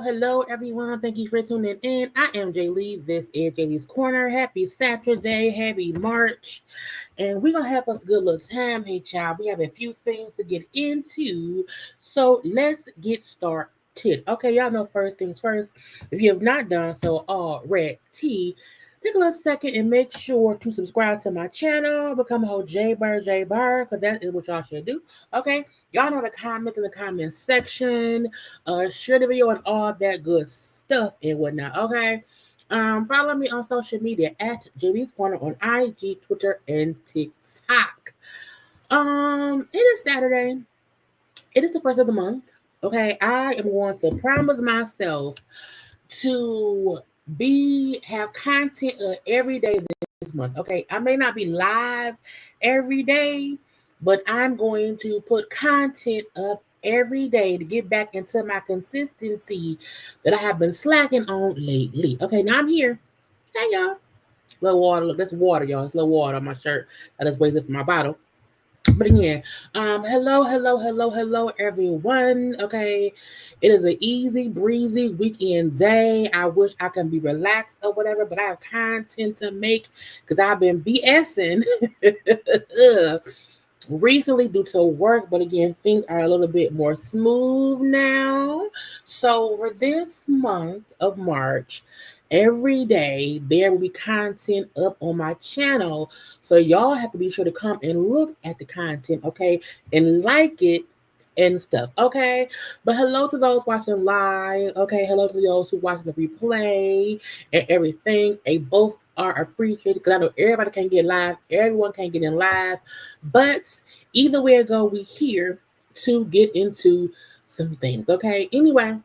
Hello, everyone. Thank you for tuning in. I am Jaylee. This is Jaylee's Corner. Happy Saturday. Happy March. And we're going to have us a good little time. Hey, child, we have a few things to get into. So let's get started. Okay, y'all know first things first. If you have not done so already, take a little second and make sure to subscribe to my channel. Become a whole JayBird, because that is what y'all should do. Okay? Y'all know the comments in the comment section. Share the video and all that good stuff and whatnot. Okay? Follow me on social media at JayLeesCorner on IG, Twitter, and TikTok. It is Saturday. It is the first of the month. Okay, I am going to promise myself to have content every day this month. Okay, I may not be live every day, but I'm going to put content up every day to get back into my consistency that I have been slacking on lately. Okay, now I'm here. Hey y'all. Little water. Look, that's water, y'all. It's little water on my shirt. I just wasted from my bottle. But again, hello, everyone. Okay, it is an easy breezy weekend day. I wish I can be relaxed or whatever, but I have content to make because I've been BSing recently due to work. But again, things are a little bit more smooth now. So for this month of March, every day there will be content up on my channel, so y'all have to be sure to come and look at the content, okay, and like it and stuff, okay. But hello to those watching live, okay, hello to those who watching the replay and everything. They both are appreciated because I know everybody can't get live, everyone can't get in live, but either way it go, we here to get into some things, okay. Anyway,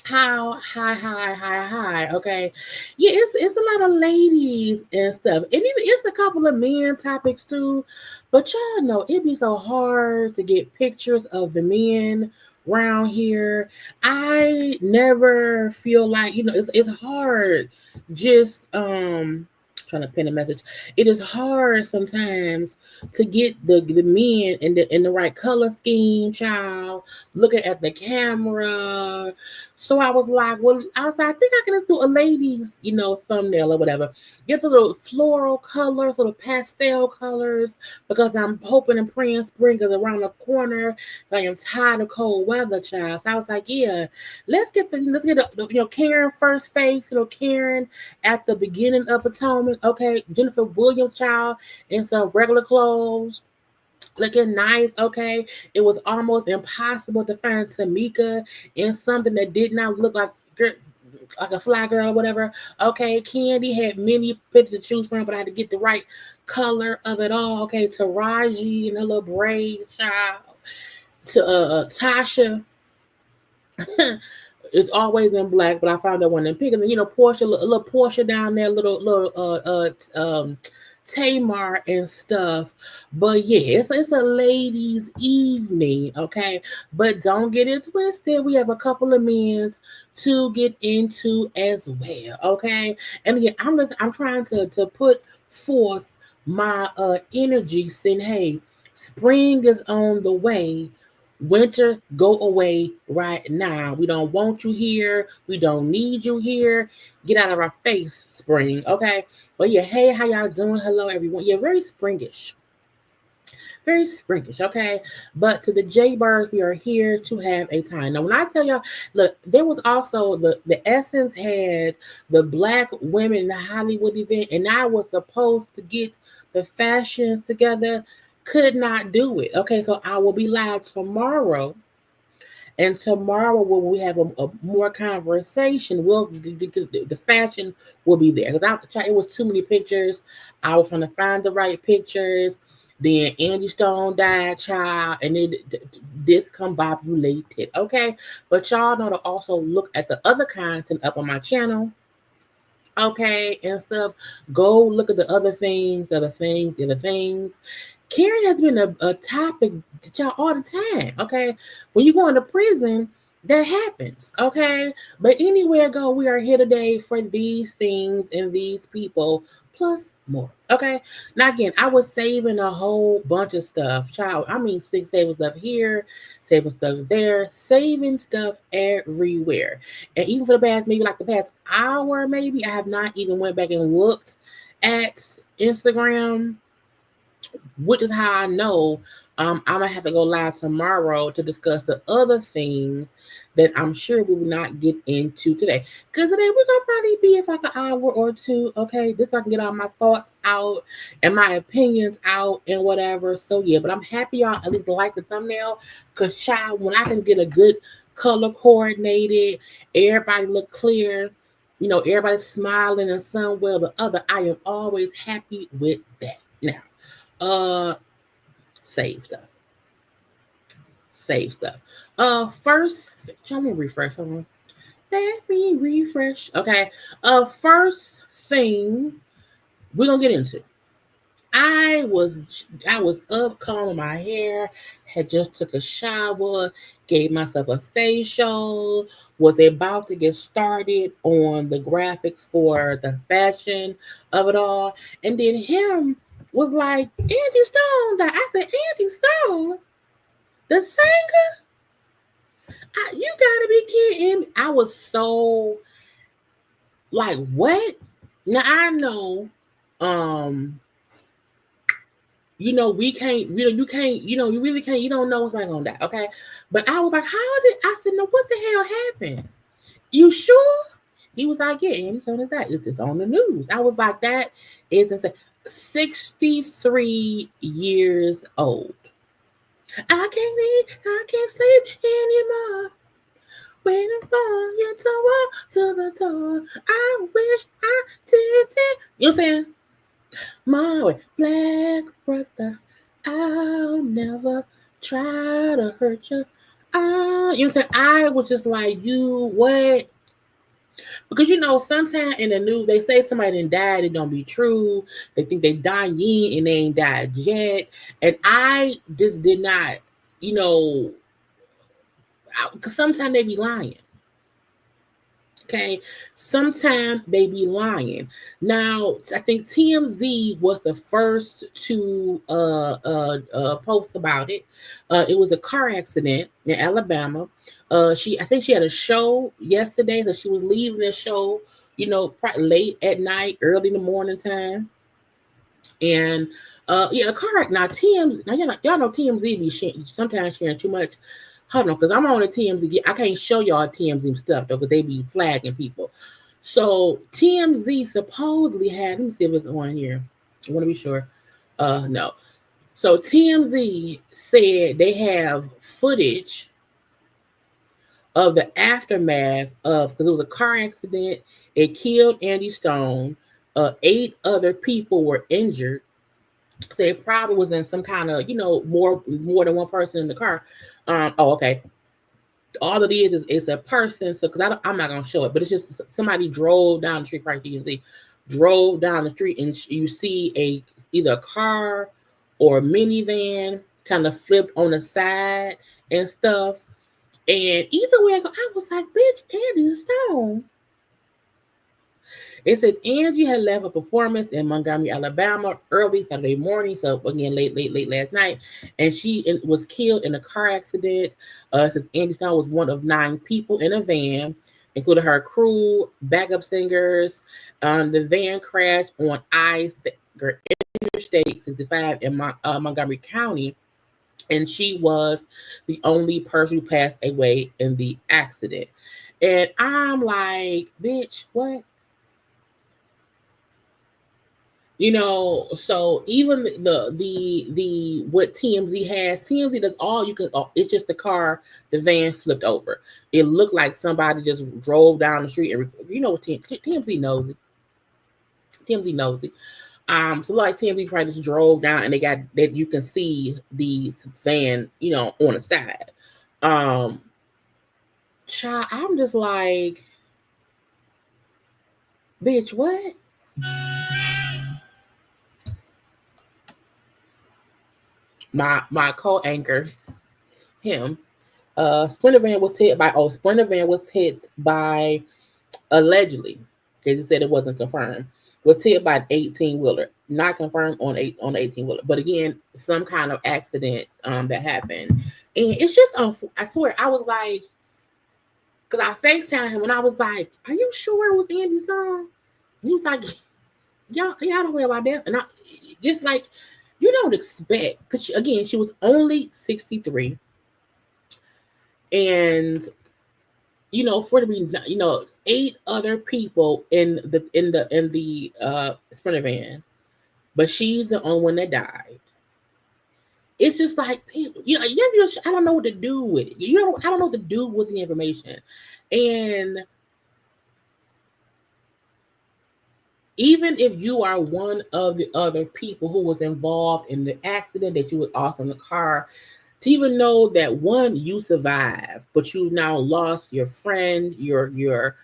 hi. Okay. Yeah, it's a lot of ladies and stuff. And even it's a couple of men topics too. But y'all know it'd be so hard to get pictures of the men around here. I never feel like, it's hard just trying to pin a message. It is hard sometimes to get the men in the right color scheme, child, looking at the camera, So I was like, well, I think I can just do a ladies, thumbnail or whatever. Get the little floral colors, little pastel colors, because I'm hoping and praying spring is around the corner. I am tired of cold weather, child. So I was like, yeah, let's get Karen first face, Karen at the beginning of Atonement. Okay, Jennifer Williams, child, in some regular clothes, looking nice. Okay, it was almost impossible to find Tamika in something that did not look like a fly girl or whatever. Okay, Kandi had many pictures to choose from, but I had to get the right color of it all. Okay, Taraji and her little braid child. To Tasha. It's always in black, but I found that one in pink. And then Portia, a little Portia down there, little Tamar and stuff. But yeah, it's a ladies' evening, okay? But don't get it twisted. We have a couple of men's to get into as well, okay? And again, I'm trying to put forth my energy saying, hey, spring is on the way. Winter, go away right now. We don't want you here. We don't need you here. Get out of our face, spring. Okay. But yeah, hey, how y'all doing? Hello, everyone. Yeah, very springish. Very springish, okay? But to the JayBirds, we are here to have a time. Now, when I tell y'all, look, there was also the Essence had the Black Women in Hollywood event, and I was supposed to get the fashions together. Could not do it. Okay, so I will be live tomorrow. And tomorrow, when we have a more conversation, the fashion will be there. Because it was too many pictures. I was trying to find the right pictures. Then Angie Stone died, child, and then discombobulated. Okay, but y'all know to also look at the other content up on my channel. Okay, and stuff. Go look at the other things. Karen has been a topic to y'all all the time. Okay, when you go into prison, that happens. Okay, but anywhere I go, we are here today for these things and these people plus more. Okay, now again, I was saving a whole bunch of stuff, child. I mean, saving stuff here, saving stuff there, saving stuff everywhere. And even for the past hour, maybe I have not even went back and looked at Instagram, which is how I know I'm gonna have to go live tomorrow to discuss the other things that I'm sure we will not get into today. Because today we're gonna probably be for like an hour or two, okay? Just so I can get all my thoughts out and my opinions out and whatever. So yeah, but I'm happy y'all at least like the thumbnail. Cause child, when I can get a good color coordinated, everybody look clear, everybody's smiling and some way or the other, I am always happy with that. Now, save stuff. First, let me refresh. Hold on. Let me refresh. Okay. First thing we're gonna get into. I was up combing my hair, had just took a shower, gave myself a facial, was about to get started on the graphics for the fashion of it all, and then him was like, Angie Stone. I said, Angie Stone, the singer? You gotta be kidding. I was so like, what? Now I know, we can't, you can't, you really can't, you don't know what's like on that, okay? But I was like, I said, no, what the hell happened? You sure? He was like, yeah, and so is that. It's on the news. I was like, that is insane. 63 years old. I can't sleep anymore. Waiting for you to walk to the door. I wish I did. You know what I'm saying? My way, black brother, I'll never try to hurt you. You know what I'm saying? I was just like, you what? Because sometimes in the news they say somebody didn't die, it don't be true. They think they dying and they ain't died yet. And I just did not, because sometimes they be lying. Okay, sometimes they be lying. Now, I think TMZ was the first to post about it. It was a car accident in Alabama. I think she had a show yesterday, so she was leaving the show, late at night, early in the morning time, and yeah, a car. Now TMZ, now y'all know TMZ be sometimes sharing too much. Hold on, because I'm on the TMZ. I can't show y'all TMZ stuff though, because they be flagging people. So TMZ supposedly had. Let me see if it's on here. I want to be sure. No. So TMZ said they have footage of the aftermath of, because it was a car accident. It killed Angie Stone. 8 other people were injured. So it probably was in some kind of, more than one person in the car. Okay. All it is a person. So, because I'm not gonna show it, but it's just somebody drove down the street. Probably you can see, drove down the street, and you see either a car or a minivan kind of flipped on the side and stuff. And either way, I was like, "Bitch, Angie Stone." It said Angie had left a performance in Montgomery, Alabama, early Saturday morning. So again, late last night, and she was killed in a car accident. It says Angie Stone was one of 9 people in a van, including her crew, backup singers. The van crashed on Interstate 65 in Montgomery County, and she was the only person who passed away in the accident. And I'm like, bitch, what? So even the what TMZ does all you can. It's just the car, the van flipped over. It looked like somebody just drove down the street, and what TMZ knows it. TMZ knows it. So like TMZ probably just drove down, and they got that you can see the van, on the side. Child, I'm just like, bitch, what? My co-anchor, him. Sprinter van was hit by allegedly, because he said it wasn't confirmed, was hit by an 18-wheeler, not confirmed on the 18-wheeler, but again, some kind of accident that happened. And it's just I swear, I was like, because I FaceTimed him and I was like, "Are you sure it was Andy's song?" He was like, y'all don't worry about that. And I just like, you don't expect, because again, she was only 63. And for to be 8 other people in the Sprinter van, but she's the only one that died. It's just like, I don't know what to do with it. I don't know what to do with the information. And even if you are one of the other people who was involved in the accident, that you was also in the car, to even know that, one, you survived, but you now lost your friend, your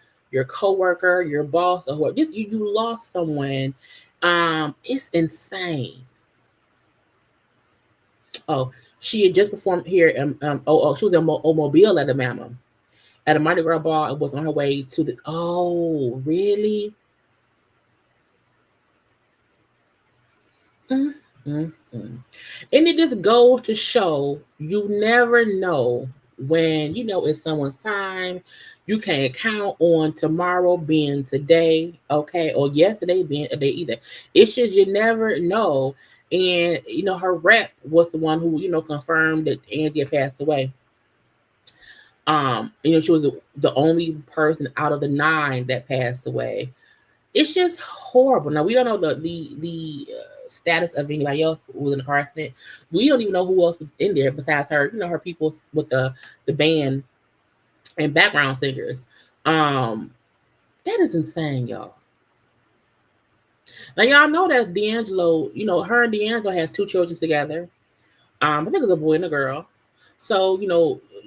coworker, your boss, or what? Just you lost someone. It's insane. Oh, she had just performed here. She was in Mobile, Alabama, at a Mardi Gras ball, and was on her way to the. Oh, really? Mm-hmm. And it just goes to show, you never know when it's someone's time. You can't count on tomorrow being today, okay, or yesterday being a day either. It's just, you never know. And her rep was the one who confirmed that Angie had passed away. She was the only person out of the 9 that passed away. It's just horrible. Now, we don't know the status of anybody else who was in the car accident. We don't even know who else was in there besides her. Her people with the band and background singers. That is insane, y'all. Now, y'all know that D'Angelo, her and D'Angelo have 2 children together. I think it's a boy and a girl. So,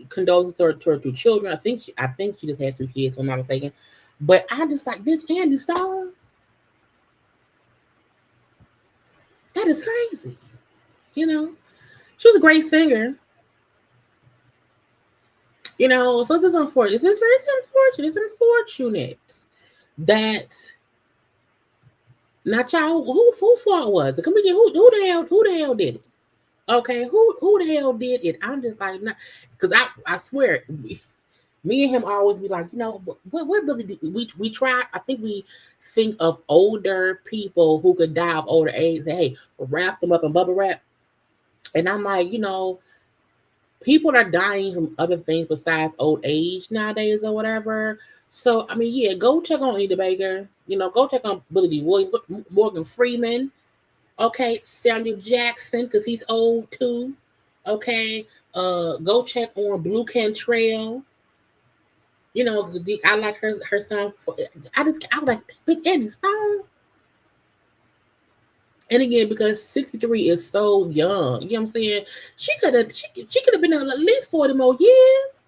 condolences to her 2 children. I think she just had 2 kids, if I'm not mistaken. But I just like, bitch, Angie Stone. That is crazy. She was a great singer. So this is unfortunate. This is very unfortunate. It's unfortunate that now, child, who fault was it? Come again, who the hell did it? Okay, who the hell did it? I'm just like, not because I swear, me and him always be like, what really did we try? I think we think of older people who could die of older age. Say, hey, wrap them up in bubble wrap, and I'm like, people are dying from other things besides old age nowadays or whatever. So I mean, yeah, go check on Anita Baker. Go check on Billy D. Williams, Morgan Freeman. Okay, Samuel Jackson because he's old too. Okay, go check on Blue Cantrell. I like her song. I was like Big Angie Stone. And again, because 63 is so young, you know what I'm saying? She could have been at least 40 more years.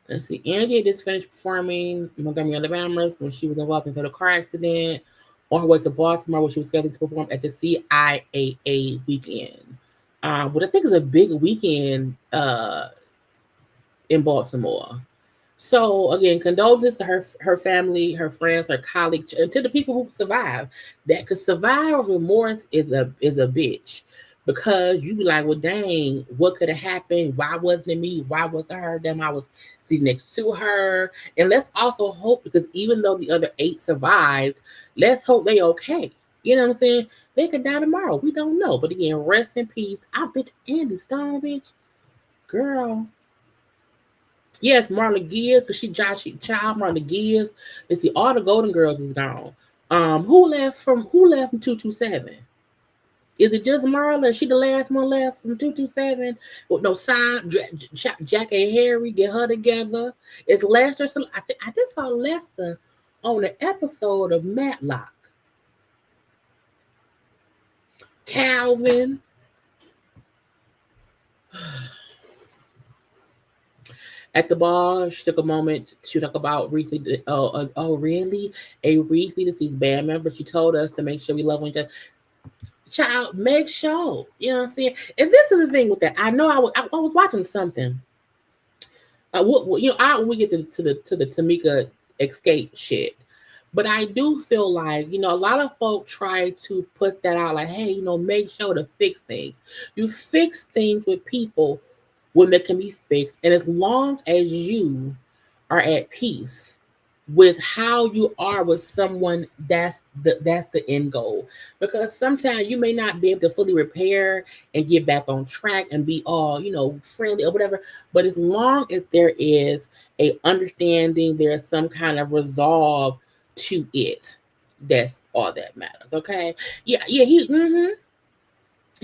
Let's see. Angie just finished performing in Montgomery, Alabama when she was involved in a car accident on her way to Baltimore where she was scheduled to perform at the CIAA weekend. What I think is a big weekend in Baltimore. So again, condolences to her family, her friends, her colleagues, and to the people who survived. That could survive remorse is a bitch. Because you be like, well, dang, what could have happened? Why wasn't it me? Why wasn't her? Then I was sitting next to her. And let's also hope, because even though the other 8 survived, let's hope they okay. You know what I'm saying? They could die tomorrow. We don't know. But again, rest in peace. I bet Angie Stone, bitch. Girl. Yes, Marla Gibbs, because she child Marla Gibbs. Let's see, all the Golden Girls is gone. Who left from 227? Is it just Marla? Is she the last one left from 227? Well, no, Jack and Harry, get her together. It's Lester. So I just saw Lester on an episode of Matlock. Calvin. At the ball, she took a moment to talk about Reethley. Really? A Reethley deceased band member. She told us to make sure we love one another. Child, make sure. You know what I'm saying? And this is the thing with that. I know I was watching something. When we get to the Tamika Exscape shit. But I do feel like, a lot of folk try to put that out like, hey, make sure to fix things. You fix things with people when they can be fixed. And as long as you are at peace with how you are with someone, that's the end goal. Because sometimes you may not be able to fully repair and get back on track and be all, friendly or whatever. But as long as there is a understanding, there's some kind of resolve to it, that's all that matters. Okay. Yeah, he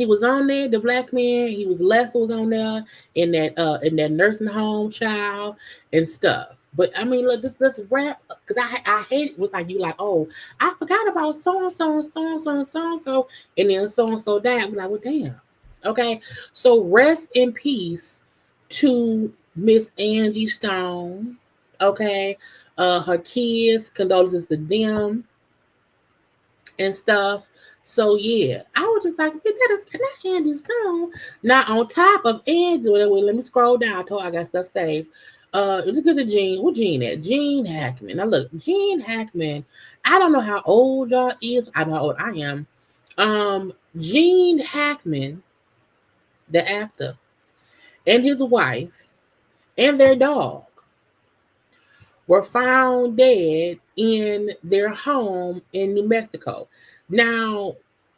was on there, the black man. He was Lester was on there in that nursing home, child, and stuff. But I mean, look, let's wrap, because I hate it. Was like you like, oh, I forgot about so and so and so and so and so and so, and then so and so died. I'm like, well, damn. Okay, so rest in peace to Miss Angie Stone. Okay, her kids, condolences to them and stuff. So yeah, I was just like, that is not Angie Stone. Now on top of Angie, let me scroll down. I told I got stuff saved. Let's get to Gene. What Gene at? Gene Hackman. Now look, Gene Hackman. I don't know how old y'all is. I know how old I am. Gene Hackman, the actor, and his wife and their dog were found dead in their home in New Mexico. Now,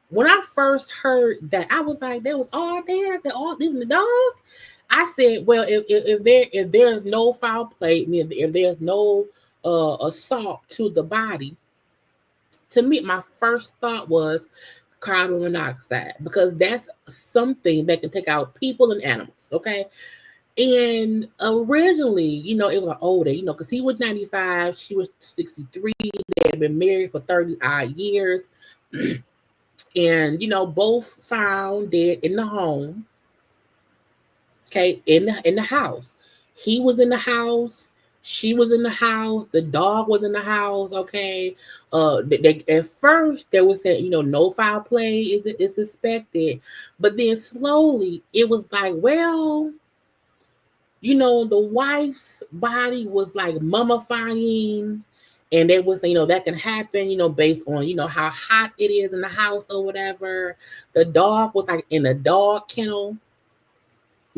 when I first heard that, I was like, "They was all dead." I said, "Oh, even the dog." I said, "Well, if there's no foul play, if there's no assault to the body," to me, my first thought was carbon monoxide, because that's something that can take out people and animals. Okay. And originally, it was like older, because he was 95, she was 63. They had been married for 30 odd years. And, both found dead in the home. Okay, in the house. He was in the house. She was in the house. The dog was in the house. Okay. At first they were saying, no foul play is suspected, but then slowly it was like, well, the wife's body was like mummifying, and they would say, that can happen, based on, how hot it is in the house or whatever. The dog was like in a dog kennel.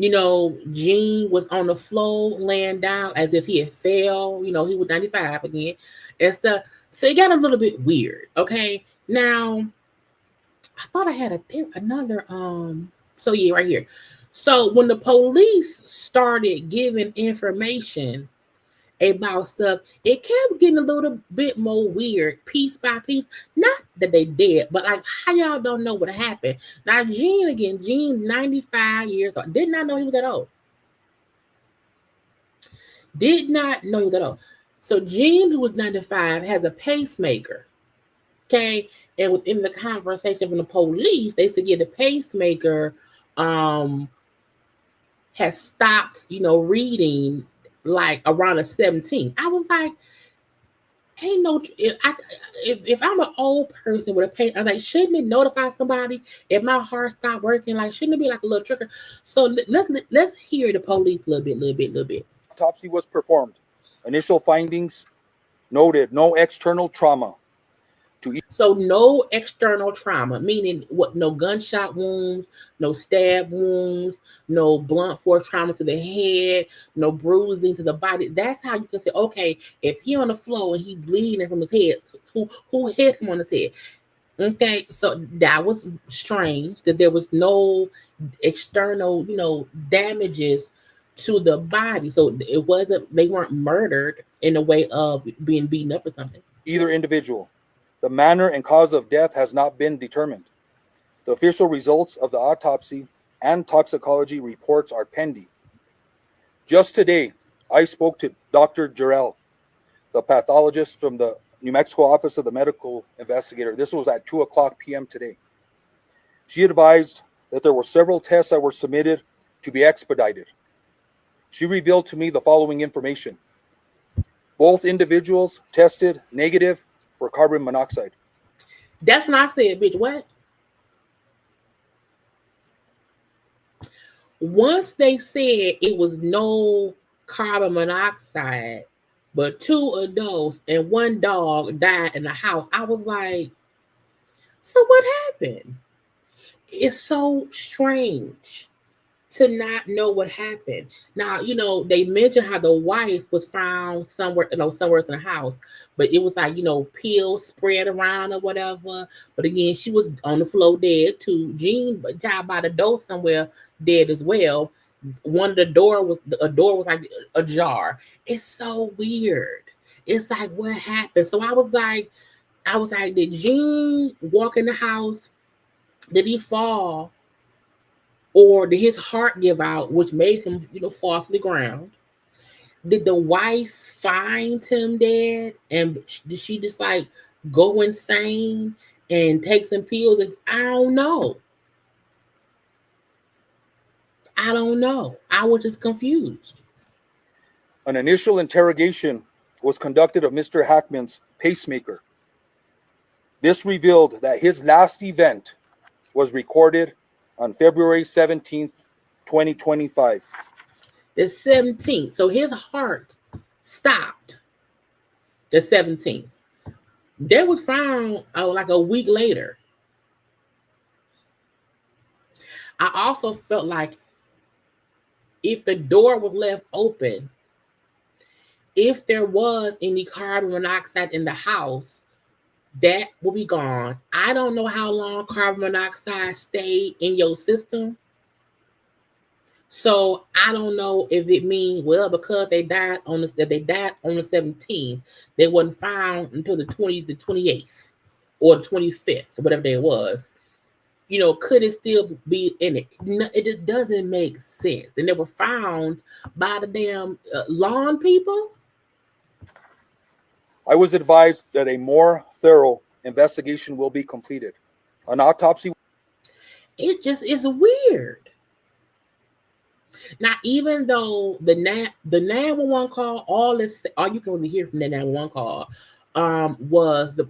Gene was on the floor laying down as if he had fell. He was 95 again and stuff. So it got a little bit weird. Okay. Now, I thought I had another so yeah, right here. So when the police started giving information about stuff, it kept getting a little bit more weird, piece by piece. Not that they did, but like how y'all don't know what happened. Now, Gene, 95 years old, did not know he was that old. Did not know he was that old. So Gene, who was 95, has a pacemaker. Okay. And within the conversation from the police, they said, yeah, the pacemaker has stopped, reading like around the 17th. I was like, ain't no. If I'm an old person with a pain, I'm like, shouldn't it notify somebody if my heart stopped working? Like, shouldn't it be like a little trigger? So let's hear the police a little bit. Autopsy was performed. Initial findings noted no external trauma. So no external trauma, meaning what? No gunshot wounds, no stab wounds, no blunt force trauma to the head, no bruising to the body. That's how you can say, okay, if he on the floor and he bleeding from his head, who hit him on his head? Okay, so that was strange that there was no external, damages to the body. So it wasn't, they weren't murdered in a way of being beaten up or something. Either individual. The manner and cause of death has not been determined. The official results of the autopsy and toxicology reports are pending. Just today, I spoke to Dr. Jarrell, the pathologist from the New Mexico Office of the Medical Investigator. This was at 2:00 p.m. today. She advised that there were several tests that were submitted to be expedited. She revealed to me the following information. Both individuals tested negative for carbon monoxide. That's when I said, bitch, what? Once they said it was no carbon monoxide, but 2 adults and 1 dog died in the house, I was like, so what happened? It's so strange to not know what happened. Now, they mentioned how the wife was found somewhere, somewhere in the house, but it was like, pills spread around or whatever. But again, she was on the floor dead too. Gene died by the door somewhere dead as well. A door was like ajar. It's so weird. It's like, what happened? So I was like, did Gene walk in the house? Did he fall? Or did his heart give out, which made him, fall to the ground? Did the wife find him dead? And did she just like go insane and take some pills? And I don't know. I was just confused. An initial interrogation was conducted of Mr. Hackman's pacemaker. This revealed that his last event was recorded on February 17th, 2025. The 17th. So his heart stopped the 17th. That was found like a week later. I also felt like if the door was left open, if there was any carbon monoxide in the house, that will be gone. I don't know how long carbon monoxide stayed in your system. So I don't know if it means, well, because they died on the 17th, they wasn't found until the 28th or the 25th, or whatever day it was. Could it still be in it? No, it just doesn't make sense. They never found by the damn lawn people. I was advised that a more thorough investigation will be completed. An autopsy. It just is weird. Now, even though the 911 call, all you can really hear from the 911 call, was the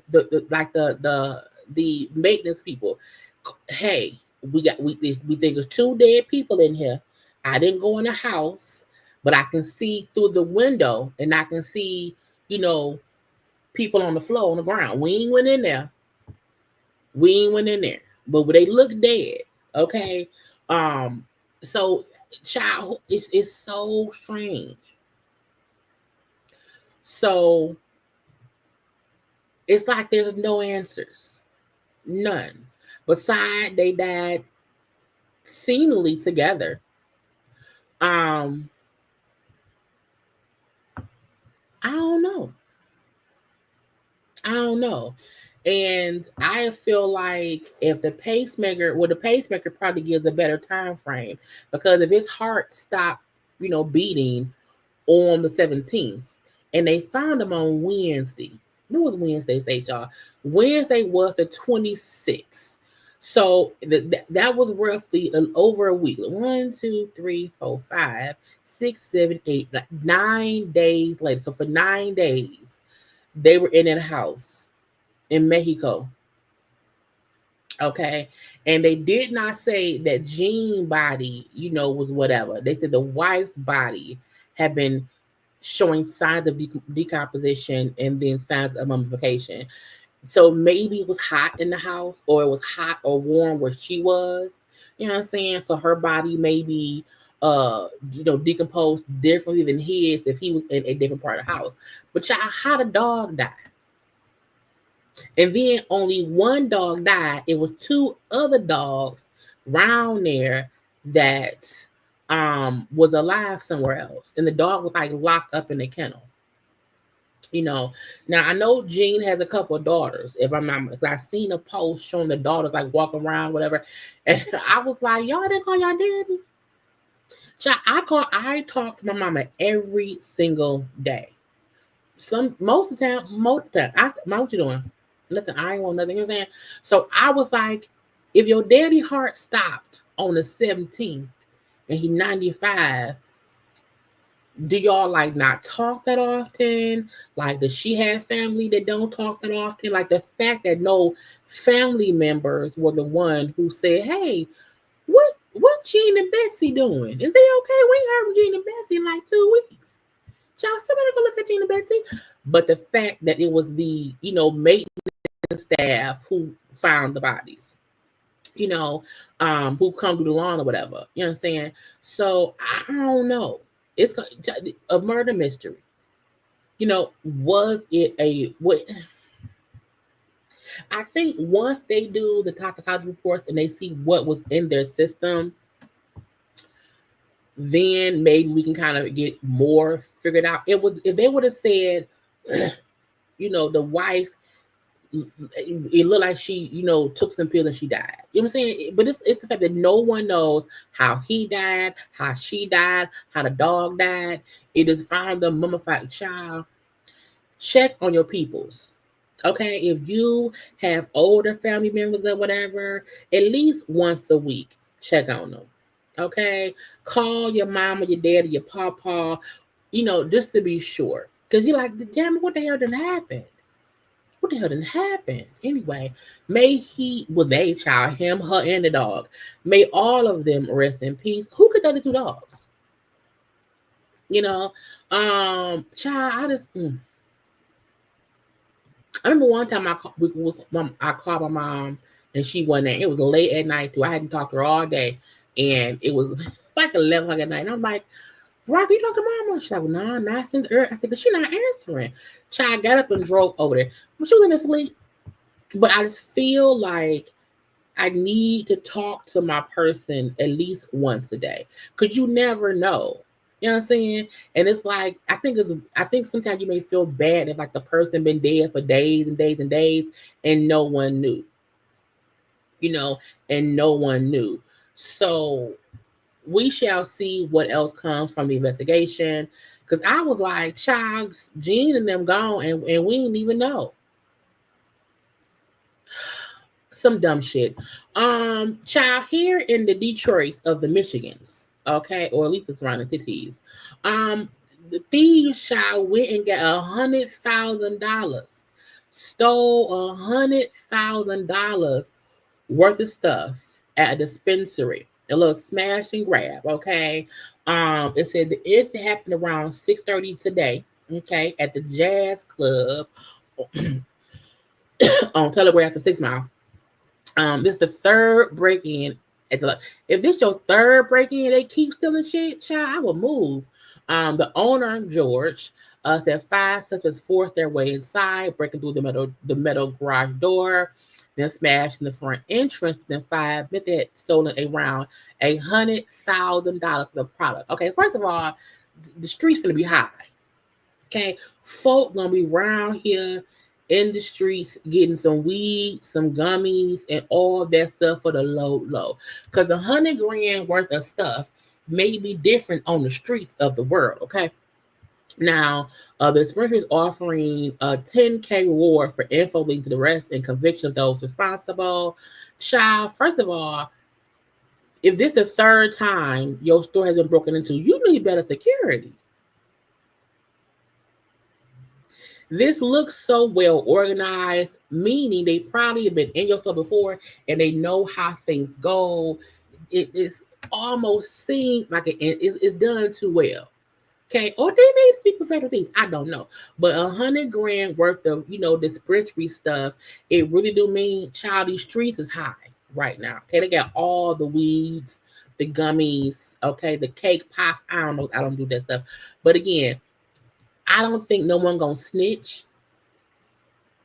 maintenance people. Hey, we think there's two dead people in here. I didn't go in the house, but I can see through the window, and I can see, you know, people on the floor on the ground. We ain't went in there. We ain't went in there, but they look dead. Okay, um, so child, it's so strange. So it's like there's no answers, none. Besides, they died seemingly together. Um, I don't know. I don't know. And I feel like if the pacemaker probably gives a better time frame, because if his heart stopped, beating on the 17th, and they found him on Wednesday. What was Wednesday's date, y'all? Wednesday was the 26th. So that was roughly over a week. 1, 2, 3, 4, 5, 6, 7, 8, like 9 days later. So for 9 days, they were in that house in Mexico. Okay. And they did not say that Gene's body, was whatever. They said the wife's body had been showing signs of decomposition and then signs of mummification. So maybe it was hot in the house, or it was hot or warm where she was. You know what I'm saying? So her body may be decomposed differently than his if he was in a different part of the house. But y'all, how the dog died? And then only one dog died. It was two other dogs round there that was alive somewhere else. And the dog was like locked up in the kennel. Now I know Gene has a couple of daughters. If I'm not, I seen a post showing the daughters like walking around, whatever. And I was like, y'all didn't call y'all daddy? I talk to my mama every single day. Most of the time, Mom, what you doing? Nothing. I ain't want nothing. You know what I'm saying? So I was like, if your daddy heart stopped on the 17th and he 95, do y'all like not talk that often? Like, does she have family that don't talk that often? Like the fact that no family members were the one who said, "Hey, what Gene and Betsy doing? Is they okay? We ain't heard from Gene and Betsy in like 2 weeks. Y'all, somebody go look at Gene and Betsy." But the fact that it was the maintenance staff who found the bodies, who come to the lawn or whatever. You know what I'm saying? So I don't know. It's a murder mystery. Was it what? I think once they do the toxicology reports and they see what was in their system, then maybe we can kind of get more figured out. It was, if they would have said, the wife, it looked like she, took some pills and she died. You know what I'm saying? But it's the fact that no one knows how he died, how she died, how the dog died. It is found a mummified child. Check on your peoples. Okay, if you have older family members or whatever, at least once a week, check on them. Okay, call your mama, your daddy, your papa, just to be sure. Because you're like, damn, what the hell didn't happen? What the hell didn't happen? Anyway, may he, well, they child, him, her, and the dog, may all of them rest in peace. Who could the other two dogs? Child, I just, I remember one time I called my mom and she wasn't there. It was late at night too. I hadn't talked to her all day, and it was like 11 o'clock at night. And I'm like, Rock, you talk to mama? She's like, nah, not since early. I said, but she's not answering. Child got up and drove over there. But she was in her sleep. But I just feel like I need to talk to my person at least once a day, because you never know. You know what I'm saying? And it's like, I think sometimes you may feel bad if like the person been dead for days and days and days and no one knew. And no one knew. So we shall see what else comes from the investigation. Because I was like, child, Gene and them gone, and we didn't even know. Some dumb shit. Child, here in the Detroit of the Michigans, okay, or at least the surrounding cities. The thieves went and got $100,000, stole $100,000 worth of stuff at a dispensary. A little smash and grab, okay. It said the incident happened around 6:30 today, okay, at the Jazz Club on Telegraph and 6 Mile. This is the third break-in. If this your third break-in, they keep stealing shit, child, I will move. The owner, George, said 5 suspects forced their way inside, breaking through the metal garage door, then smashing the front entrance. Within 5 minutes, they had stolen around $100,000 for the product. Okay, first of all, the streets gonna be high. Okay, folk gonna be around here in the streets getting some weed, some gummies, and all that stuff for the low. Because 100 grand worth of stuff may be different on the streets of the world. Okay. Now, the dispensary is offering a 10K reward for info leading to the arrest and conviction of those responsible. Child, first of all, if this is the third time your store has been broken into, you need better security. This looks so well organized, meaning they probably have been in your store before and they know how things go. It is almost seems like it's done too well. Okay, or they may be professional things. I don't know, but 100 grand worth of dispensary stuff. It really do mean child. These streets is high right now. Okay, they got all the weeds, the gummies. Okay, the cake pops. I don't know. I don't do that stuff. But again, I don't think no one gonna snitch.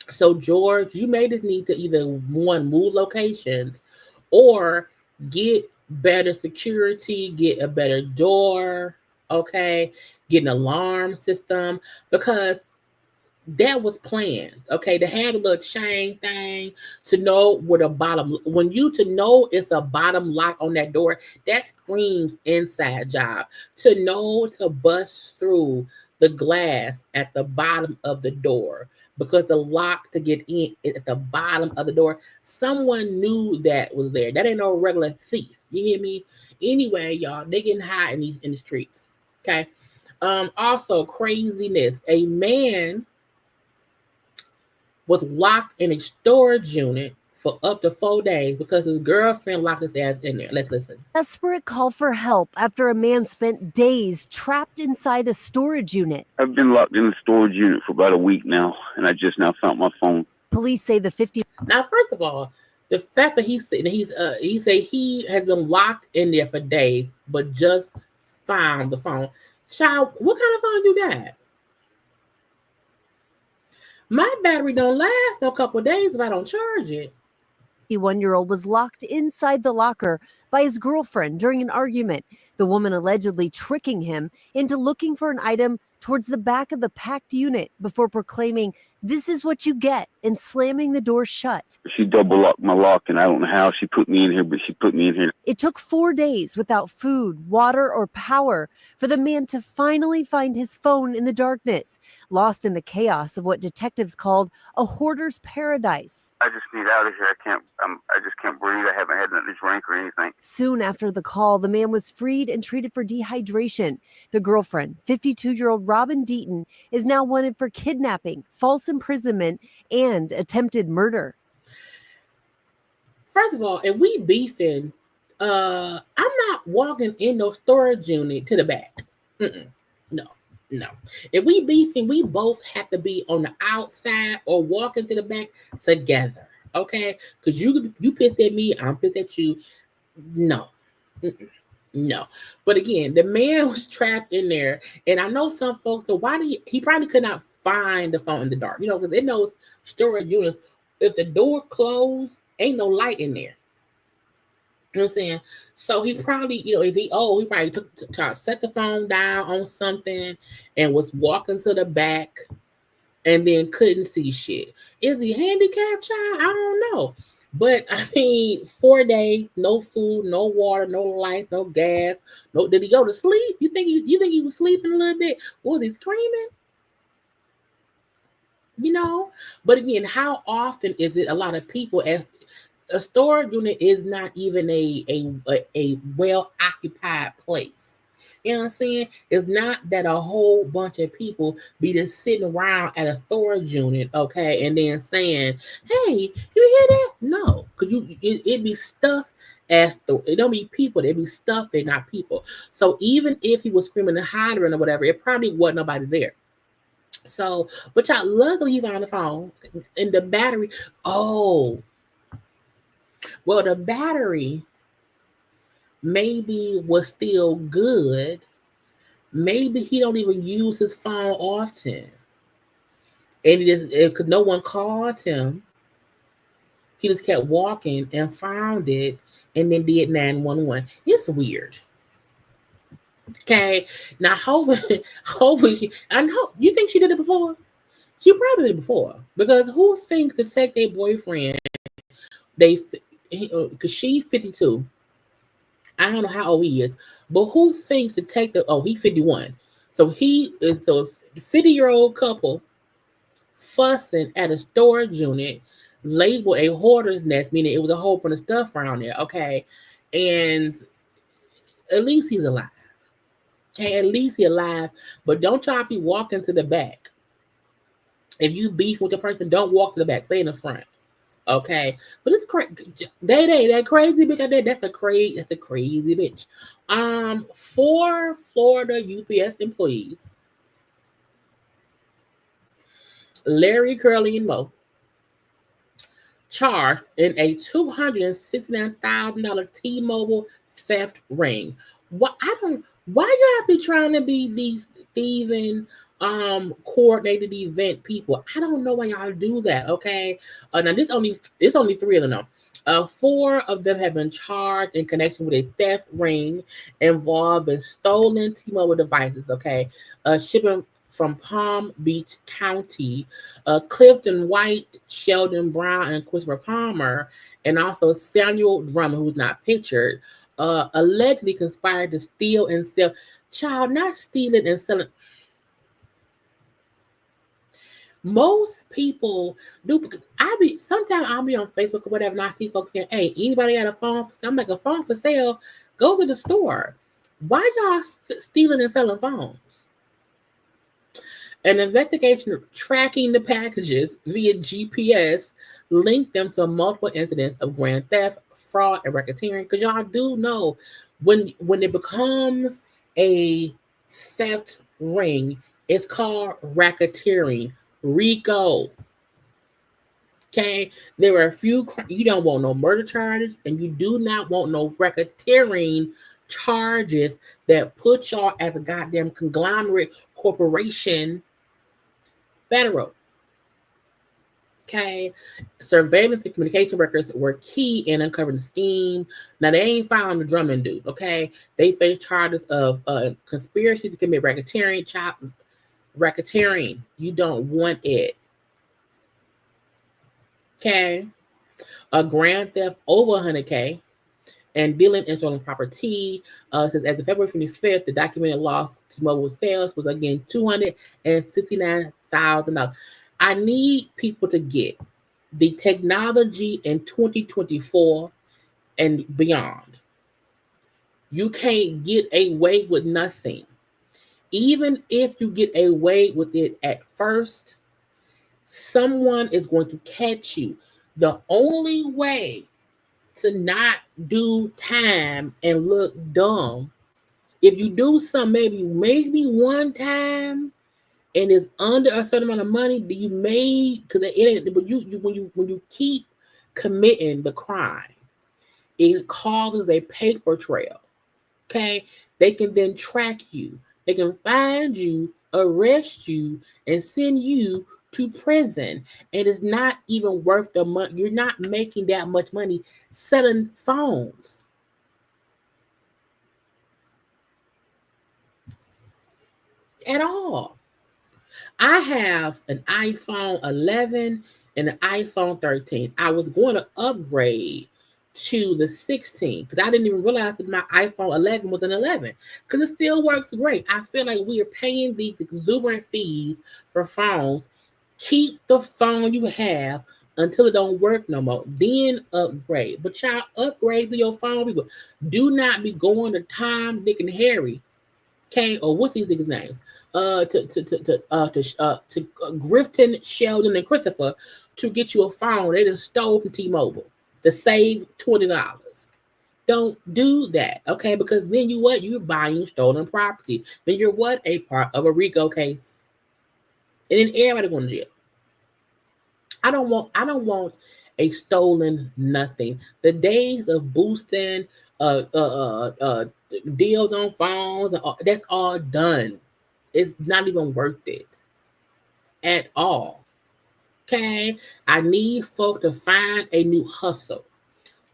So George, you may just need to either one move locations or get better security, get a better door, okay, get an alarm system because that was planned, okay, to have a little chain thing to know where the bottom when you to know it's a bottom lock on that door, that screams inside job. To know to bust through the glass at the bottom of the door because the lock to get in is at the bottom of the door. Someone knew that was there. That ain't no regular thief. You hear me? Anyway, y'all, they getting high in the streets. Okay. Also craziness. A man was locked in a storage unit for up to 4 days because his girlfriend locked his ass in there. Let's listen. Desperate call for help after a man spent days trapped inside a storage unit. I've been locked in a storage unit for about a week now, and I just now found my phone. Police say the 50. Now, first of all, the fact that he said he has been locked in there for days, but just found the phone. Child, what kind of phone you got? My battery don't last a couple of days if I don't charge it. 51-year-old was locked inside the locker by his girlfriend during an argument. The woman allegedly tricking him into looking for an item towards the back of the packed unit before proclaiming, "This is what you get," and slamming the door shut. She double locked my lock, and I don't know how she put me in here, but she put me in here. It took 4 days without food, water, or power for the man to finally find his phone in the darkness, lost in the chaos of what detectives called a hoarder's paradise. I just need out of here. I just can't breathe. I haven't had nothing to drink or anything. Soon after the call, the man was freed and treated for dehydration. The girlfriend, 52-year-old Robin Deaton, is now wanted for kidnapping, false imprisonment, and attempted murder. First of all, if we beefing, I'm not walking in no storage unit to the back. No. If we beefing, we both have to be on the outside or walking to the back together. Okay? Because you pissed at me, I'm pissed at you. No. No. But again, the man was trapped in there. And I know some folks, so he probably could not find the phone in the dark. Because in those storage units, if the door closed, ain't no light in there. You know what I'm saying? So he probably, he probably took to set the phone down on something and was walking to the back and then couldn't see shit. Is he handicapped, child? I don't know. But 4 days, no food, no water, no light, no gas. No, did he go to sleep? You think he was sleeping a little bit? Was he screaming? But again, how often is it a lot of people a storage unit is not even a well occupied place. You know what I'm saying? It's not that a whole bunch of people be just sitting around at a storage unit, okay, and then saying, "Hey, you hear that?" No, because it be stuff at the. It don't be people. It be stuff. They're not people. So even if he was screaming and hollering or whatever, it probably wasn't nobody there. So, but y'all, luckily he's on the phone, and the battery. Oh, well, the battery maybe was still good. Maybe he don't even use his phone often, and because no one called him, he just kept walking and found it, and then did 911. It's weird. Okay, now hopefully, hopefully I know you think she did it before. She probably did it before because who thinks to take their boyfriend? They because she's 52. I don't know how old he is, but who thinks to take the? Oh, he's 51. So he is a 50-year-old couple fussing at a storage unit labeled a hoarder's nest, meaning it was a whole bunch of stuff around there. Okay, and at least he's alive. Okay, at least he's alive. But don't y'all be walking to the back. If you beef with the person, don't walk to the back. Stay in the front. Okay, but it's crazy. That crazy bitch out there. That's a crazy bitch. 4 Florida UPS employees, Larry, Curly, and Mo, charged in a $269,000 T-Mobile theft ring. What I don't. Why y'all be trying to be these thieving coordinated event people? I don't know why y'all do that. Okay, now it's only 3 of them now. 4 of them have been charged in connection with a theft ring involving stolen T-Mobile devices. Okay, shipping from Palm Beach County, Clifton White, Sheldon Brown, and Christopher Palmer, and also Samuel Drummond, who's not pictured, allegedly conspired to steal and sell. Child, not stealing and selling. Most people do because sometimes I'll be on Facebook or whatever, and I see folks saying, "Hey, anybody got a phone?" I'm like, "A phone for sale? Go to the store. Why y'all stealing and selling phones?" An investigation tracking the packages via GPS linked them to multiple incidents of grand theft, fraud, and racketeering. Because y'all do know when it becomes a theft ring, it's called racketeering. RICO. Okay, there are a few. You don't want no murder charges, and you do not want no racketeering charges that put y'all as a goddamn conglomerate corporation federal. Okay, surveillance and communication records were key in uncovering the scheme. Now they ain't found the Drummond dude. Okay, they face charges of conspiracy to commit racketeering. Racketeering. You don't want it. Okay, a grand theft over 100K and dealing in stolen property. Says as of February 25th, the documented loss to mobile sales was again $269,000. I need people to get the technology in 2024 and beyond. You can't get away with nothing. Even if you get away with it at first, someone is going to catch you. The only way to not do time and look dumb, if you do something maybe one time and it's under a certain amount of money, do you may because it ain't. But when you keep committing the crime, it causes a paper trail. Okay, they can then track you. They can find you, arrest you, and send you to prison. And it's not even worth the money. You're not making that much money selling phones. At all. I have an iPhone 11 and an iPhone 13. I was going to upgrade to the 16 because I didn't even realize that my iPhone 11 was an 11 because it still works great. I feel like we are paying these exuberant fees for phones. Keep the phone you have until it don't work no more. Then upgrade. But y'all upgrade to your phone, people. Do not be going to Tom, Dick, and Harry. Okay, or what's these niggas' names? To Grifton, Sheldon, and Christopher to get you a phone. They just stole from T-Mobile to save $20. Don't do that, okay? Because then you what? You're buying stolen property. Then you're what? A part of a RICO case. And then everybody going to jail. I don't want a stolen nothing. The days of boosting deals on phones, that's all done. It's not even worth it at all. Okay? I need folk to find a new hustle.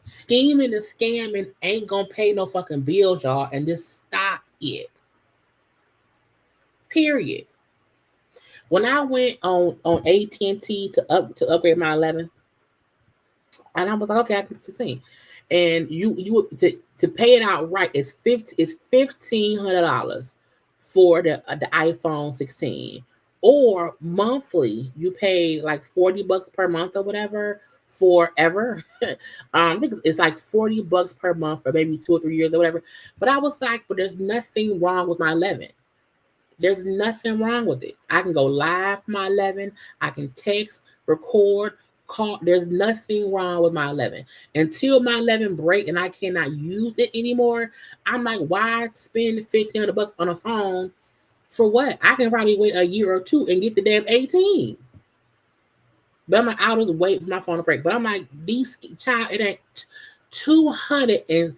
Scheming and scamming ain't gonna pay no fucking bills, y'all, and just stop it. Period. When I went on AT&T to upgrade my 11, and I was like, okay, I can 16, and you to pay it out right, it's $1,500 for the iPhone 16, or monthly you pay like $40 per month or whatever forever. I think it's like $40 per month for maybe 2 or 3 years or whatever. But I was like, but there's nothing wrong with my 11. There's nothing wrong with it. I can go live from my 11. I can text, record, call. There's nothing wrong with my 11. Until my 11 break and I cannot use it anymore, I'm like, why spend $1,500 on a phone for what? I can probably wait a year or two and get the damn 18. But I'm like, I'll just wait for my phone to break. But I'm like, these child, it ain't 200 and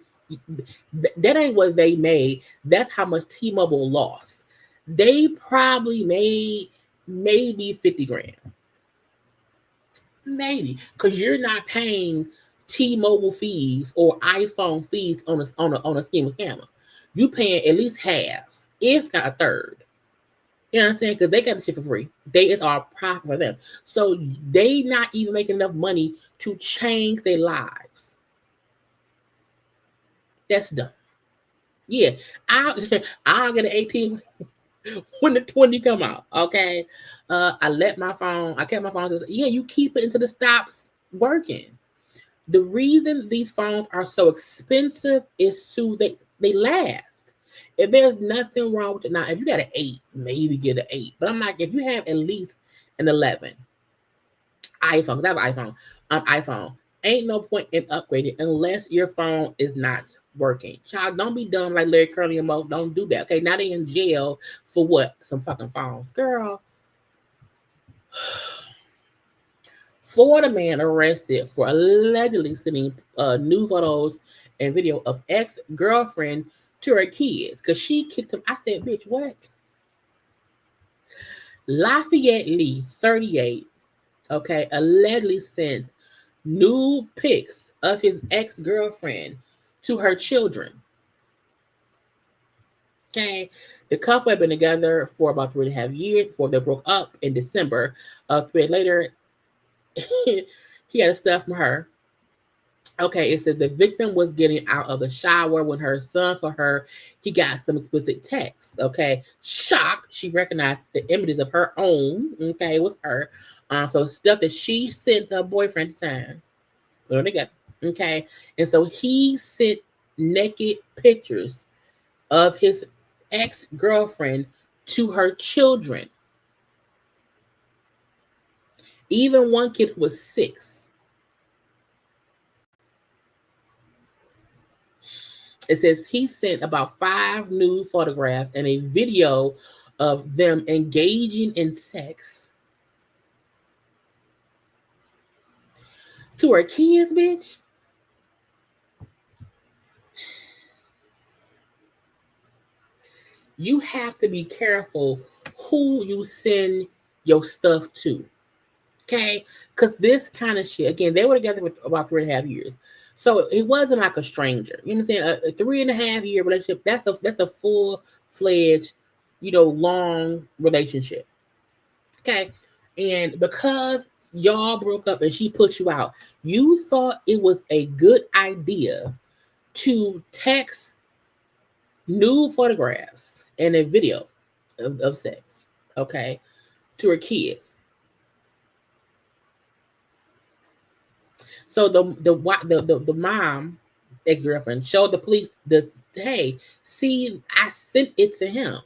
that ain't what they made. That's how much T-Mobile lost. They probably made maybe 50 grand. Maybe. Because you're not paying T-Mobile fees or iPhone fees on a scammer. You paying at least half, if not a third. You know what I'm saying? Because they got the shit for free. It's all profit for them. So they not even making enough money to change their lives. That's dumb. Yeah, I'll get an 18 when the 20 come out. Okay. I kept my phone. Yeah, you keep it until it stops working. The reason these phones are so expensive is so they last. If there's nothing wrong with it, now if you got an 8, maybe get an 8. But I'm like, if you have at least an 11 iPhone, because I have an iPhone, ain't no point in upgrading unless your phone is not working. Child, don't be dumb like Larry Curly and Mo. Don't do that. Okay, now they in jail for what? Some fucking phones, girl. Florida man arrested for allegedly sending nude photos and video of ex-girlfriend to her kids because she kicked him. I said, bitch, what? Lafayette Lee, 38, okay, allegedly sent nude pics of his ex-girlfriend to her children. Okay, the couple had been together for about 3.5 years before they broke up in December. 3 days later, he had stuff from her. Okay, it said the victim was getting out of the shower when her son told her he got some explicit texts. Okay, shocked, she recognized the images of her own. Okay, it was her. So stuff that she sent to her boyfriend at the time. Put them together. Okay, and so he sent naked pictures of his ex-girlfriend to her children. Even one kid who was 6. It says he sent about 5 nude photographs and a video of them engaging in sex to her kids, bitch. You have to be careful who you send your stuff to. Okay? Because this kind of shit, again, they were together for about 3.5 years. So it wasn't like a stranger. You know what I'm saying? A 3.5 year relationship, that's a full-fledged, long relationship. Okay? And because y'all broke up and she put you out, you thought it was a good idea to text nude photographs and a video of sex, okay, to her kids. So the mom, ex-girlfriend, showed the police hey, see, I sent it to him.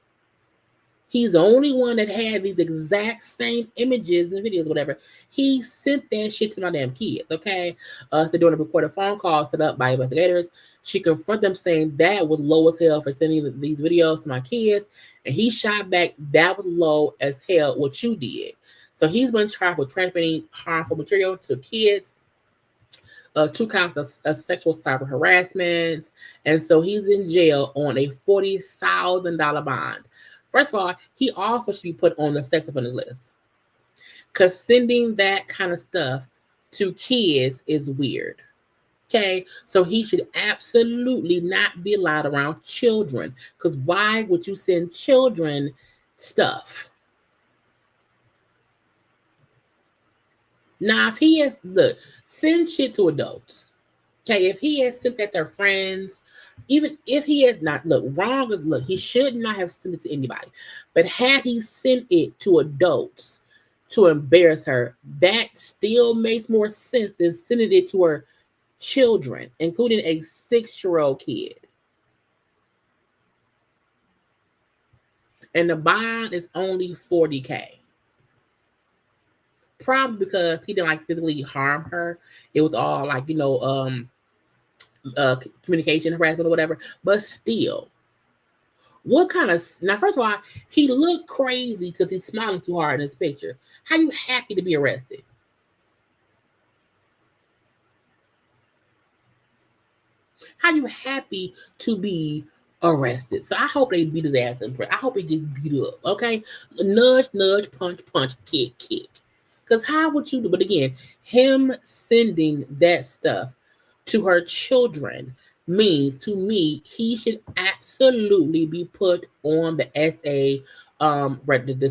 He's the only one that had these exact same images and videos, whatever. He sent that shit to my damn kids, okay? So during a recorded phone call set up by investigators, she confronted them saying that was low as hell for sending these videos to my kids. And he shot back, that was low as hell what you did. So he's been charged with transmitting harmful material to kids, 2 counts of sexual cyber harassment. And so he's in jail on a $40,000 bond. First of all, he also should be put on the sex offenders list. Because sending that kind of stuff to kids is weird. Okay? So he should absolutely not be allowed around children. Because why would you send children stuff? Now, if he has, look, send shit to adults. Okay? If he has sent that to their friends, even if he has not, look, wrong is look, he should not have sent it to anybody. But had he sent it to adults to embarrass her, that still makes more sense than sending it to her children, including a 6-year-old kid. And the bond is only $40K. Probably because he didn't like physically harm her. It was all like, communication harassment or whatever. But still, what kind of, now first of all, he looked crazy because he's smiling too hard in this picture. How you happy to be arrested? How you happy to be arrested? So I hope they beat his ass in prison. I hope he gets beat up. Okay, nudge, nudge, punch, punch, kick, kick. Because how would you do? But again, him sending that stuff to her children means, to me, he should absolutely be put on the SA, the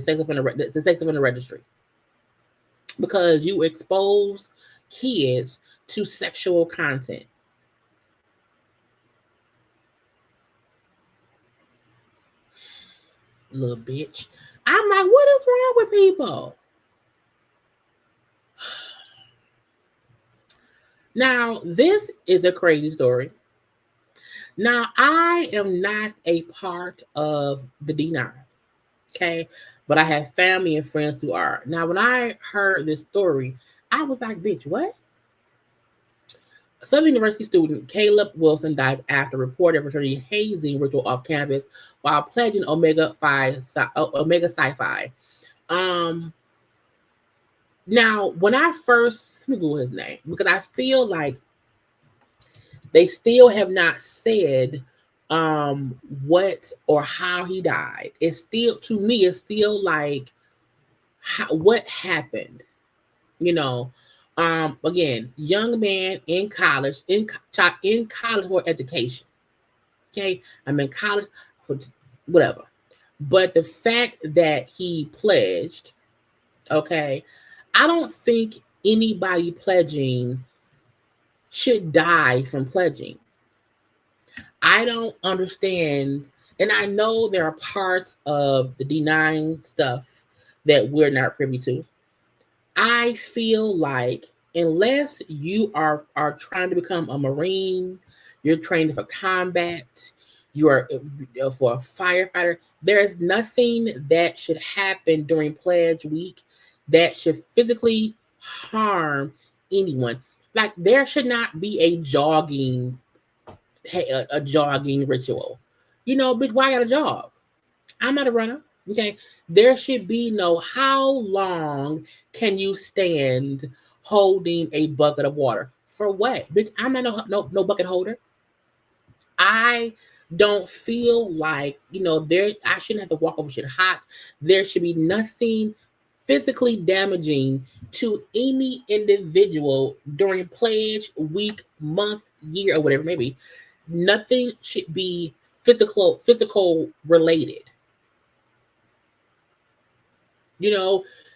sex offender registry, because you expose kids to sexual content. Little bitch. I'm like, what is wrong with people? Now, this is a crazy story. Now, I am not a part of the D9, okay? But I have family and friends who are. Now, when I heard this story, I was like, bitch, what? Southern University student Caleb Wilson dies after reported fraternity hazing ritual off campus while pledging Omega Psi Phi. Now, when I first, let me Google his name, because I feel like they still have not said what or how he died. It's still, to me, it's still like, what happened? Again, young man in college, in college for education. Okay, I'm in college for whatever. But the fact that he pledged, okay, I don't think anybody pledging should die from pledging. I don't understand, and I know there are parts of the D9 stuff that we're not privy to. I feel like unless you are trying to become a Marine, you're trained for combat, you are for a firefighter, there is nothing that should happen during pledge week that should physically harm anyone. Like, there should not be a jogging ritual. Bitch, why I gotta jog? I'm not a runner. Okay. There should be no, how long can you stand holding a bucket of water? For what? Bitch, I'm not no bucket holder. I don't feel like, I shouldn't have to walk over shit hot. There should be nothing physically damaging to any individual during pledge week, month, year, or whatever, maybe. Nothing should be physical related.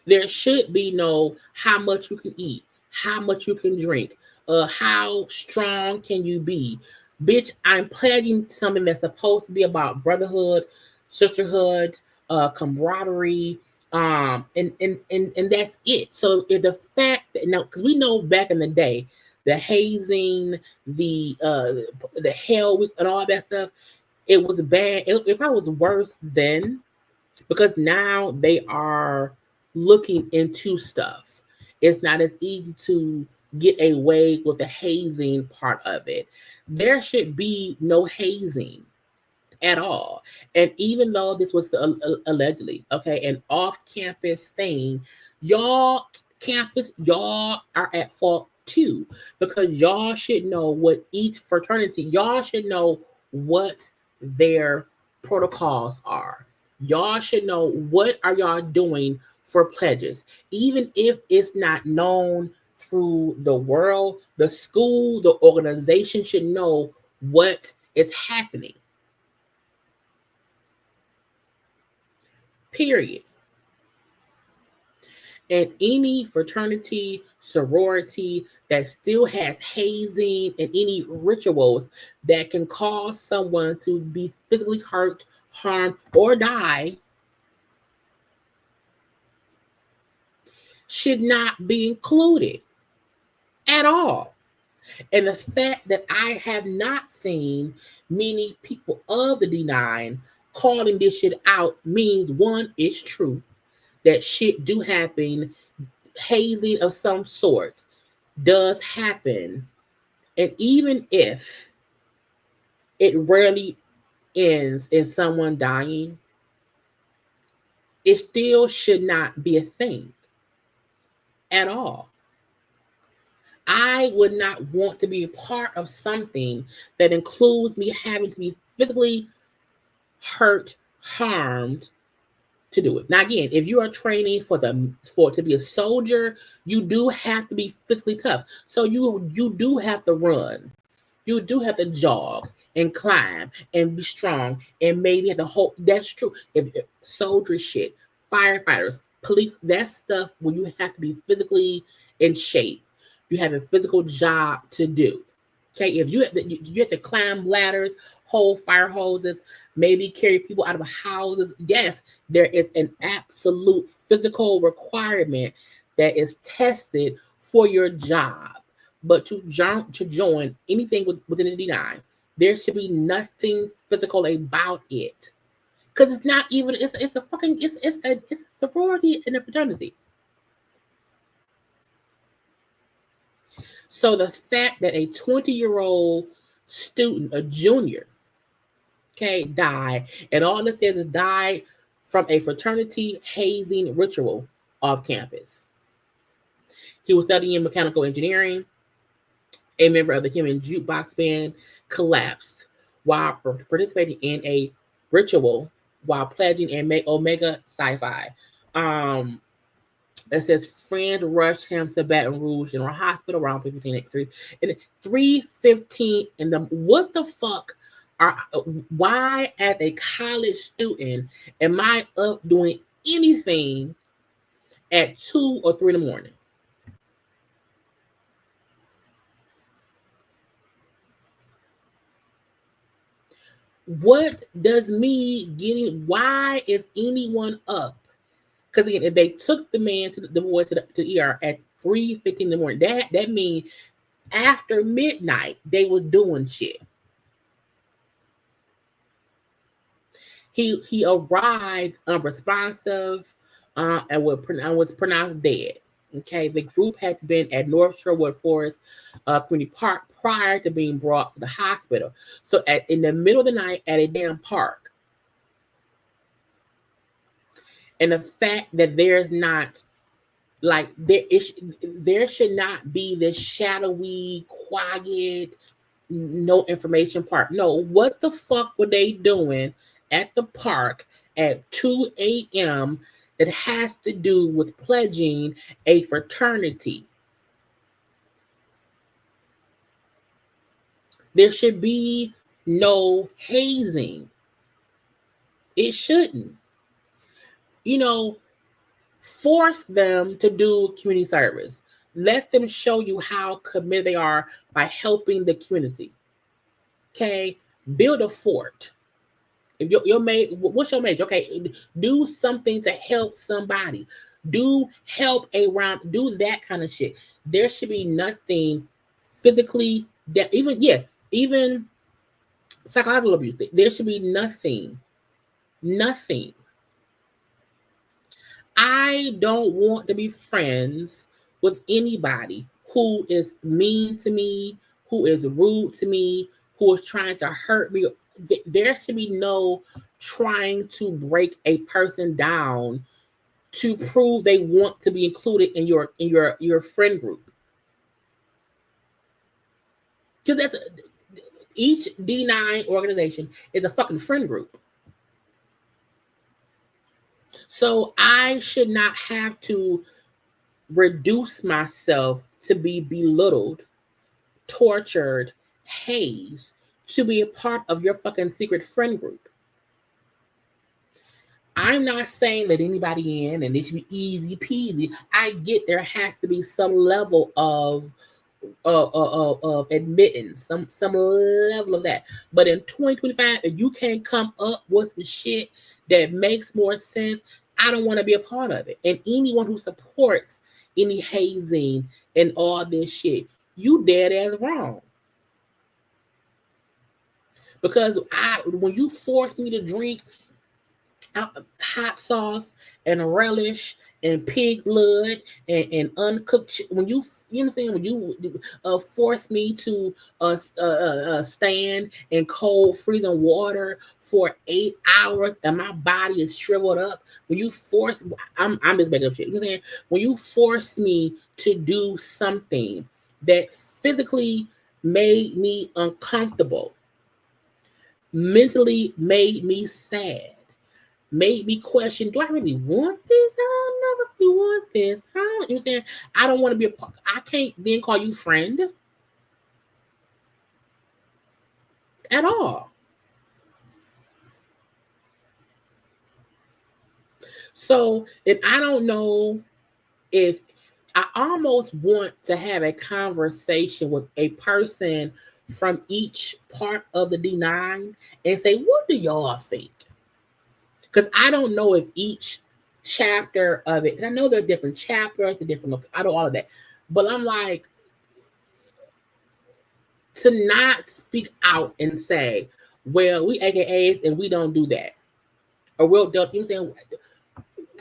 There should be no how much you can eat, how much you can drink, how strong can you be. Bitch, I'm pledging something that's supposed to be about brotherhood, sisterhood, camaraderie, and that's it. So if the fact that, now, because we know back in the day, the hazing, the hell week, and all that stuff. It was bad. It probably was worse then because now they are looking into stuff. It's not as easy to get away with the hazing part of it. There should be no hazing at all. And even though this was allegedly, okay, an off-campus thing, y'all are at fault too, because y'all should know what each fraternity, y'all should know what their protocols are. Y'all should know what are y'all doing for pledges. Even if it's not known through the world, the school, the organization should know what is happening. Period. And any fraternity, sorority that still has hazing and any rituals that can cause someone to be physically hurt, harmed, or die should not be included at all. And the fact that I have not seen many people of the D9 calling this shit out means, one, it's true that shit do happen. Hazing of some sort does happen. And even if it rarely ends in someone dying, it still should not be a thing at all. I would not want to be a part of something that includes me having to be physically hurt, harmed to do it. Now, again, if you are training to be a soldier, you do have to be physically tough. So you do have to run. You do have to jog and climb and be strong and maybe have to hold. That's true. If soldier shit, firefighters, police, that stuff where you have to be physically in shape. You have a physical job to do. Okay, if you have to climb ladders, hold fire hoses, maybe carry people out of houses. Yes, there is an absolute physical requirement that is tested for your job. But to join anything within the D9, there should be nothing physical about it, because it's not even. It's a sorority and a fraternity. So the fact that a 20-year-old student, a junior, okay, died, and all it says is died from a fraternity hazing ritual off campus. He was studying mechanical engineering. A member of the Human Jukebox Band collapsed while participating in a ritual while pledging in Omega Sci-Fi. It says friend rushed him to Baton Rouge General Hospital around 3:15 and 3:15 in the what the fuck why as a college student am I up doing anything at 2 or 3 in the morning? What does me getting? Why is anyone up? Because again, if they took the man to the boy to ER at 3:15 in the morning, that means after midnight they were doing shit. He arrived unresponsive and was pronounced dead. Okay, the group had been at North Sherwood Forest Community Park prior to being brought to the hospital. So in the middle of the night at a damn park. And the fact that there's not like there should not be this shadowy, quiet, no information part. No, what the fuck were they doing at the park at 2 a.m. that has to do with pledging a fraternity? There should be no hazing. It shouldn't. Force them to do community service. Let them show you how committed they are by helping the community. Okay, build a fort. If your major, what's your major? Okay, do something to help somebody. Do help around. Do that kind of shit. There should be nothing physically, even psychological abuse. There should be nothing. I don't want to be friends with anybody who is mean to me, who is rude to me, who is trying to hurt me. There should be no trying to break a person down to prove they want to be included in your friend group. Because each D9 organization is a fucking friend group. So I should not have to reduce myself to be belittled, tortured, hazed, to be a part of your fucking secret friend group. I'm not saying let anybody in and it should be easy peasy. I get there has to be some level of admittance, some level of that. But in 2025, if you can't come up with some shit that makes more sense, I don't want to be a part of it. And anyone who supports any hazing and all this shit, you dead ass wrong. Because when you force me to drink hot sauce and relish and pig blood and uncooked when you know what I'm saying, when you force me to stand in cold freezing water for 8 hours and my body is shriveled up, when you force I'm just making up shit, you know what I'm saying, when you force me to do something that physically made me uncomfortable, mentally made me sad, made me question, do I really want this? I don't know if you want this. You know what I'm saying? I don't want to be I can't then call you friend at all. So if I don't know, if I almost want to have a conversation with a person from each part of the D9 and say, what do y'all think? Because I don't know if each chapter of it, I know there are different chapters, I know all of that. But I'm like, to not speak out and say, well, we AKAs and we don't do that. Or we'll, you know what I'm saying?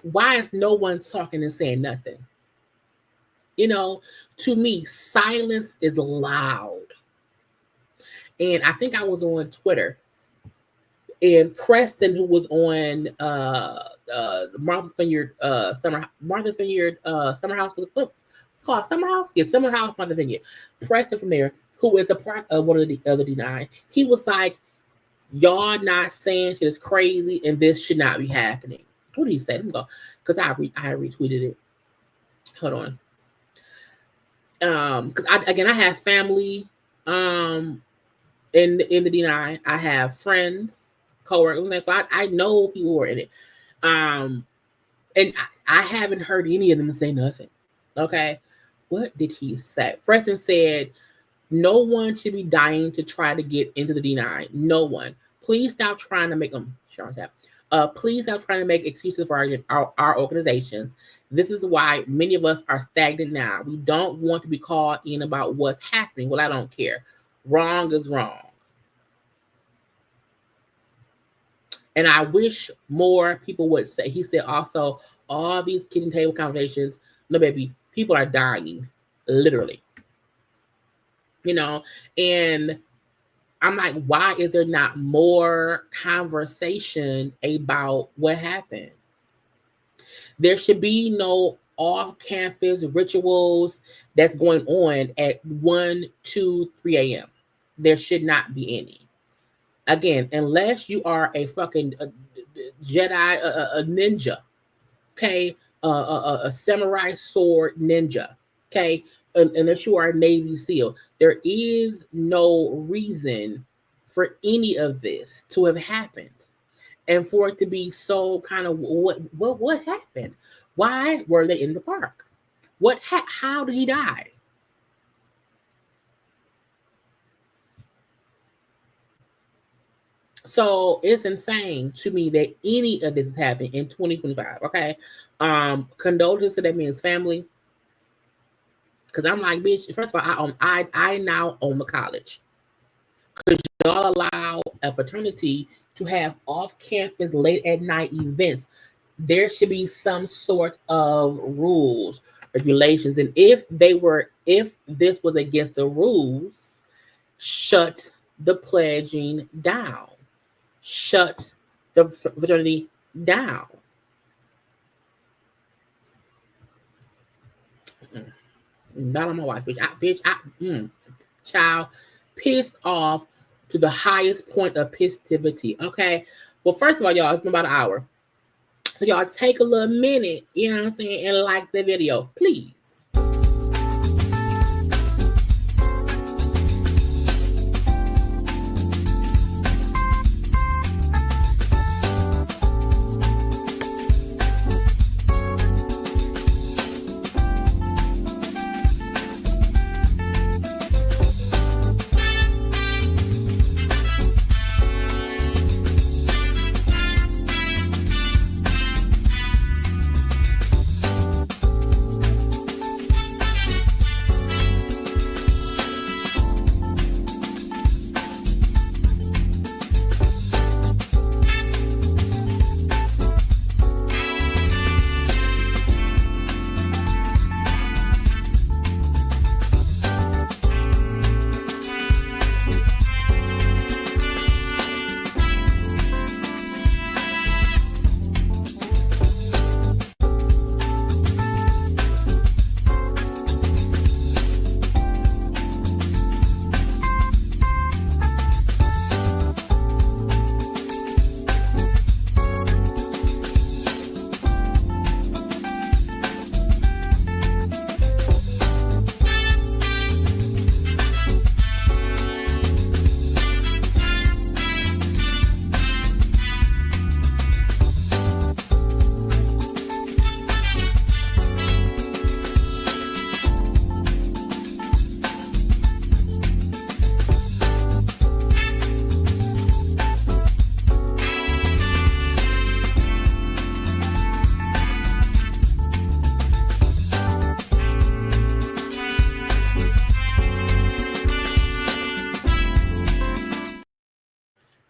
Why is no one talking and saying nothing? You know, to me, silence is loud. And I think I was on Twitter, and Preston, who was on Martha's Vineyard Summer House, it's called Summer House? Yeah, Summer House, Martha's Vineyard. Preston from there, who is a part of one of the other D9, he was like, y'all not saying shit is crazy and this should not be happening. What did he say? Let me go, because I retweeted it. Hold on. Because I have family in the D9. I have friends, coworkers, so I know people who are in it. And I haven't heard any of them say nothing. Okay. What did he say? Preston said, no one should be dying to try to get into the D9. No one. Please stop trying to make them. Please stop trying to make excuses for our organizations. This is why many of us are stagnant now. We don't want to be called in about what's happening. Well, I don't care. Wrong is wrong. And I wish more people would say, he said also, all these kitchen table conversations, no baby, people are dying, literally. You know, and I'm like, why is there not more conversation about what happened? There should be no off-campus rituals that's going on at 1, 2, 3 a.m. There should not be any. Again, unless you are a fucking Jedi, a ninja, okay, a samurai sword ninja, okay, unless you are a Navy SEAL, there is no reason for any of this to have happened, and for it to be so kind of what happened? Why were they in the park? How did he die? So it's insane to me that any of this is happening in 2025. Okay. Condolences to that man's family. Because I'm like, bitch, first of all, I now own the college. Because y'all allow a fraternity to have off-campus late at night events. There should be some sort of rules, regulations. And if this was against the rules, shut the pledging down. Shut the fraternity down. Not on my wife, bitch. Child, pissed off to the highest point of pissivity. Okay. Well, first of all, y'all, it's been about an hour. So y'all take a little minute, you know what I'm saying, and like the video, please.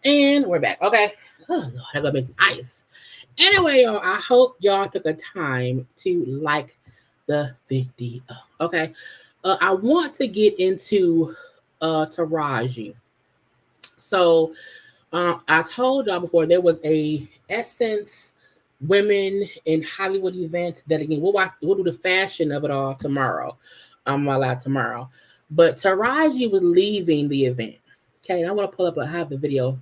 And we're back. Okay. Oh, Lord, I gotta make some ice. Anyway, y'all, I hope y'all took a time to like the video. Okay. I want to get into Taraji. So I told y'all before there was a Essence Women in Hollywood event that, again, we'll do the fashion of it all tomorrow. Live tomorrow. But Taraji was leaving the event. Okay, and I want to pull up I have the video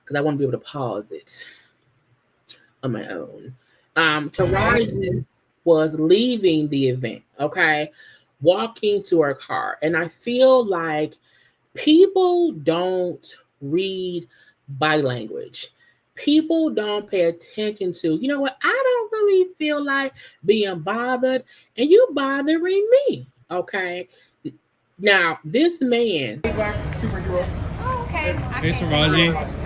because I want to be able to pause it on my own. Taraji was leaving the event, okay, walking to her car. And I feel like people don't read body language. People don't pay attention to, you know what, I don't really feel like being bothered, and you bothering me, okay? Now, this man, superhero. Oh, okay. Hey, Taraji.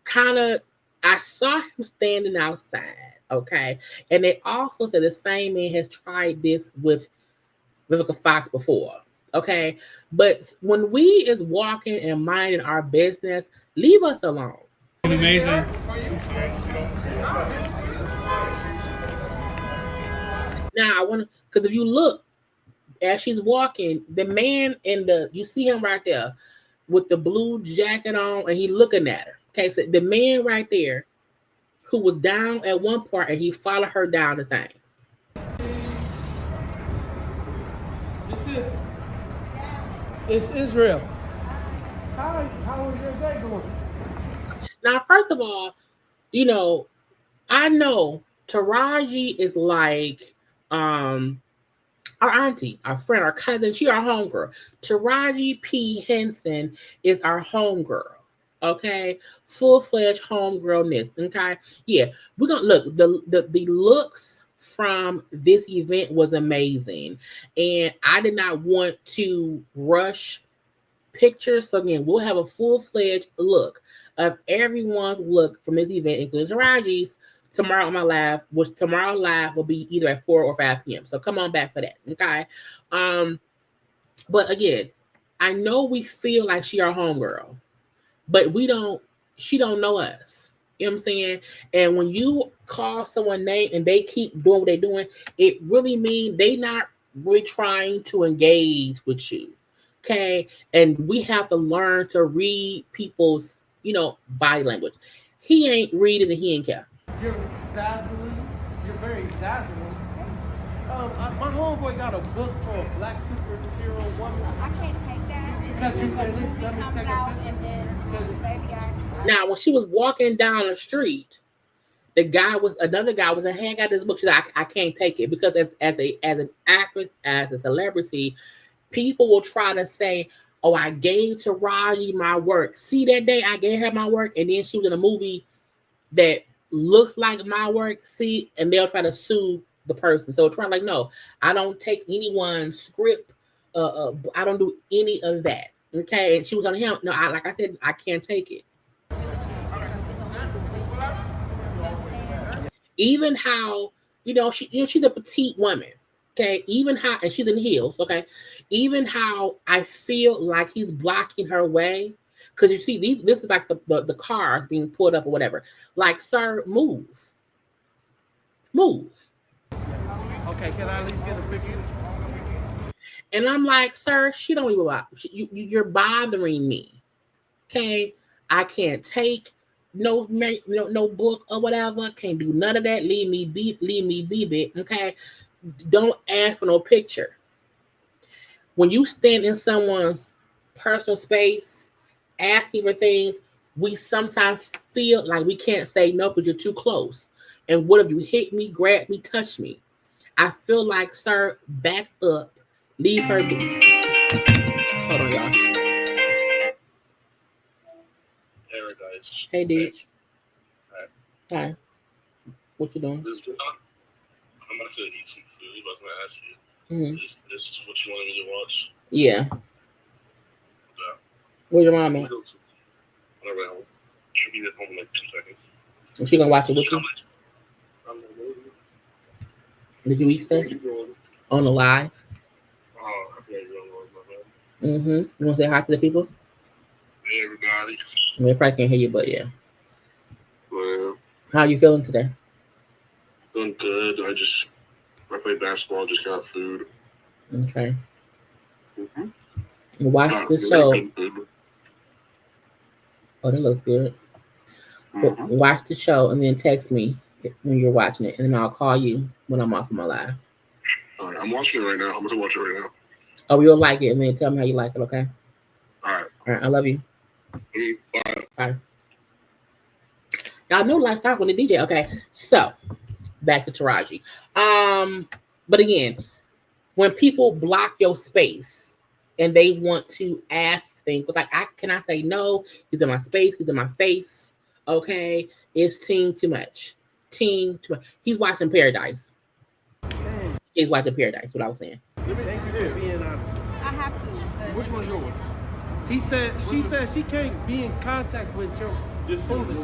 Kind of, I saw him standing outside, okay? And they also said the same man has tried this with Vivica Fox before, okay? But when we is walking and minding our business, leave us alone. Amazing. Now, I want to, because if you look, as she's walking, the man you see him right there with the blue jacket on, and he looking at her. Okay, so the man right there who was down at one part, and he followed her down the thing. It's Israel. How is your day going? Now, first of all, you know, I know Taraji is like our auntie, our friend, our cousin. She our homegirl. Taraji P. Henson is our homegirl. Okay, full-fledged homegirlness. Okay, yeah, we're gonna look. The looks from this event was amazing, and I did not want to rush pictures. So again, we'll have a full-fledged look of everyone's look from this event, including Taraji's, tomorrow on my live, which tomorrow live will be either at 4 or 5 p.m. So come on back for that. Okay. But again, I know we feel like she our homegirl, but she don't know us. You know what I'm saying? And when you call someone name and they keep doing what they're doing, it really means they not really trying to engage with you. Okay. And we have to learn to read people's, body language. He ain't reading and he ain't care. You're zazzling. You're very zazzling. My homeboy got a book for a black superhero woman. I can't take that. Because you at least let me comes take out a picture. and then maybe I Now, when she was walking down the street, another guy was like, hey, I got this book. She's like, I can't take it because as an actress, as a celebrity, people will try to say, oh, I gave Taraji my work. See, that day I gave her my work, and then she was in a movie that looks like my work. See, and they'll try to sue the person. So try like, no, I don't take anyone's script. I don't do any of that. Okay, and she was on him. No, like I said, I can't take it. Even how she's a petite woman. Okay, even how, and she's in heels. Okay, even how I feel like he's blocking her way because you see this is like the cars being pulled up or whatever. Like, sir, move. Okay, can I at least get a picture? And I'm like, sir, she don't even bother. You're bothering me. Okay, I can't take no book or whatever. Can't do none of that. Leave me be. Okay, don't ask for no picture. When you stand in someone's personal space, asking for things, we sometimes feel like we can't say no because you're too close. And what if you hit me, grab me, touch me? I feel like, sir, back up. Leave her be. Hold on, y'all. Paradise. Hey, Deej. Hi. Hi. What you doing? I'm about to eat some food. I was going to ask you. Mm-hmm. This is what you wanted me to watch? Yeah. Yeah. Where's your mom at? On her way home. She'll be at home in like 2 seconds. Is she gonna watch it with you? I'm gonna go. Did you eat that? On the live? Oh, I feel like you're on my bad. Mm-hmm. You wanna say hi to the people? Hey, everybody. They probably can't hear you, but yeah. Well, How you feeling today? doing good. I played basketball, just got food. Okay. Mm-hmm. Watch the show. Oh, that looks good. Mm-hmm. Watch the show and then text me when you're watching it, and then I'll call you when I'm off of my live. All right, I'm watching it right now. I'm going to watch it right now. Oh, you'll like it, and then tell me how you like it, okay? All right. All right, I love you. Bye. Bye. Y'all know life start with the DJ. Okay, so back to Taraji. But again, when people block your space and they want to ask things, but like, can I say no? He's in my space. He's in my face. Okay, it's team too much. Team too much. He's watching Paradise. He's watching Paradise. What I was saying. Thank you for being honest. I have to. Which one's yours? She said she can't be in contact with your food.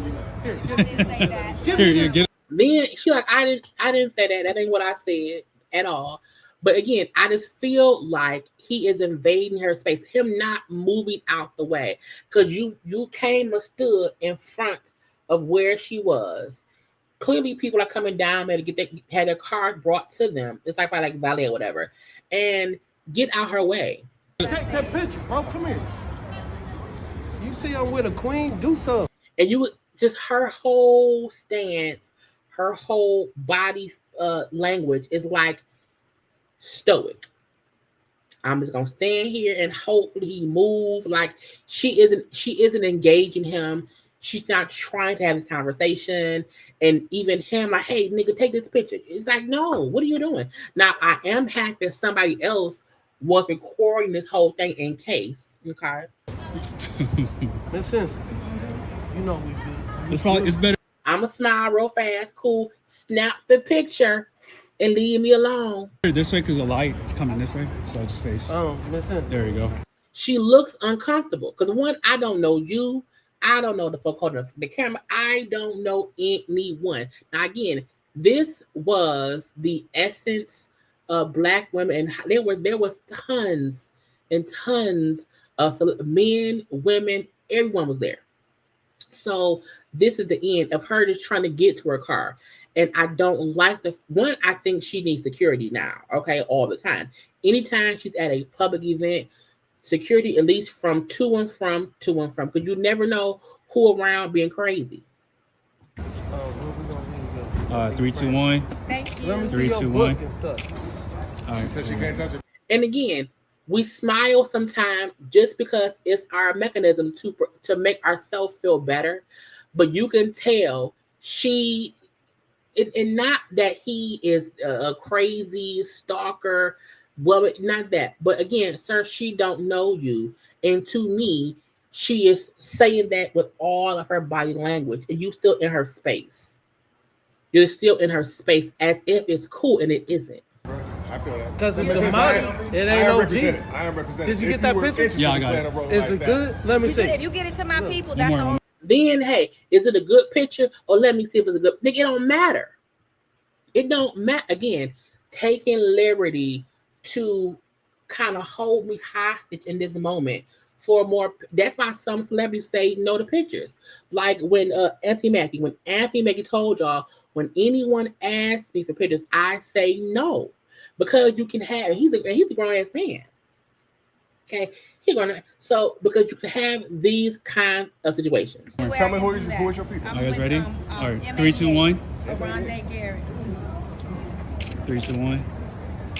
Here, I didn't say that. give me this. Then she like, I didn't say that. That ain't what I said at all. But again, I just feel like he is invading her space. Him not moving out the way because you came and stood in front of where she was. Clearly, people are coming down there to have their car brought to them. It's like by like valet or whatever, and get out her way. Take that picture, bro. Come here. You see I'm with a queen. Do something. And you would just her whole stance, her whole body language is like stoic. I'm just gonna stand here and hopefully he moves. Like she isn't engaging him. She's not trying to have this conversation. And even him, like, hey, nigga, take this picture. It's like, no, what are you doing? Now, I am happy that somebody else was recording this whole thing in case. Okay. Miss Henson, you know we good. It's better. I'ma smile real fast, cool. Snap the picture and leave me alone. This way because the light is coming this way, so it's face. Miss Henson. There you go. She looks uncomfortable because one, I don't know you. I don't know the folk holding the camera. I don't know anyone. Now, again, this was the essence of Black women, and there was tons and tons of men, women, everyone was there. So this is the end of her just trying to get to her car. And I don't like I think she needs security now, okay, all the time. Anytime she's at a public event, security at least from to and from, because you never know who around being crazy. 3, 2, 1. Thank you. Let me see 3, your 2, book 1. and stuff. All right. She said she can't touch it. And again, we smile sometimes just because it's our mechanism to make ourselves feel better. But you can tell and not that he is a crazy stalker. Well, not that. But again, sir, she don't know you. And to me, she is saying that with all of her body language. And you still in her space. You're still in her space as if it's cool, and it isn't. I feel that. Because it's Since the money. It ain't OG. I am represented. Did you If get that were picture? interested Yeah, I in got playing it. a role Is like it good? Let me If see. you get it to my people, One that's more, all. one Then, hey, is it a good picture? Or let me see if it's a good. Nigga, it don't matter. It don't matter. Again, taking liberty to kind of hold me hostage in this moment for more. That's why some celebrities say no to pictures. Like when Anthony Mackie told y'all, when anyone asks me for pictures, I say no. Because you can have, he's a grown ass man. Okay, so because you can have these kind of situations. The way Tell I me can who do is that. your people. I'm Are you guys with, ready? All right. 3, 2, 1. Rondé Garrett. 3, 2, 1. All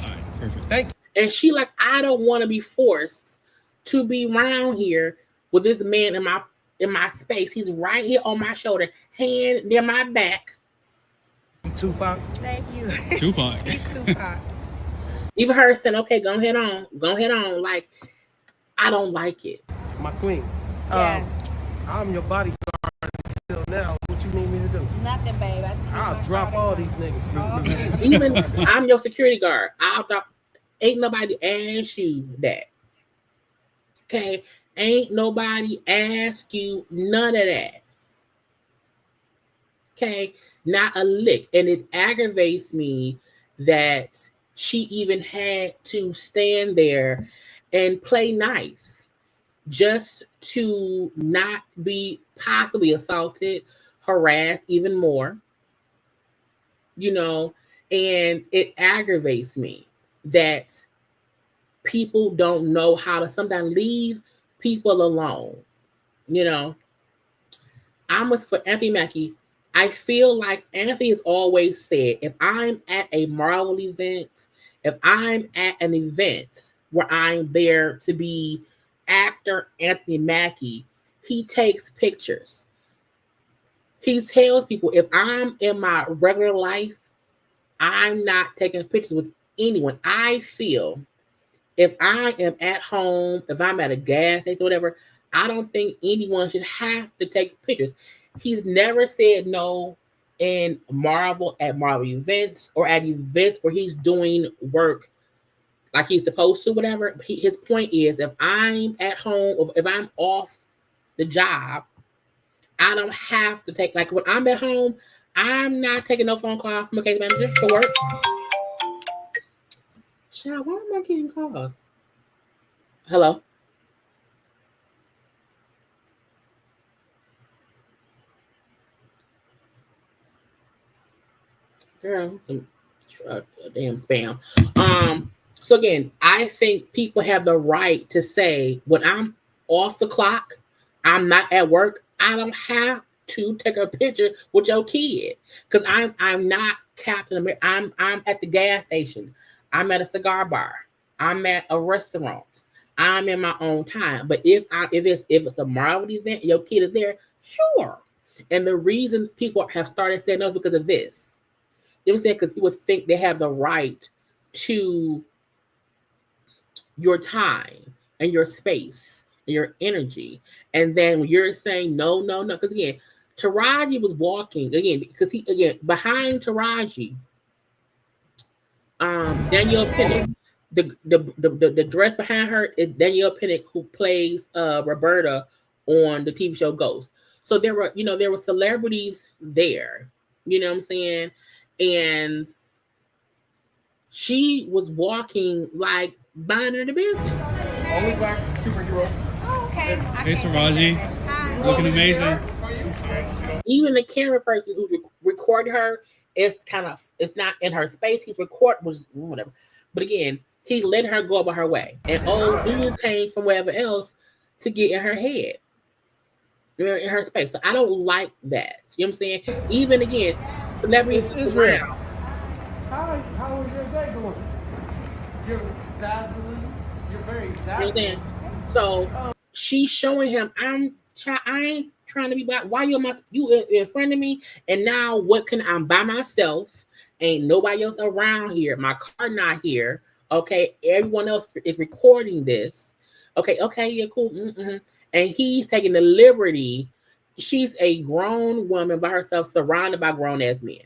right. Perfect. Thank you. And she like, I don't want to be forced to be around here with this man in my space. He's right here on my shoulder, hand near my back. Tupac. Thank you. Tupac. He's Tupac. Even her saying, okay, go ahead on. Like, I don't like it. My queen. Yeah. I'm your bodyguard until now. What you need me to do? Nothing, babe. I'll drop all these niggas. Even I'm your security guard. Ain't nobody ask you that. Okay? Ain't nobody ask you none of that. Okay? Not a lick. And it aggravates me that she even had to stand there and play nice just to not be possibly assaulted, harassed even more. And it aggravates me that people don't know how to sometimes leave people alone. I'm with for Anthony Mackie. I feel like Anthony has always said, if I'm at a Marvel event, if I'm at an event where I'm there to be actor Anthony Mackie, he takes pictures. He tells people, if I'm in my regular life, I'm not taking pictures with anyone. I feel if I am at home, if I'm at a gas station or whatever, I don't think anyone should have to take pictures. He's never said no at Marvel events or at events where he's doing work like he's supposed to, whatever. His point is, if I'm at home or if I'm off the job, I don't have to take, like when I'm at home, I'm not taking no phone call from a case manager for work. Child, why am I getting calls? Hello? Girl, some damn spam. So again, I think people have the right to say, when I'm off the clock, I'm not at work, I don't have to take a picture with your kid. Because I'm not Captain America. I'm at the gas station. I'm at a cigar bar. I'm at a restaurant. I'm in my own time. But if it's a Marvel event, your kid is there, sure. And the reason people have started saying no is because of this. You know what I'm saying? Because people think they have the right to your time and your space and your energy. And then when you're saying no, because again, Taraji was walking because behind Taraji, Danielle Pinnock, the dress behind her is Danielle Pinnock, who plays Roberta on the TV show Ghost. So there were celebrities there. You know what I'm saying? And she was walking like minding the business. Only black superhero. Oh, okay. Hey, Taraji. Looking amazing. Even the camera person who recorded her, it's not in her space. He's recording, whatever. But again, he let her go about her way. And dude came from wherever else to get in her head, in her space. So I don't like that. You know what I'm saying? Even again, celebrities Israel. around. How is your day going? You're zazzling. You're very You know what I'm saying? zazzling. So she's showing him, I ain't trying to be black. Why you in front of me? And now I'm by myself. Ain't nobody else around here. My car not here. Okay, everyone else is recording this. Okay, yeah, cool. Mm-hmm. And he's taking the liberty. She's a grown woman by herself, surrounded by grown ass men.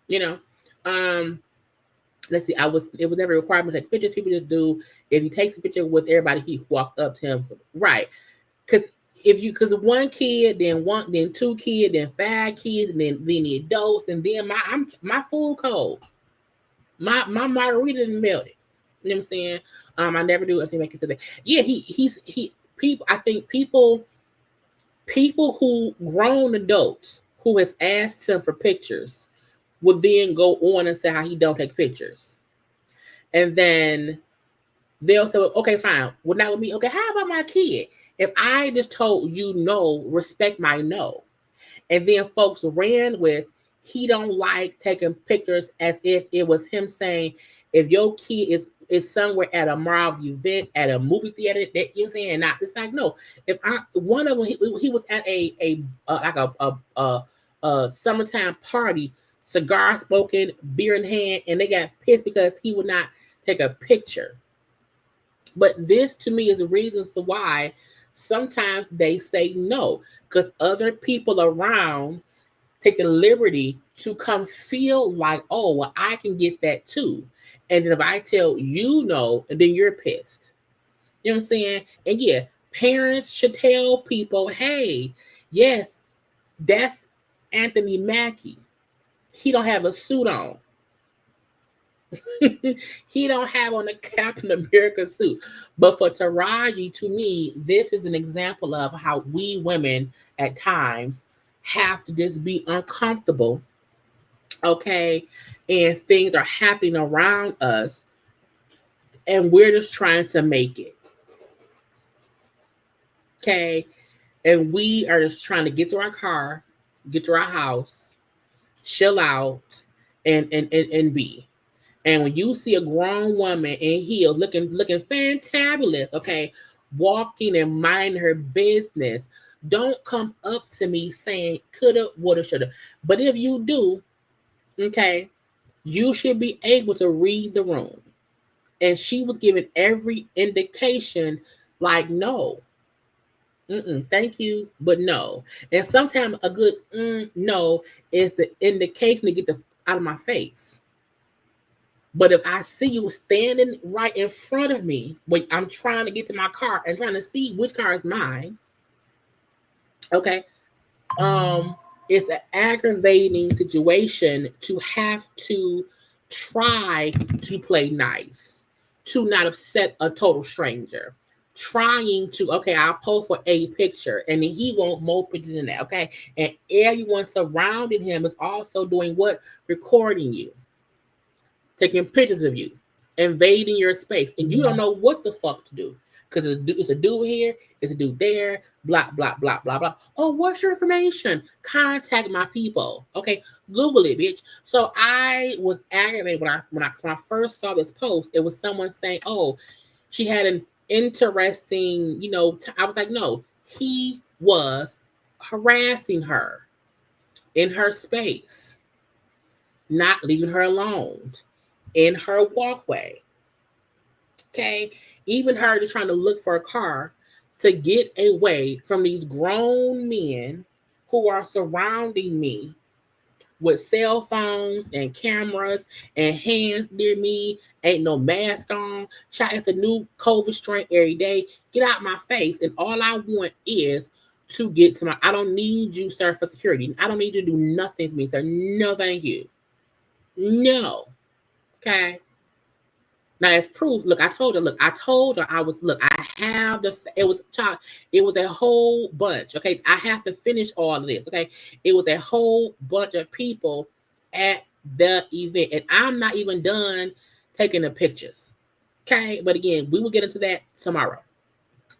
You know, let's see. It was never a requirement to take pictures. People just do. If he takes a picture with everybody, he walks up to him, right? Because one kid, then two kids, then 5 kids, and then the adults, and then my food cold, my margarita didn't melt it. You know what I'm saying? I never do. I think I can say that. Yeah, he people. I think people who grown adults who has asked him for pictures will then go on and say how he don't take pictures. And then they'll say, okay, fine. Well, not with me. Okay, how about my kid? If I just told you no, respect my no. And then folks ran with, he don't like taking pictures as if it was him saying, if your kid is somewhere at a Marvel event, at a movie theater, that you know what I'm saying? Not, it's like, no. If one of them, he was at a summertime party, cigar smoking, beer in hand, and they got pissed because he would not take a picture. But this to me is the reasons to why sometimes they say no, because other people around take the liberty to come feel like, oh, well, I can get that too. And then if I tell you no, and then you're pissed. You know what I'm saying? And yeah, parents should tell people, hey, yes, that's Anthony Mackie. He don't have a suit on. He don't have on a Captain America suit. But for Taraji, to me, this is an example of how we women at times have to just be uncomfortable, okay? And things are happening around us, and we're just trying to make it, okay? And we are just trying to get to our car, get to our house, chill out, and be. And when you see a grown woman in heels looking fantabulous, okay, walking and minding her business, don't come up to me saying coulda, woulda, shoulda. But if you do, okay, you should be able to read the room. And she was giving every indication like, no, thank you, but no. And sometimes a good no is the indication to get out of my face. But if I see you standing right in front of me when I'm trying to get to my car and trying to see which car is mine, okay, it's an aggravating situation to have to try to play nice, to not upset a total stranger, trying to, okay, I'll post for a picture, and then he won't more pictures than that, okay? And everyone surrounding him is also doing what? Recording you, taking pictures of you, invading your space, and you don't know what the fuck to do. Because it's a dude here, it's a dude there, blah, blah, blah, blah, blah. Oh, what's your information? Contact my people. Okay, Google it, bitch. So I was aggravated when I first saw this post. It was someone saying, oh, she had an interesting, I was like, no, he was harassing her in her space, not leaving her alone in her walkway. Okay, even her just trying to look for a car to get away from these grown men who are surrounding me, with cell phones and cameras and hands near me, ain't no mask on. Child, it's a new COVID strain every day. Get out my face. And all I want is to get to my, I don't need you, sir, for security. I don't need you to do nothing for me, sir. No, thank you. No. Okay. Now as proof, look, I told her, I have it was a whole bunch. Okay. I have to finish all of this. Okay. It was a whole bunch of people at the event, and I'm not even done taking the pictures. Okay. But again, we will get into that tomorrow.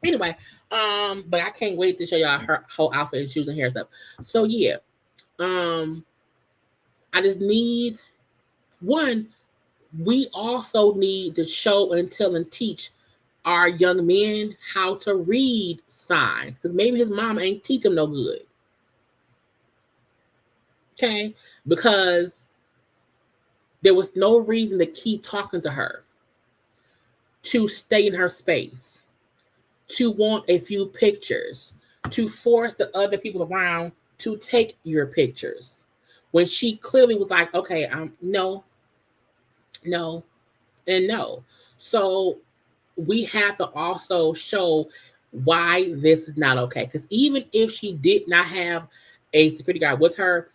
Anyway, but I can't wait to show y'all her whole outfit and shoes and hair stuff. So yeah. I just need one. We also need to show and tell and teach our young men how to read signs, because maybe his mama ain't teach him no good. Okay? Because there was no reason to keep talking to her, to stay in her space, to want a few pictures, to force the other people around to take your pictures, when she clearly was like, okay, no, and no. So we have to also show why this is not okay. Because even if she did not have a security guard with her,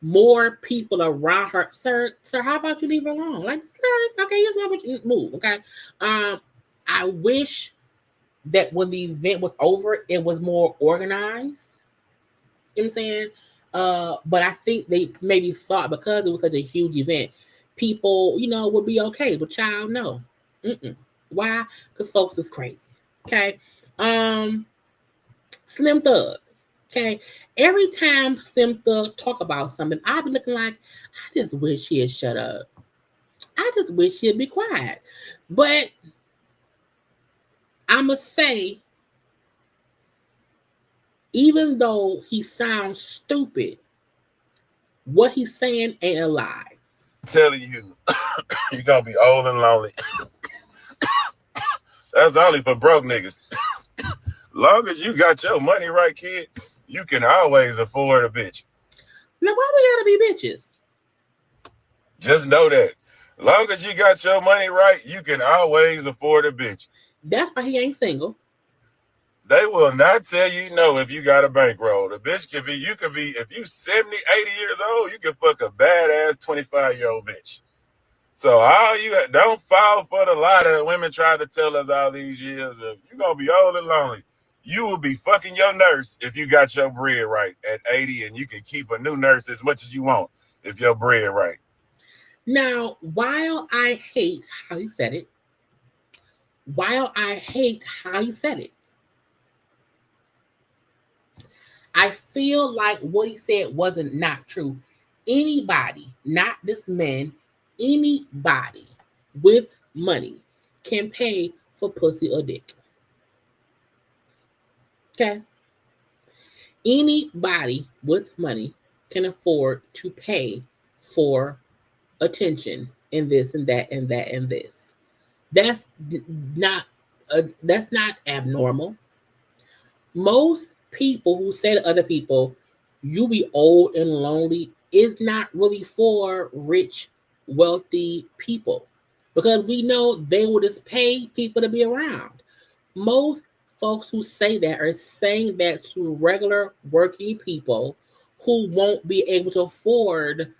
more people around her, sir, how about you leave her alone? Like, okay, here's one, move, okay? I wish that when the event was over, it was more organized. You know what I'm saying? But I think they maybe thought because it was such a huge event, people, would be okay. But child, no. Why? Because folks is crazy. Okay. Slim Thug. Okay. Every time Slim Thug talk about something, I be looking like, I just wish he'd shut up. I just wish he'd be quiet. But I must say, even though he sounds stupid, what he's saying ain't a lie. I'm telling you, you're gonna be old and lonely. That's only for broke niggas. Long as you got your money right, kid, you can always afford a bitch. Now, why we gotta be bitches? Just know that. Long as you got your money right, you can always afford a bitch. That's why he ain't single. They will not tell you no if you got a bankroll. The bitch could be, if you 70, 80 years old, you can fuck a badass 25-year-old bitch. So don't fall for the lie that women tried to tell us all these years of you're going to be old and lonely. You will be fucking your nurse if you got your bread right at 80, and you can keep a new nurse as much as you want if your bread right. Now, while I hate how he said it, I feel like what he said wasn't not true. Anybody, not this man, anybody with money can pay for pussy or dick. Okay? Anybody with money can afford to pay for attention and this and that and that and this. That's not abnormal. Most people who say to other people, you be old and lonely, is not really for rich, wealthy people, because we know they will just pay people to be around. Most folks who say that are saying that to regular working people who won't be able to afford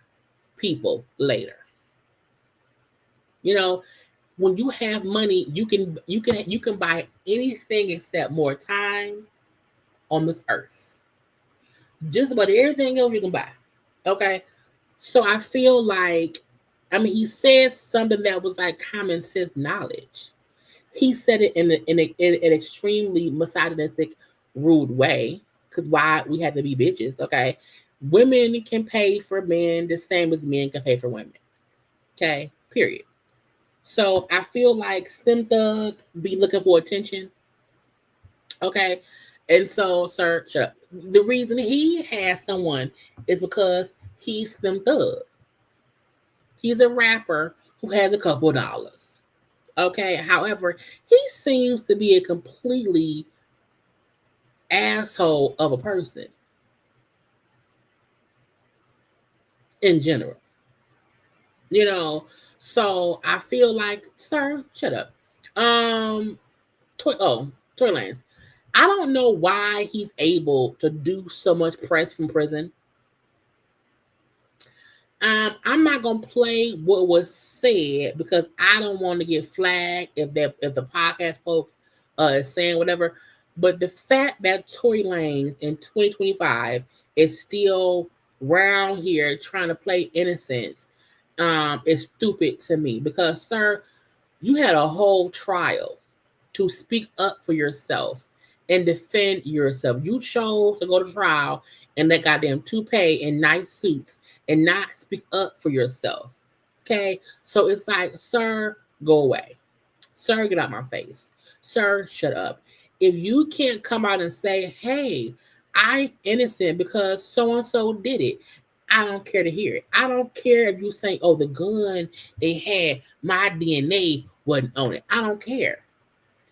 people later. When you have money, you can buy anything except more time on this earth. Just about everything else you can buy. Okay? So I feel like, he said something that was like common sense knowledge. He said it in an extremely misogynistic, rude way, because why we have to be bitches, okay? Women can pay for men the same as men can pay for women. Okay? Period. So I feel like Slim Thug be looking for attention. Okay? And so, sir, shut up. The reason he has someone is because he's Slim Thug. He's a rapper who has a couple dollars. Okay? However, he seems to be a completely asshole of a person. in general. You know, so I feel like, sir, shut up. Tory Lanez. I don't know why he's able to do so much press from prison. I'm not gonna play what was said because I don't want to get flagged if the podcast folks is saying whatever. But the fact that Tory Lanez in 2025 is still around here trying to play innocence is stupid to me because, sir, you had a whole trial to speak up for yourself and defend yourself. You chose to go to trial in that goddamn toupee and nice suits and not speak up for yourself. Okay? So it's like, sir, go away. Sir, get out my face. Sir, shut up. If you can't come out and say, hey, I'm innocent because so-and-so did it, I don't care to hear it. I don't care if you say, oh, the gun they had, my DNA wasn't on it. I don't care.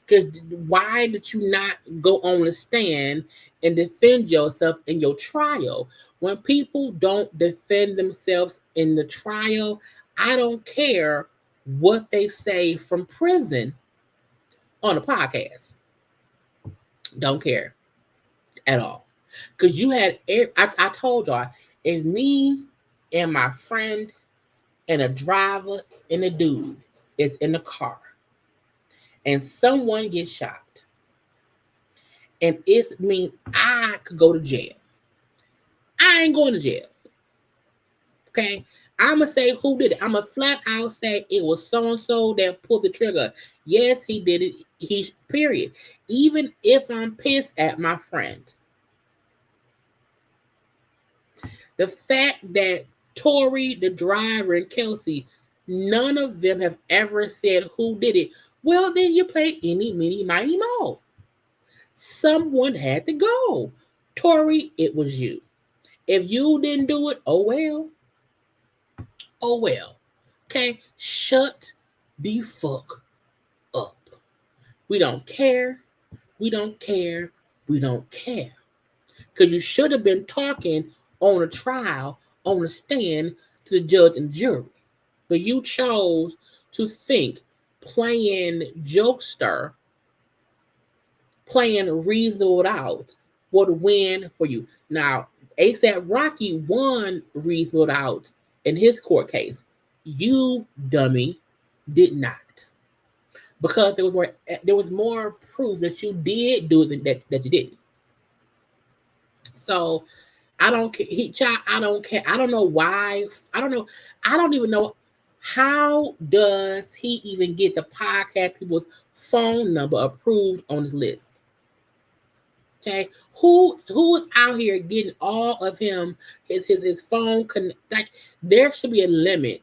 Because why did you not go on the stand and defend yourself in your trial? When people don't defend themselves in the trial, I don't care what they say from prison on a podcast. Don't care at all. Because you had, I told y'all, if me and my friend and a driver and a dude is in the car and someone gets shot, and it means I could go to jail. I ain't going to jail. Okay? I'm going to say who did it. I'm going to flat out say it was so-and-so that pulled the trigger. Yes, he did it. Period. Even if I'm pissed at my friend. The fact that Tory, the driver, and Kelsey, none of them have ever said who did it. Well, then you play any, mini, mighty, mo. Someone had to go. Tory, it was you. If you didn't do it, oh well. Oh well. Okay? Shut the fuck up. We don't care. We don't care. We don't care. Because you should have been talking on a trial, on a stand to the judge and jury. But you chose to think playing jokester, playing reasonable out would win for you. Now, ASAP Rocky won reasonable doubt in his court case. You, dummy, did not. Because there was more proof that you did do it than that you didn't. So I don't care. I don't care. I don't know why. I don't know. I don't even know how does he even get the podcast people's phone number approved on his list. Okay, who is out here getting all of him his phone like there should be a limit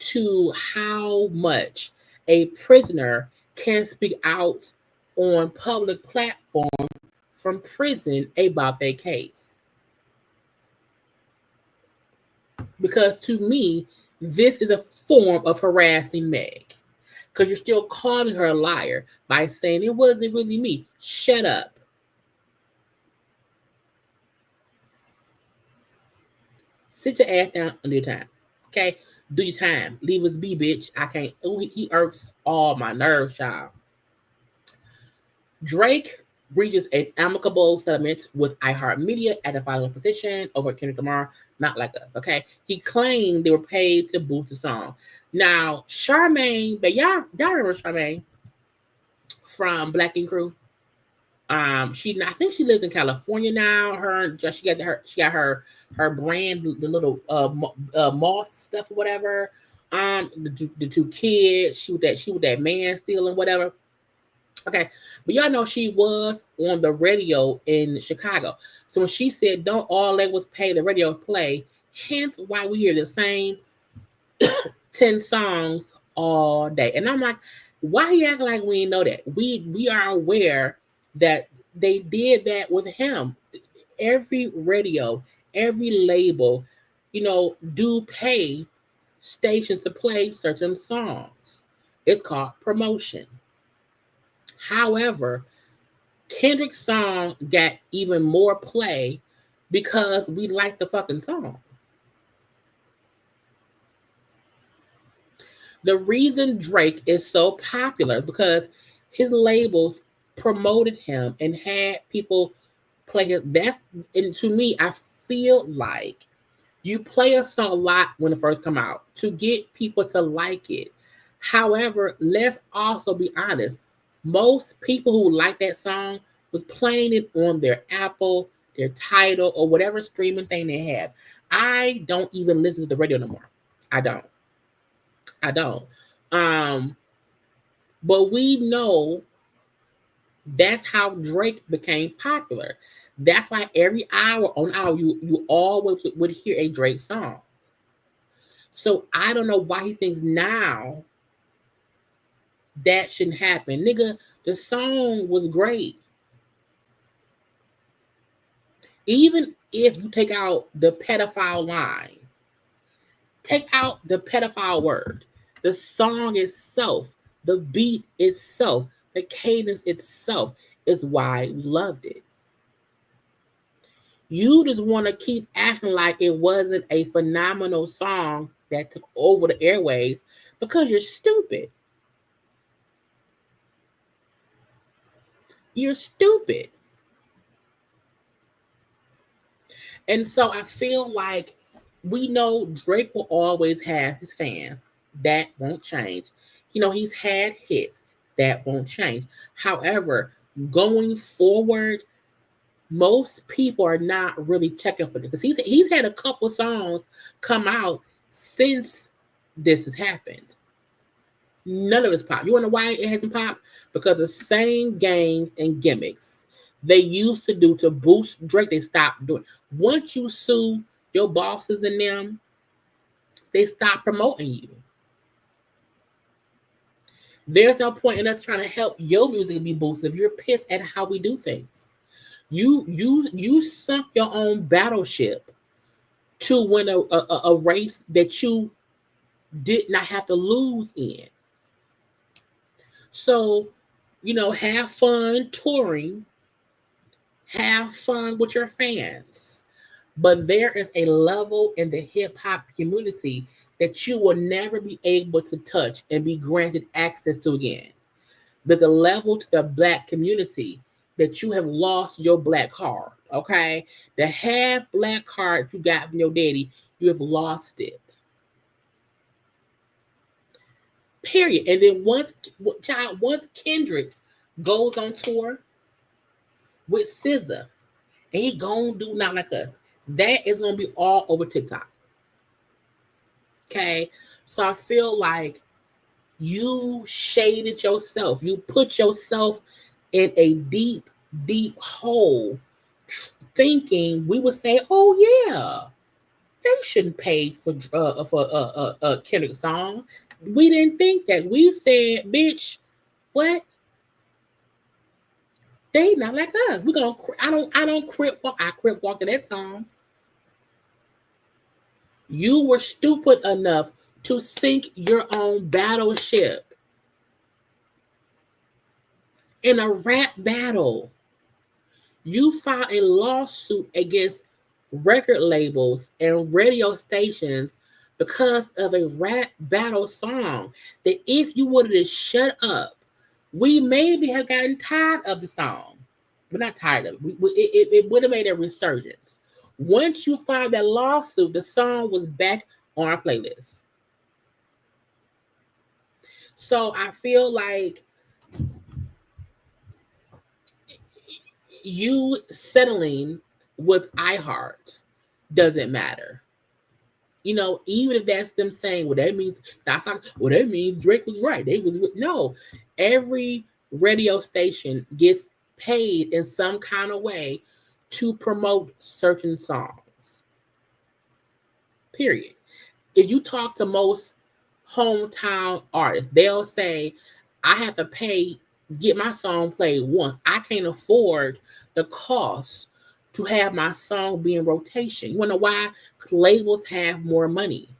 to how much a prisoner can speak out on public platforms from prison about their case. Because to me, this is a form of harassing Meg. Because you're still calling her a liar by saying it wasn't really me. Shut up. Sit your ass down and do your time. Okay? Do your time. Leave us be, bitch. I can't. He irks all my nerves, child. Drake reaches an amicable settlement with iHeartMedia at the final position over Kendrick Tamar, Not Like Us. Okay? He claimed they were paid to boost the song. Now, Charmaine, but y'all remember Charmaine from Black Ink Crew? I think she lives in California now. She got her brand, the little moss stuff or whatever. The two kids. She with that man stealing whatever. Okay, but y'all know she was on the radio in Chicago. So when she said, "Don't all that was pay the radio play," hence why we hear the same 10 songs all day. And I'm like, why you act like we didn't know that? We are aware that they did that with him. Every radio, every label, do pay stations to play certain songs. It's called promotion. However, Kendrick's song got even more play because we like the fucking song. The reason Drake is so popular because his labels promoted him and had people play it. And to me, I feel like you play a song a lot when it first come out to get people to like it. However, let's also be honest. Most people who like that song was playing it on their Apple, their Tidal, or whatever streaming thing they have. I don't even listen to the radio no more. I don't. But we know that's how Drake became popular. That's why every hour on hour you always would hear a Drake song. So I don't know why he thinks now that shouldn't happen. Nigga, the song was great. Even if you take out the pedophile line, take out the pedophile word, the song itself, the beat itself, the cadence itself is why we loved it. You just want to keep acting like it wasn't a phenomenal song that took over the airwaves because you're stupid. You're stupid. And so I feel like we know Drake will always have his fans. That won't change. You know, he's had hits. That won't change. However, going forward, most people are not really checking for it because he's had a couple songs come out since this has happened. None of it's popped. You want to know why it hasn't popped? Because the same games and gimmicks they used to do to boost Drake, they stopped doing. Once you sue your bosses and them, they stop promoting you. There's no point in us trying to help your music be boosted if you're pissed at how we do things. You sunk your own battleship to win a race that you did not have to lose in. So, you know, have fun touring, have fun with your fans. But there is a level in the hip hop community that you will never be able to touch and be granted access to again. There's a level to the Black community that you have lost your Black card, okay? The half Black card you got from your daddy, you have lost it. Period. And then once Kendrick goes on tour with SZA, and he gonna do Not Like Us, that is gonna be all over TikTok. Okay? So I feel like you shaded yourself. You put yourself in a deep, deep hole thinking we would say, oh yeah, they shouldn't pay for a Kendrick song. We didn't think that. We said, bitch, what? They not like us. We gonna. I don't crip walk. I crip walk to that song. You were stupid enough to sink your own battleship in a rap battle. You filed a lawsuit against record labels and radio stations because of a rap battle song that if you would have shut up, we maybe have gotten tired of the song. We're not tired of it. It would have made a resurgence. Once you filed that lawsuit, the song was back on our playlist. So I feel like you settling with iHeart doesn't matter. You know, even if that's them saying, well, that means that's not, well, that means Drake was right. No. Every radio station gets paid in some kind of way to promote certain songs. Period. If you talk to most hometown artists, they'll say, I have to pay, get my song played once. I can't afford the cost to have my song be in rotation. You want to know why? Because labels have more money.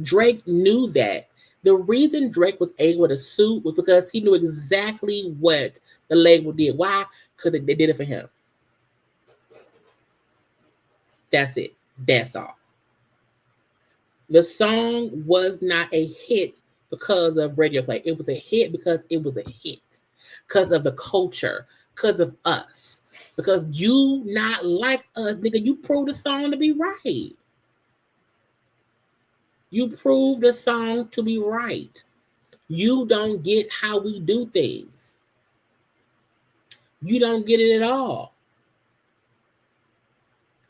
Drake knew that. The reason Drake was able to sue was because he knew exactly what the label did. Why? Because they did it for him. That's it. That's all. The song was not a hit because of radio play. It was a hit because it was a hit. Because of the culture. Because of us. Because you not like us, nigga. You proved the song to be right. You proved the song to be right. You don't get how we do things. You don't get it at all.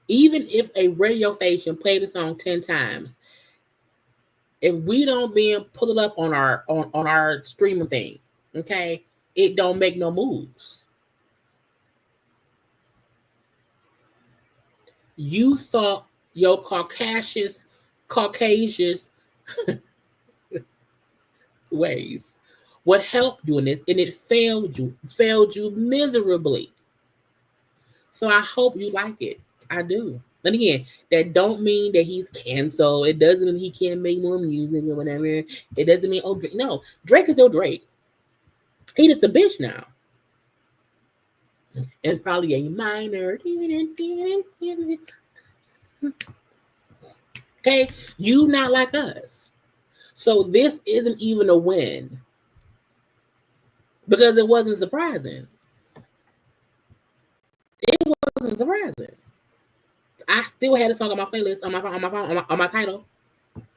Even if a radio station played the song 10 times, if we don't then pull it up on our streaming thing, okay, it don't make no moves. You thought your Caucasian ways would help you in this, and it failed you miserably. So I hope you like it. I do. And again, that don't mean that he's canceled. It doesn't mean he can't make more music or whatever. It doesn't mean, oh, Drake. No, Drake is still Drake. He just a bitch now. It's probably a minor. Okay, you not like us. So this isn't even a win. Because it wasn't surprising. It wasn't surprising. I still had a song on my playlist, on my phone, on my title.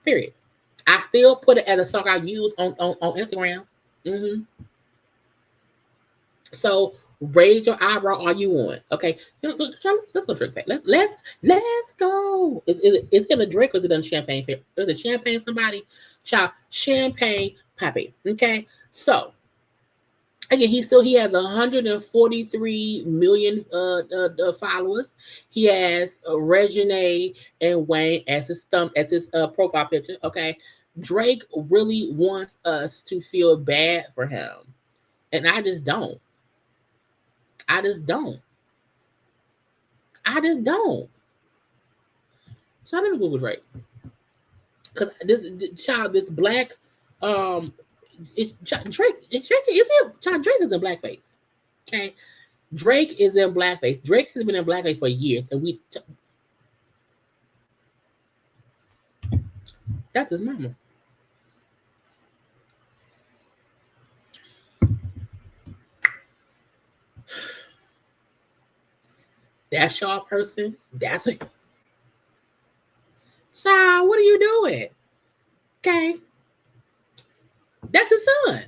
Period. I still put it as a song I use on Instagram. Mm-hmm. So raise your eyebrow all you want. Okay. Let's go drink that. Let's go. Is it a drink or is it a champagne? Is it champagne somebody? Child, champagne Pappy. Okay. So again, he has 143 million followers. He has Regine and Wayne as his profile picture. Okay, Drake really wants us to feel bad for him, and I just don't. So let me Google Drake, because this black Drake is in blackface. Okay, Drake is in blackface. Drake has been in blackface for years, and that's his mama. That's y'all person. That's what. Child, what are you doing? Okay. That's his son.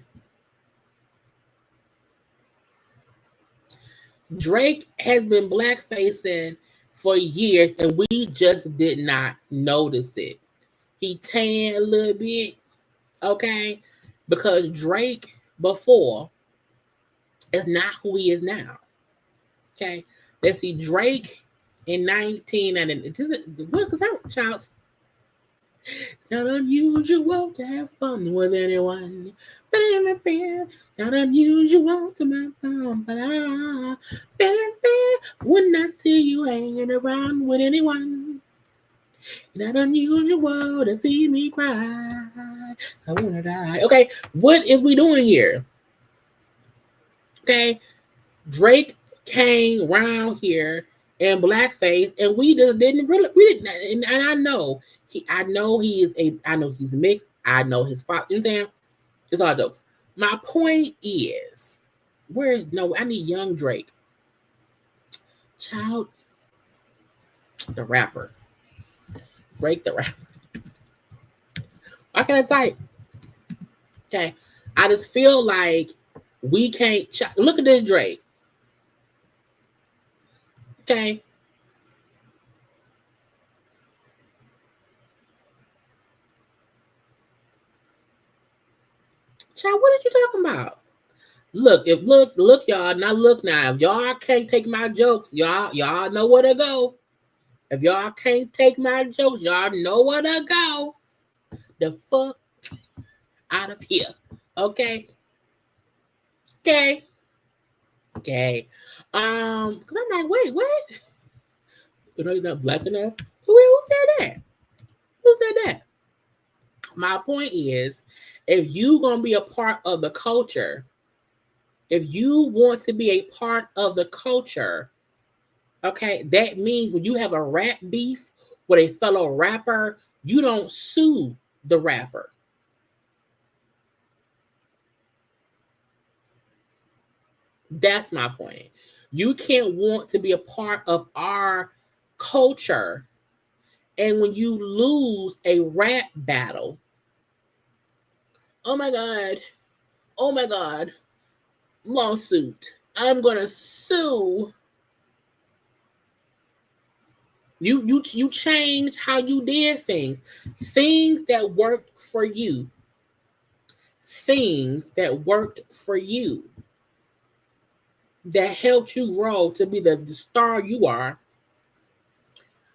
Drake has been blackfacing for years, and we just did not notice it. He tan a little bit, okay? Because Drake before is not who he is now. Okay? Let's see, Drake in 1990. Because I'm child. It's not unusual to have fun with anyone. Not unusual to my phone. When I see you hanging around with anyone. Not unusual to see me cry. I wanna die. Okay, what is we doing here? Okay, Drake came around here in blackface, and we just didn't really. And I know he's mixed. I know his father. You know what I'm saying? It's all jokes. My point is, I need young Drake. Child, the rapper. Drake the rapper. Why can't I type? Okay. I just feel like we can't look at this Drake. Okay. Child, what are you talking about? Look, y'all. Now look now. If y'all can't take my jokes, y'all know where to go. If y'all can't take my jokes, y'all know where to go. The fuck out of here. Okay. Because I'm like, wait, what? You know, you're not black enough? Who said that? My point is, if you gonna be a part of the culture, if you want to be a part of the culture, okay, that means when you have a rap beef with a fellow rapper, You don't sue the rapper. That's my point. You can't want to be a part of our culture, and when you lose a rap battle, oh my God, lawsuit. I'm gonna sue. You change how you did things that worked for you, that helped you grow to be the star you are.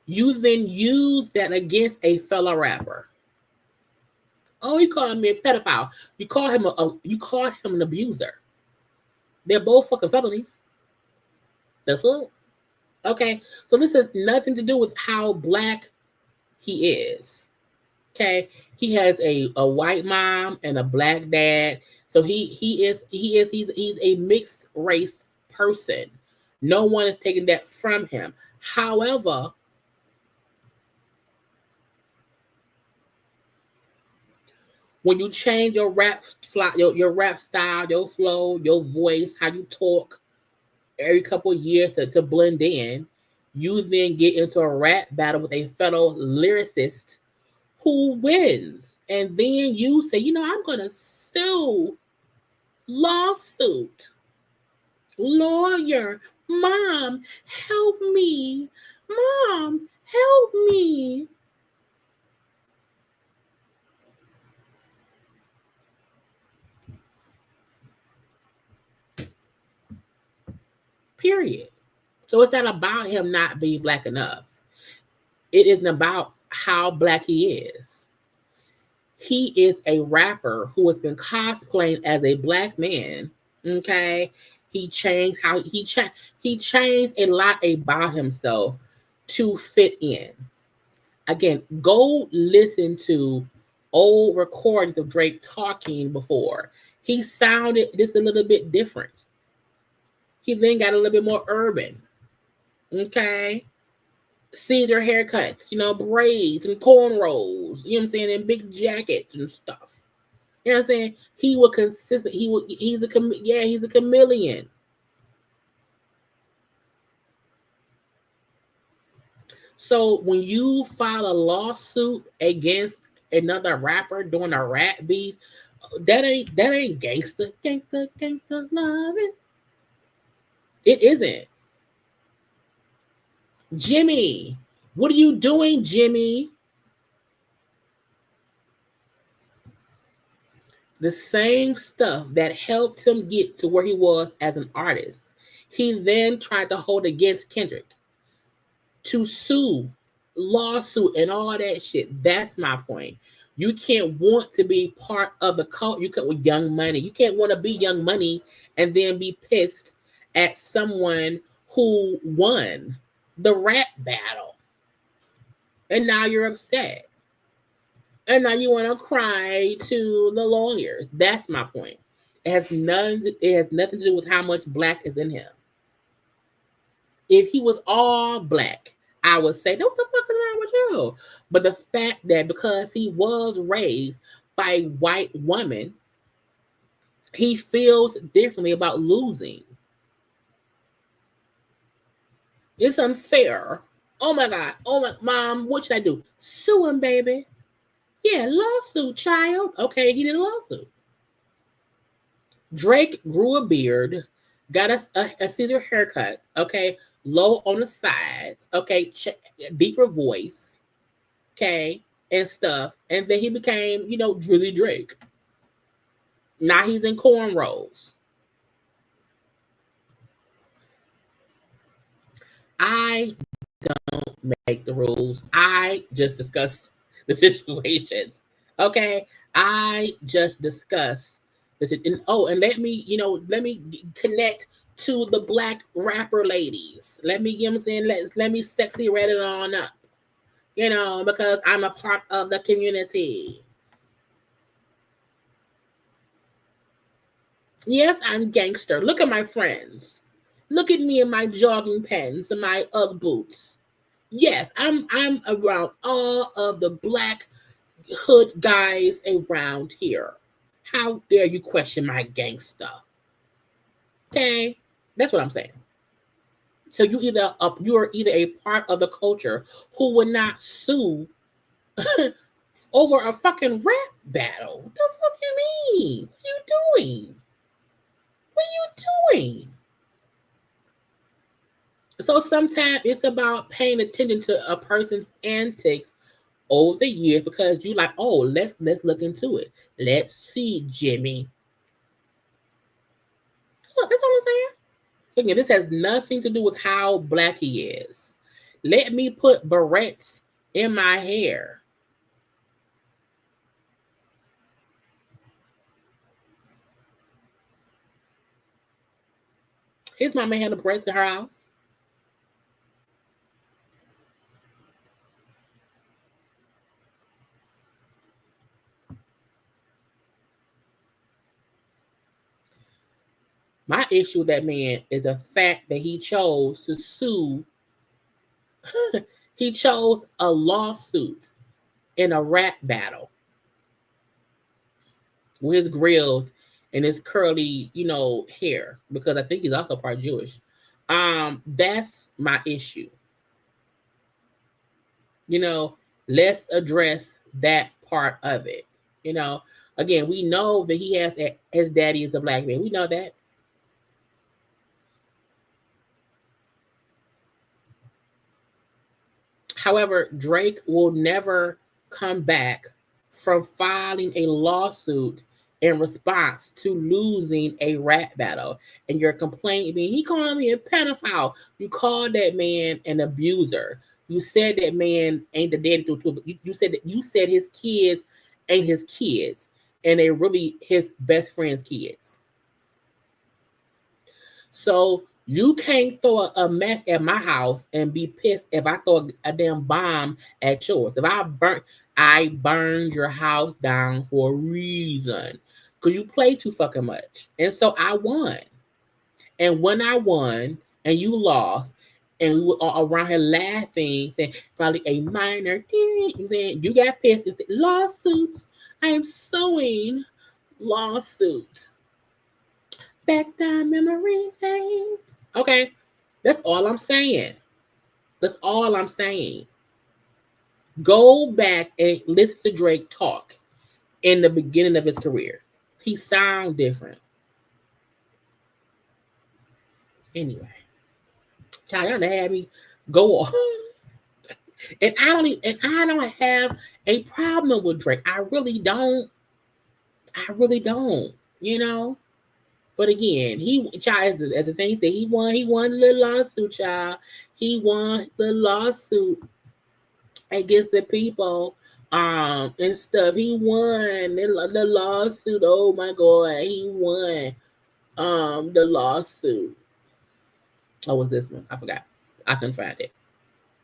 You then use that against a fellow rapper. Oh, you call me a pedophile. You call him an abuser. They're both fucking felonies. That's it. Okay, so this has nothing to do with how black he is. Okay, he has a white mom and a black dad, so he's a mixed race person. No one is taking that from him. However, when you change your rap style, your flow, your voice, how you talk every couple of years to blend in, you then get into a rap battle with a fellow lyricist who wins. And then you say, I'm going to sue. Lawsuit. Lawyer. Mom, help me. Mom, help me. Period. So it's not about him not being black enough. It isn't about how black he is. He is a rapper who has been cosplaying as a black man. Okay, he changed he changed a lot about himself to fit in. Again, go listen to old recordings of Drake talking before. He sounded just a little bit different. He then got a little bit more urban. Okay. Caesar haircuts, braids and cornrows, I'm saying, and big jackets and stuff. You know what I'm saying? He was consistent. He's a chameleon. So when you file a lawsuit against another rapper doing a rap beef, that ain't gangster loving. It isn't. Jimmy, what are you doing, Jimmy? The same stuff that helped him get to where he was as an artist, he then tried to hold against Kendrick, to sue, lawsuit, and all that shit. That's my point. You can't want to be part of the cult. You can't with Young Money. You can't want to be Young Money and then be pissed at someone who won the rap battle, and now you're upset, and now you want to cry to the lawyers. That's my point. It has nothing to do with how much black is in him. If he was all black, I would say, what the fuck is wrong with you? But the fact that because he was raised by a white woman, he feels differently about losing. It's unfair. Oh my God. Oh my mom, what should I do? Sue him, baby. Yeah, lawsuit, child. Okay, he did a lawsuit. Drake grew a beard, got a Caesar haircut, okay, low on the sides, okay, deeper voice, okay, and stuff. And then he became, Drizzy Drake. Now he's in cornrows. I don't make the rules. I just discuss the situations. Okay, I just discuss this. And let me connect to the black rapper ladies. Let me, let me sexy red it on up. Because I'm a part of the community. Yes, I'm gangster. Look at my friends. Look at me in my jogging pants and my Ugg boots. Yes, I'm around all of the black hood guys around here. How dare you question my gangster? Okay, that's what I'm saying. So you're either a part of the culture who would not sue over a fucking rap battle. What the fuck you mean? What are you doing? What are you doing? So sometimes it's about paying attention to a person's antics over the years because you like, oh, let's look into it. Let's see, Jimmy. That's all I'm saying. So again, this has nothing to do with how black he is. Let me put barrettes in my hair. His mama had the barrettes in her house. My issue with that man is the fact that he chose to sue. He chose a lawsuit in a rap battle with his grills and his curly, hair, because I think he's also part Jewish. That's my issue. Let's address that part of it. Again, we know that he has his daddy is a black man. We know that. However, Drake will never come back from filing a lawsuit in response to losing a rap battle. And your complaint being, he called me a pedophile. You called that man an abuser. You said that man ain't the daddy to you said his kids ain't his kids, and they really his best friend's kids. So you can't throw a match at my house and be pissed if I throw a damn bomb at yours. If I burned your house down for a reason. Because you play too fucking much. And so I won. And when I won and you lost, and we were all around here laughing, saying probably a minor thing, saying you got pissed and said, lawsuits. I am suing lawsuit. Back down memory lane. Okay, that's all I'm saying. That's all I'm saying. Go back and listen to Drake talk in the beginning of his career. He sound different. Anyway, child, y'all had me go off. And I don't have a problem with Drake. I really don't. But again, child, as the thing said, he won the lawsuit, child. He won the lawsuit against the people, and stuff. He won the lawsuit. Oh my God, he won, the lawsuit. Oh, was this one? I forgot. I couldn't find it.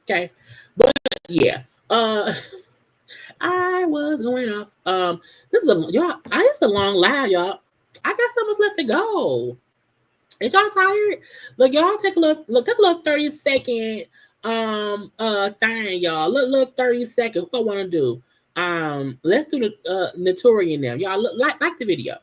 Okay, but yeah, I was going off. This is a long line, y'all. I got so much left to go. Is y'all tired? Look, y'all take a little 30-second thing, y'all. Look 30 seconds. What I want to do? Let's do the Notorious now. Y'all like the video.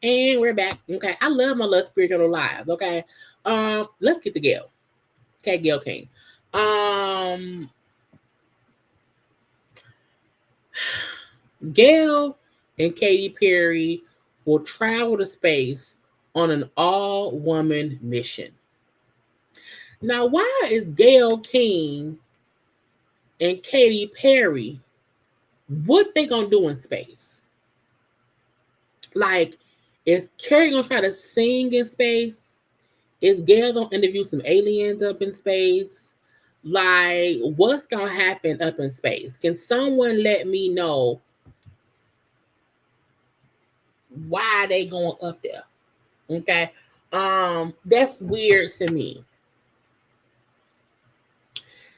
And we're back. Okay, I love my little spiritual lives. Okay, let's get to Gail. Okay, Gail King. Gail and Katy Perry will travel to space on an all-woman mission. Now, why is Gail King and Katy Perry, what they gonna do in space? Like, is Carrie gonna try to sing in space? Is Gail gonna interview some aliens up in space? Like, what's gonna happen up in space? Can someone let me know why they going up there? Okay. That's weird to me.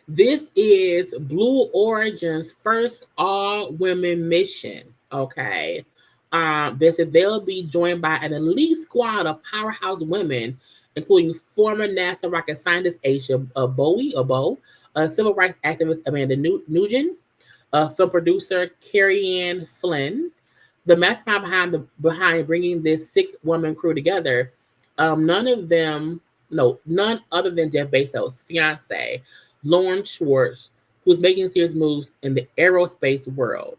This is Blue Origin's first all-women mission. Okay. They said they'll be joined by an elite squad of powerhouse women, including former NASA rocket scientist Asia Bo, civil rights activist Amanda Nugent, film producer Carrie Ann Flynn, the mastermind behind bringing this 6-woman crew together. None other than Jeff Bezos' fiance, Lauren Schwartz, who's making serious moves in the aerospace world.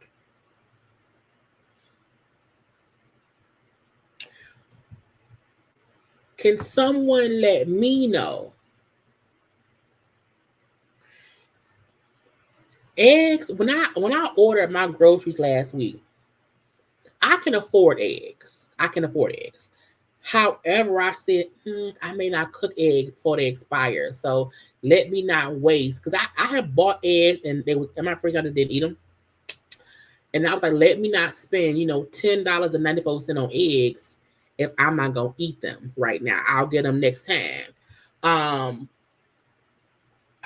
Can someone let me know? Eggs, when I ordered my groceries last week, I can afford eggs. However, I said, I may not cook eggs before they expire. So let me not waste. Because I have bought eggs and they was in my fridge, I just didn't eat them. And I was like, let me not spend, $10.94 on eggs if I'm not going to eat them right now. I'll get them next time.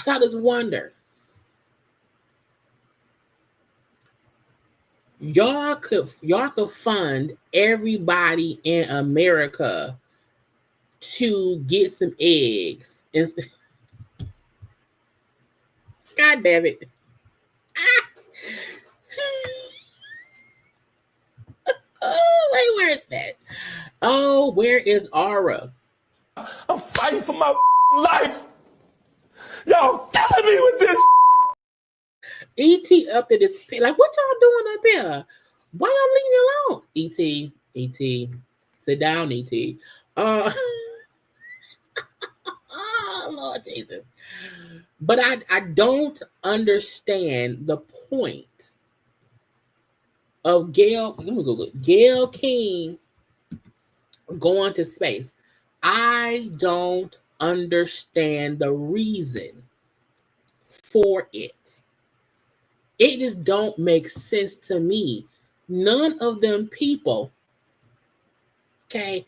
So I just wonder. Y'all could fund everybody in America to get some eggs instead. God damn it. Oh, wait, where is that? Oh, where is Aura? I'm fighting for my life. Y'all killing me with this. E.T. up to this, like, what y'all doing up here? Why y'all leaving me alone? E.T., sit down, E.T. Oh, Lord Jesus. But I don't understand the point of Gail King going to space. I don't understand the reason for it. It just don't make sense to me. None of them people can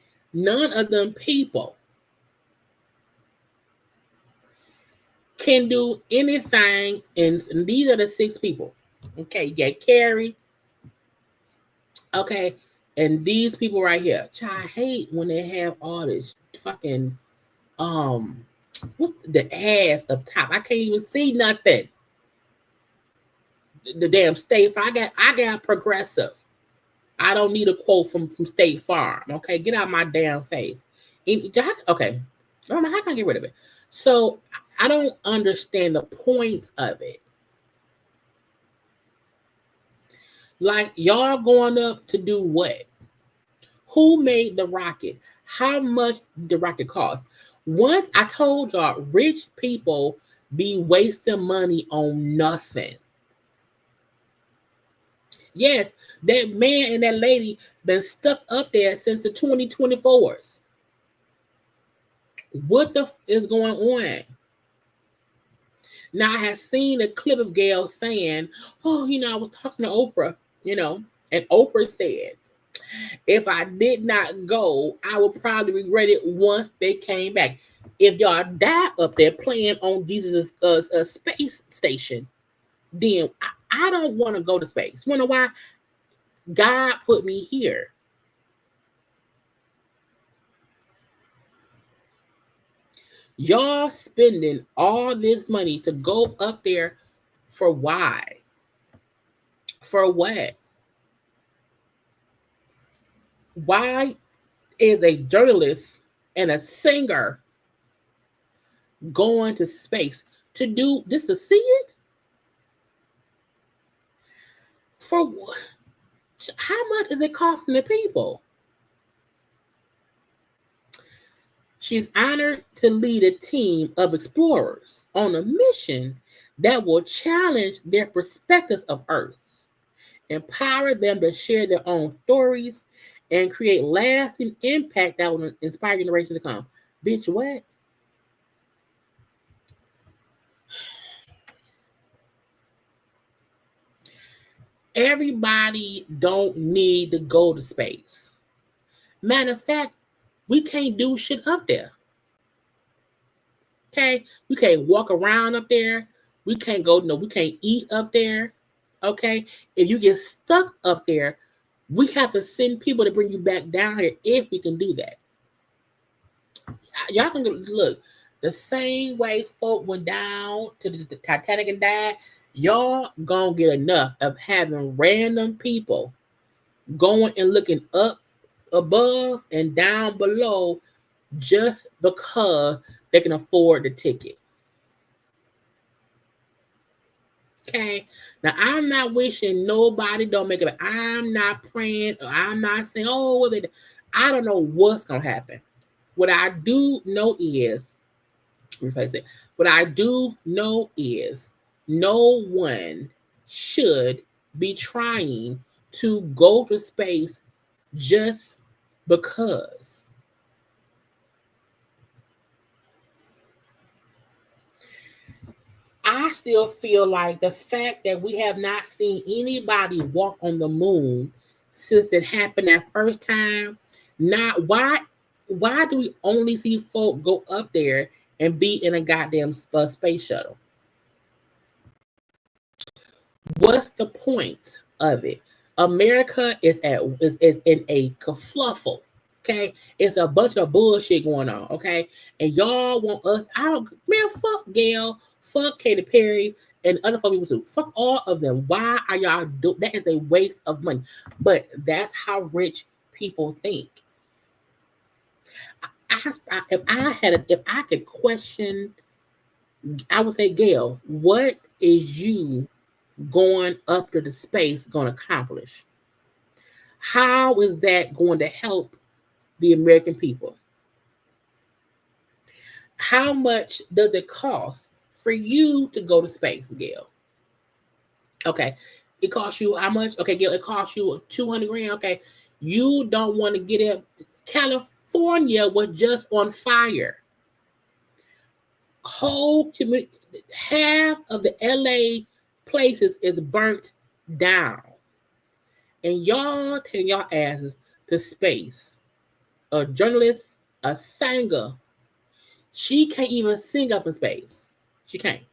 do anything. And these are the 6 people. Okay, you got Carrie. Okay, and these people right here. I hate when they have all this fucking what's the ass up top? I can't even see nothing. The damn State Farm. I got Progressive. I don't need a quote from State Farm. Okay, get out my damn face. Okay, I don't know how can I get rid of it. So I don't understand the point of it. Like, y'all going up to do what? Who made the rocket? How much did the rocket cost? Once I told y'all, rich people be wasting money on nothing. Yes, that man and that lady been stuck up there since the 2024s. What the is going on? Now, I have seen a clip of Gail saying, I was talking to Oprah, and Oprah said, if I did not go, I would probably regret it once they came back. If y'all die up there playing on Jesus' space station, then I don't want to go to space. You know why? God put me here. Y'all spending all this money to go up there for why? For what? Why is a journalist and a singer going to space to do just to see it? For what? How much is it costing the people? She's honored to lead a team of explorers on a mission that will challenge their perspectives of Earth, empower them to share their own stories, and create lasting impact that will inspire generations to come. Bitch, what? Everybody don't need to go to space. Matter of fact, we can't do shit up there. Okay? We can't walk around up there. We can't we can't eat up there. Okay? If you get stuck up there, we have to send people to bring you back down here if we can do that. Y'all can look the same way folk went down to the Titanic and died. Y'all gonna get enough of having random people going and looking up above and down below just because they can afford the ticket. Okay, now I'm not wishing nobody don't make it. I'm not praying, or I'm not saying, oh, I don't know what's gonna happen. What I do know is, what I do know is, no one should be trying to go to space just because. I still feel like the fact that we have not seen anybody walk on the moon since it happened that first time. Not why do we only see folk go up there and be in a goddamn space shuttle? What's the point of it? America is in a kerfluffle. Okay, it's a bunch of bullshit going on. Okay, and y'all want us? Fuck Gail, fuck Katy Perry, and other fuck people too. Fuck all of them. Why are y'all doing that? Is a waste of money. But that's how rich people think. If I could question, I would say, Gail, what is you going up to the space going to accomplish? How is that going to help the American people? How much does it cost for you to go to space, Gail? Okay, it costs you how much? Okay, Gail, it costs you $200,000. Okay, you don't want to get it. California was just on fire. Whole community, half of the LA places is burnt down. And y'all taking y'all asses to space. A journalist, a singer, she can't even sing up in space. She can't.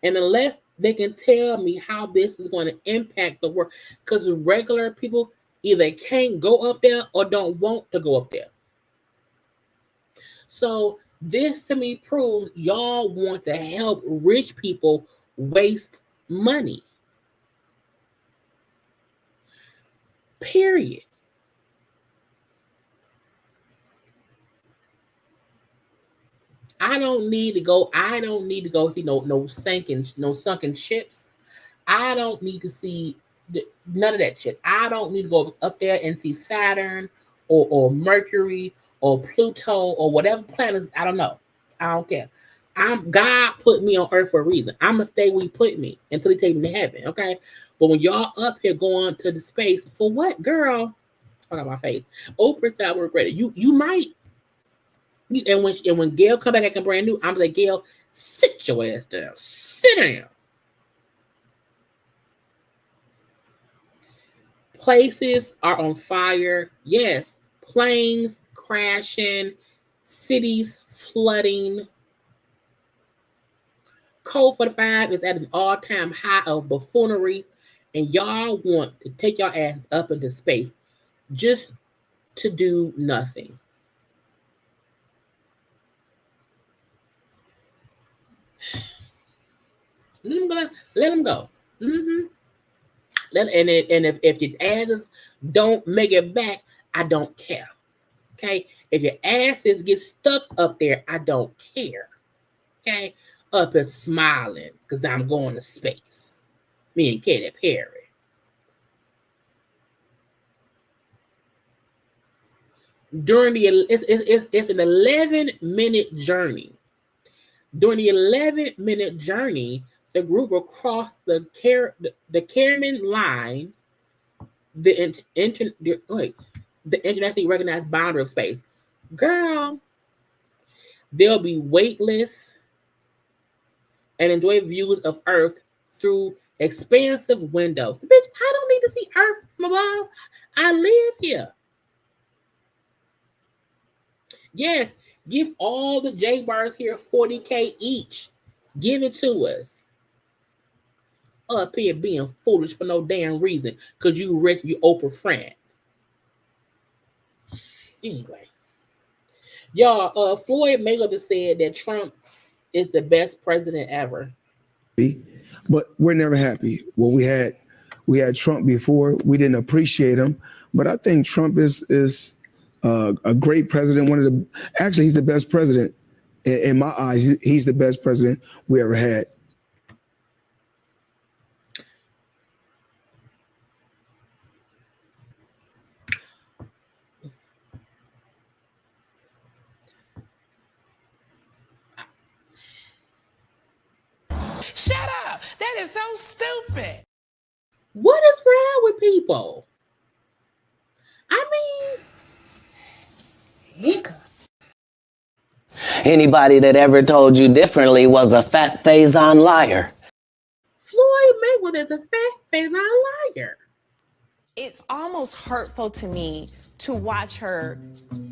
And unless they can tell me how this is going to impact the world, because regular people either can't go up there or don't want to go up there. So this to me proves y'all want to help rich people waste money. Period. I don't need to go see no sunken ships. I don't need to see none of that shit. I don't need to go up there and see Saturn or Mercury or Pluto or whatever planets. I don't know. I don't care. God put me on Earth for a reason. I'm gonna stay where He put me until He take me to heaven. Okay. But when y'all up here going to the space for what, girl? I got my face. Oprah said I would regret it. You might. And when Gail come back acting brand new, I'm like, Gail, sit your ass down. Sit down. Places are on fire. Yes. Planes crashing. Cities flooding. Code 45 is at an all-time high of buffoonery. And y'all want to take your asses up into space just to do nothing. Let them go. Mm-hmm. And if your asses don't make it back, I don't care. Okay? If your asses get stuck up there, I don't care. Okay? Up and smiling because I'm going to space. Me and Katy Perry. It's an 11-minute journey. During the 11-minute journey, the group will cross the Kármán line, the internationally recognized boundary of space. Girl, they'll be weightless and enjoy views of Earth through expansive windows. Bitch, I don't need to see Earth from above. I live here. Yes, give all the JayBirds here $40K each. Give it to us. Up here being foolish for no damn reason because you rich, you Oprah friend. Anyway, y'all, Floyd Mayweather said that Trump is the best president ever. But we're never happy. Well, we had Trump before. We didn't appreciate him, but I think Trump is a great president. Actually, he's the best president in my eyes. He's the best president we ever had. Shut up! That is so stupid. What is wrong with people? I mean, nigga. Anybody that ever told you differently was a fat faison liar. Floyd Mayweather is a fat faison liar. It's almost hurtful to me to watch her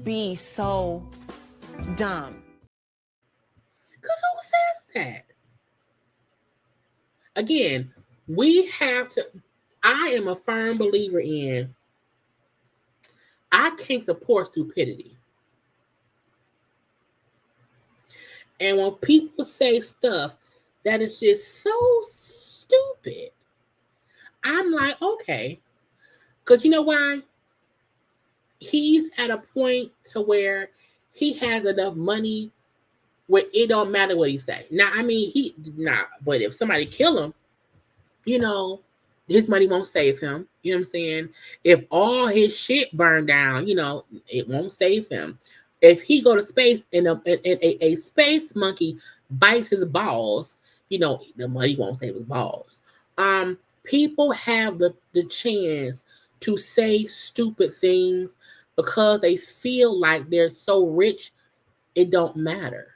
be so dumb. Because who says that? Again, we have to, I am a firm believer in, I can't support stupidity. And when people say stuff that is just so stupid, I'm like, okay. Because you know why? He's at a point to where he has enough money where it don't matter what he say. Now, I mean, but if somebody kill him, you know, his money won't save him. You know what I'm saying? If all his shit burned down, you know, it won't save him. If he go to space and a space monkey bites his balls, you know, the money won't save his balls. People have the chance to say stupid things because they feel like they're so rich, it don't matter.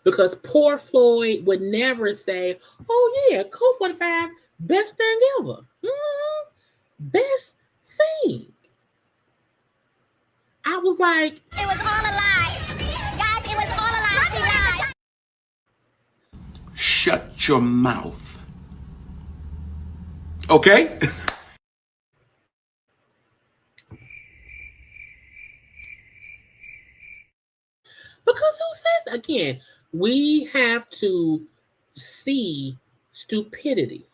Because poor Floyd would never say, oh yeah, Code 45, best thing ever. Best thing. I was like, it was all a lie. Guys, it was all a lie. She lied. Shut your mouth. Okay? Because who says, again, we have to see stupidity.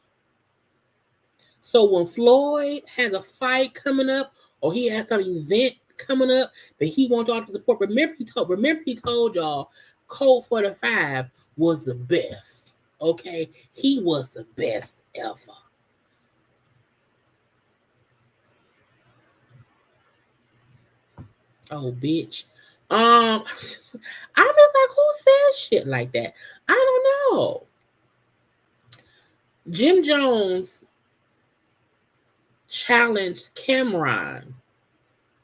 So when Floyd has a fight coming up or he has some event coming up that he wants y'all to support, remember he told y'all Code 45 was the best. Okay? He was the best ever. Oh, bitch. I'm just like, who says shit like that? I don't know. Jim Jones challenged Cameron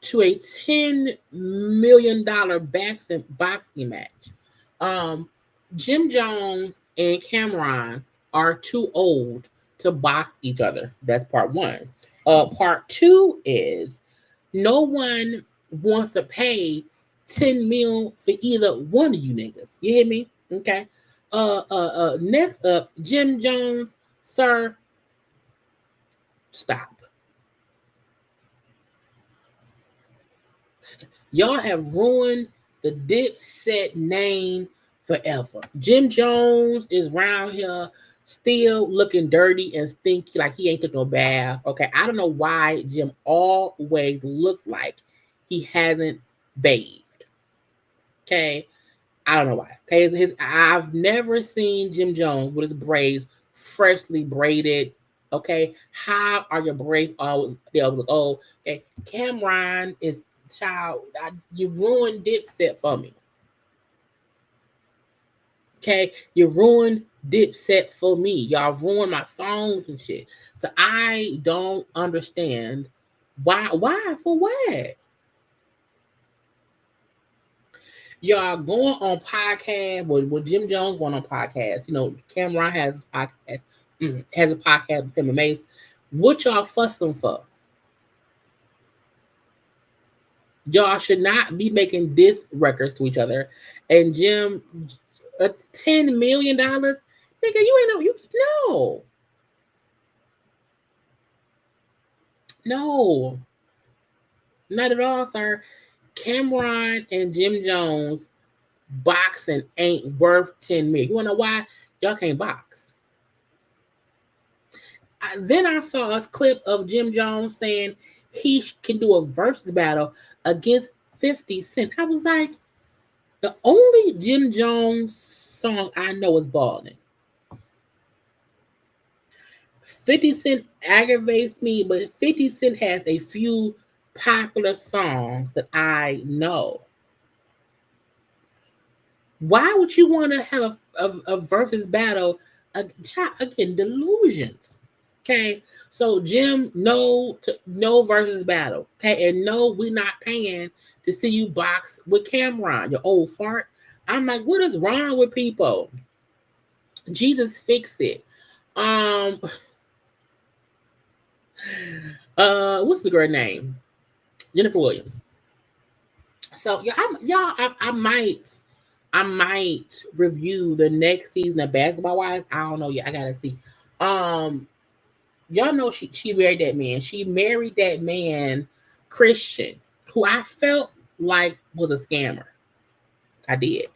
to a $10 million boxing match. Jim Jones and Cameron are too old to box each other. That's part one. Part two is no one wants to pay $10 million for either one of you niggas. You hear me? Okay. Next up, Jim Jones, sir, stop. Y'all have ruined the Dipset name forever. Jim Jones is around here still looking dirty and stinky like he ain't took no bath. Okay, I don't know why Jim always looks like he hasn't bathed. Okay, I don't know why. Okay, I've never seen Jim Jones with his braids freshly braided. Okay, how are your braids always old? Okay, Cameron is child. You ruined Dipset for me. Okay, you ruined Dipset for me. Y'all ruined my songs and shit. So I don't understand Why? For what? Y'all going on podcast with Jim Jones going on podcast. You know, Cameron has a podcast. Has a podcast with Tim and Mace. What y'all fussing for? Y'all should not be making diss records to each other. And Jim, $10 million, nigga, you ain't no. No, not at all, sir. Cameron and Jim Jones boxing ain't worth $10 million. You wanna know why? Y'all can't box. Then I saw a clip of Jim Jones saying he can do a versus battle against 50 Cent. I was like, the only Jim Jones song I know is Ballin'. 50 Cent aggravates me, but 50 Cent has a few popular songs that I know. Why would you want to have a versus battle again? Delusions. Okay, so Jim, no versus battle. Okay, and no, we're not paying to see you box with Cameron, your old fart. I'm like, what is wrong with people? Jesus, fix it. What's the girl name? Jennifer Williams. So yeah, I might review the next season of Basketball Wives. I don't know yet. I gotta see. Y'all know she married that man. She married that man, Christian, who I felt like was a scammer. I did.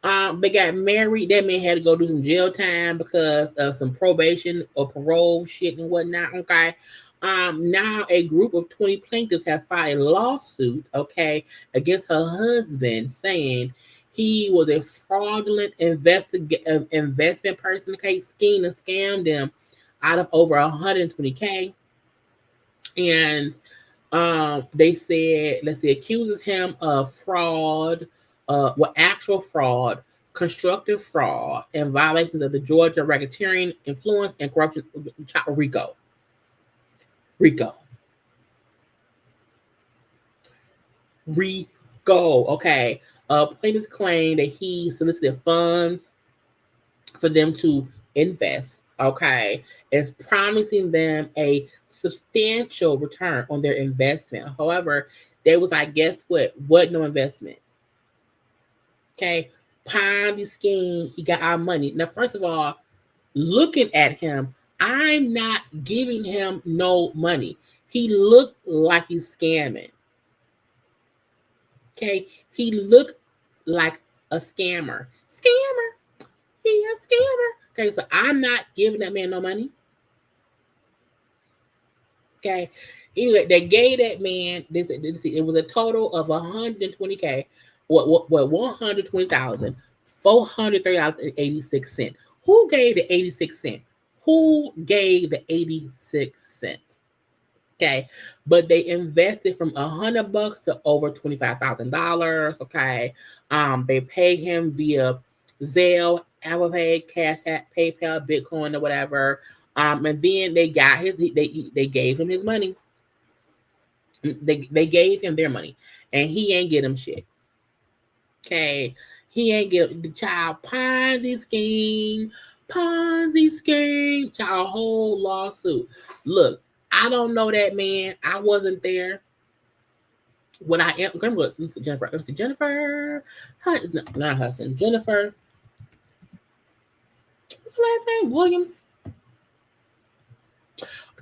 They got married. That man had to go do some jail time because of some probation or parole shit and whatnot. Okay. Now a group of 20 plaintiffs have filed a lawsuit, okay, against her husband, saying he was a fraudulent investment person, okay, schemed and scammed them out of over $120K. And they said, let's see, accuses him of fraud, actual fraud, constructive fraud, and violations of the Georgia Racketeering, Influence, and Corruption RICO. Okay. Plaintiffs claim that he solicited funds for them to invest, okay, as promising them a substantial return on their investment. However, they was like, guess what? What no investment. Okay. Ponzi scheme, he got our money. Now, first of all, looking at him, I'm not giving him no money. He looked like he's scamming. Okay, he looked like a scammer. He a scammer. Okay, so I'm not giving that man no money. Okay, anyway, they gave that man this. It was a total of $120K. What $120,430.86. Who gave the 86 cents? Who gave the 86 cents? Okay, but they invested from $100 to over $25,000. Okay, they paid him via Zelle, Apple Pay, CashApp, PayPal, Bitcoin, or whatever. And then they got they gave him his money. They gave him their money, and he ain't get him shit. Okay, he ain't get the child Ponzi scheme, child whole lawsuit. Look, I don't know that man. I wasn't there. When I am, let me see Jennifer. No, not Hudson. Jennifer. What's her last name? Williams.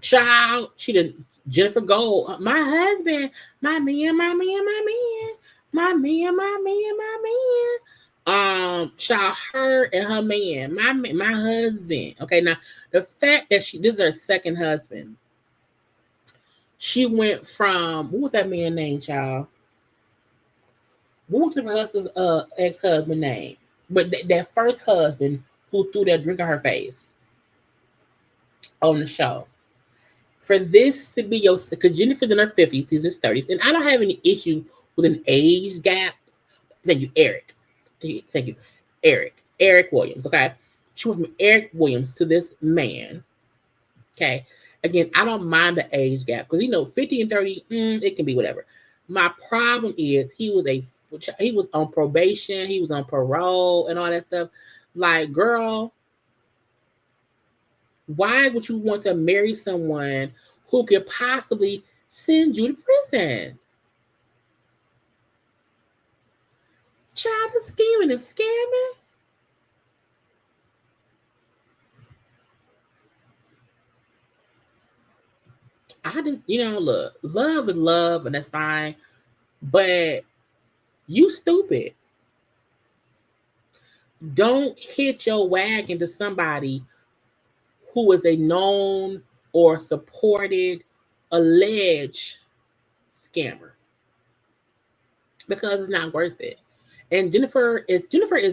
Child, she did Jennifer Gold. My husband, my man. Child, her and her man, my husband. Okay, now the fact that this is her second husband. She went from, what was that man's name, child? What was her husband's ex-husband name? But that first husband who threw that drink on her face on the show. For this to be your, because Jennifer's in her 50s, he's in his 30s, and I don't have any issue with an age gap. Thank you, Eric. Thank you, Eric. Eric Williams, okay? She went from Eric Williams to this man, okay? Again, I don't mind the age gap because 50 and 30, it can be whatever. My problem is he was on probation, he was on parole and all that stuff. Like, girl, why would you want to marry someone who could possibly send you to prison? Child is scheming and scamming. I just, look, love is love and that's fine, but you stupid. Don't hitch your wagon to somebody who is a known or supported alleged scammer, because it's not worth it. And Jennifer is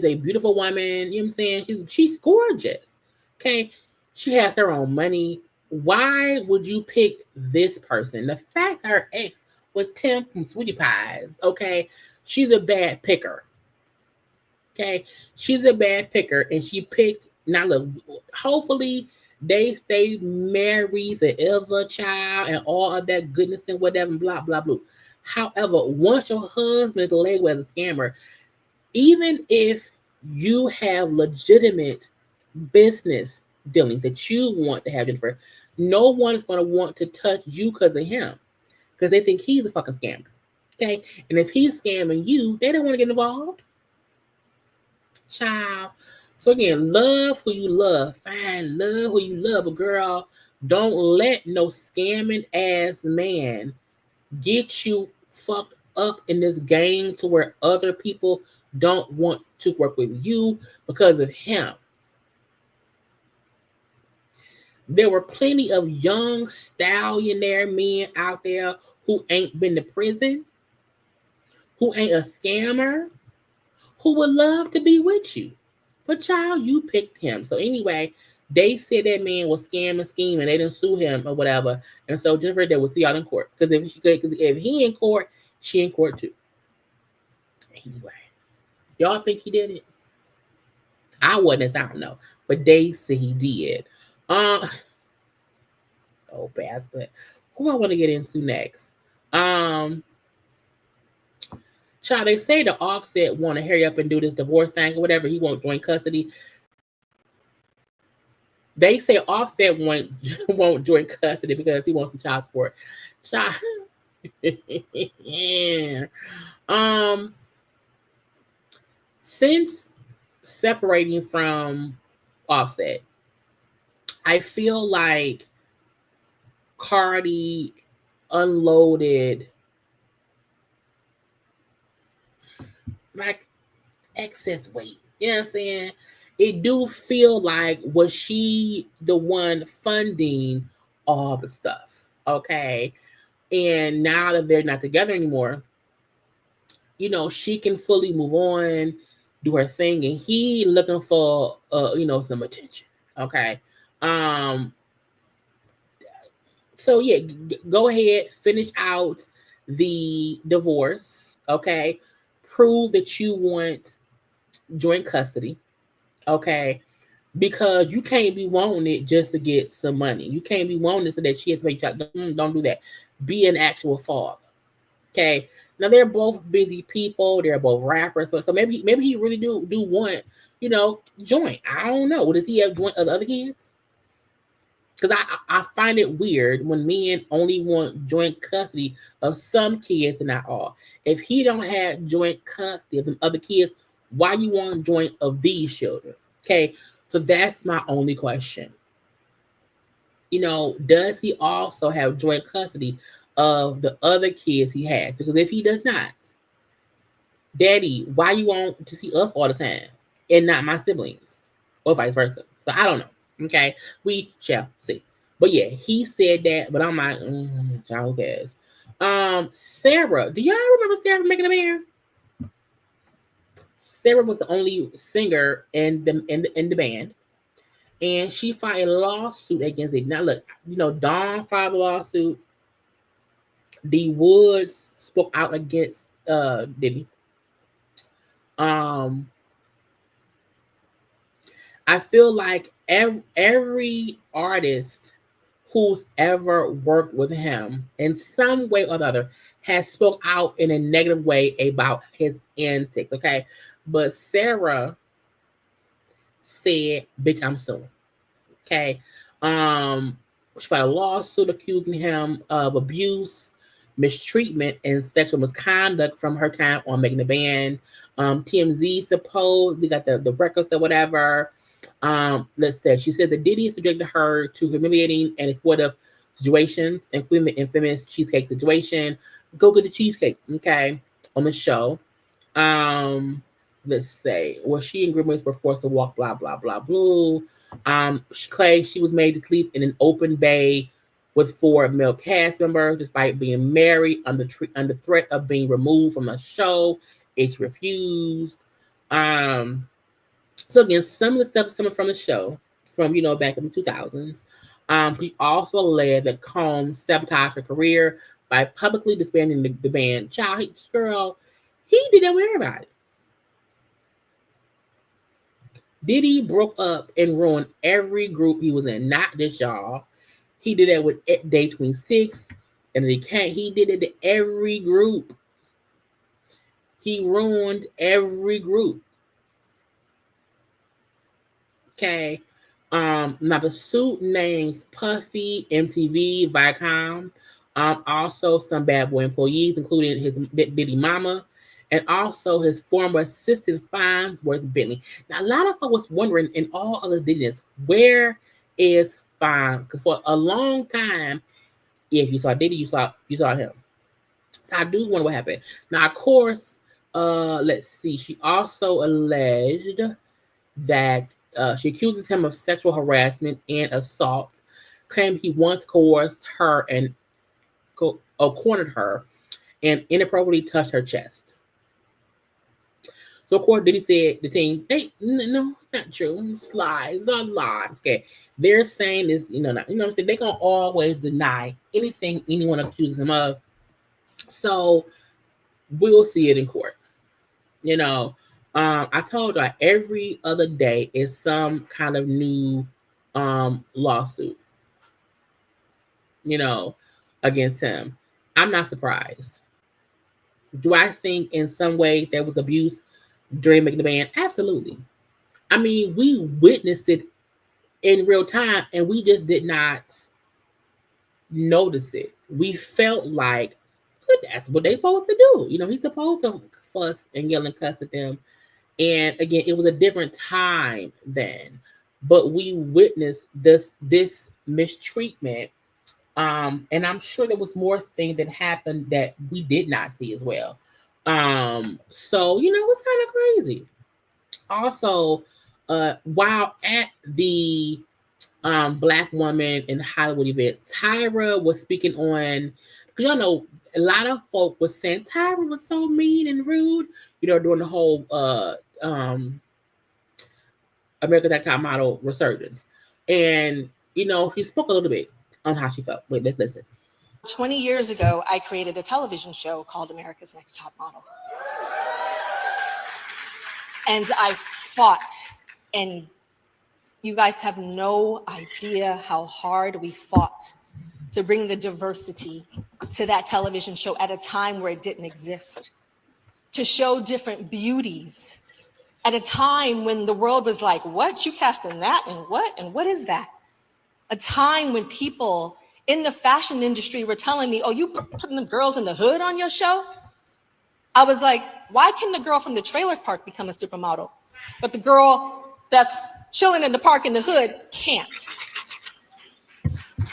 a beautiful woman. You know what I'm saying? She's gorgeous. Okay. She has her own money. Why would you pick this person? The fact her ex with Tim from Sweetie Pies, okay, she's a bad picker. Okay, she's a bad picker, and she picked. Now look, hopefully they stay married forever, child, and all of that goodness and whatever, blah blah blah. However, once your husband is labeled as a scammer, even if you have legitimate business dealings that you want to have, Jennifer, no one is going to want to touch you because of him, because they think he's a fucking scammer. Okay, and if he's scamming you, they don't want to get involved, child. So again, love who you love, fine, love who you love, but girl, don't let no scamming ass man get you fucked up in this game to where other people don't want to work with you because of him. There were plenty of young stallionaire men out there who ain't been to prison, who ain't a scammer, who would love to be with you. But child, you picked him. So anyway, they said that man was scamming, scheming. They didn't sue him or whatever. And so Jennifer, they will see y'all in court. Because if he in court, she in court too. Anyway, y'all think he did it? I wasn't, I don't know. But they say he did. Oh, bastard. Who I want to get into next? Child, they say the Offset want to hurry up and do this divorce thing or whatever. He won't join custody. They say Offset won't join custody because he wants some child support. Child. Yeah. Since separating from Offset, I feel like Cardi unloaded like excess weight. You know what I'm saying? It do feel like, was she the one funding all the stuff? Okay. And now that they're not together anymore, she can fully move on, do her thing, and he looking for some attention. Okay. So yeah, go ahead, finish out the divorce. Okay. Prove that you want joint custody. Okay. Because you can't be wanting it just to get some money. You can't be wanting it so that she has to pay child. Don't do that. Be an actual father. Okay. Now they're both busy people. They're both rappers. So maybe he really do want, joint. I don't know. Does he have joint of other kids? Because I find it weird when men only want joint custody of some kids and not all. If he don't have joint custody of the other kids, why you want joint of these children? Okay, so that's my only question. Does he also have joint custody of the other kids he has? Because if he does not, Daddy, why you want to see us all the time and not my siblings? Or vice versa. So I don't know. Okay, we shall see. But yeah, he said that, but I'm like, child cares. Sarah, do y'all remember Sarah from Making a Man? Sarah was the only singer in the band, and she filed a lawsuit against it. Now look, Dawn filed a lawsuit. D Woods spoke out against Diddy. I feel like every artist who's ever worked with him in some way or other has spoke out in a negative way about his antics, okay? But Sarah said, bitch, I'm suing. Okay. She filed a lawsuit accusing him of abuse, mistreatment, and sexual misconduct from her time on Making the Band. TMZ supposedly got the records or whatever. Let's say she said that Diddy subjected her to humiliating and exploitive situations, including infamous cheesecake situation. Go get the cheesecake, okay, on the show. Let's say, where she and groomers were forced to walk, blah, blah, blah, blah. She claimed she was made to sleep in an open bay with 4 male cast members, despite being married under threat of being removed from the show. She refused. So again, some of the stuff is coming from the show, from back in the 2000s. He also alleged that Combs sabotaged her career by publicly disbanding the band. Girl, he did that with everybody. Diddy broke up and ruined every group he was in, not just y'all. He did that with Day 26, and he did it to every group. He ruined every group. Okay. Now the suit names Puffy, MTV, Viacom, also some bad boy employees, including his Diddy mama, and also his former assistant Farnsworth Bentley. Now, a lot of folks was wondering in all of this Diddiness, where is Farn? Because for a long time, if you saw Diddy, you saw him. So I do wonder what happened. Now, of course, let's see. She also alleged that she accuses him of sexual harassment and assault, claimed he once coerced her and cornered her and inappropriately touched her chest. So, of course, Diddy said the team, no, it's not true. It's lies. It's all lies. Okay. They're saying this, what I'm saying? They're going to always deny anything anyone accuses him of. So, we'll see it in court. I told you every other day is some kind of new lawsuit, against him. I'm not surprised. Do I think in some way there was abuse during Making the Band? Absolutely. I mean, we witnessed it in real time and we just did not notice it. We felt like that's what they're supposed to do. He's supposed to fuss and yell and cuss at them. And again, it was a different time then, but we witnessed this mistreatment. And I'm sure there was more things that happened that we did not see as well. So it's kind of crazy. Also, while at the Black Woman in Hollywood event, Tyra was speaking on, because y'all know a lot of folk was saying Tyra was so mean and rude, during the whole America's Next Top Model resurgence. And, she spoke a little bit on how she felt. Wait, let's listen. 20 years ago, I created a television show called America's Next Top Model. And I fought, and you guys have no idea how hard we fought to bring the diversity to that television show at a time where it didn't exist, to show different beauties at a time when the world was like, what, you casting that and what is that? A time when people in the fashion industry were telling me, oh, you putting the girls in the hood on your show? I was like, why can the girl from the trailer park become a supermodel, but the girl that's chilling in the park in the hood can't?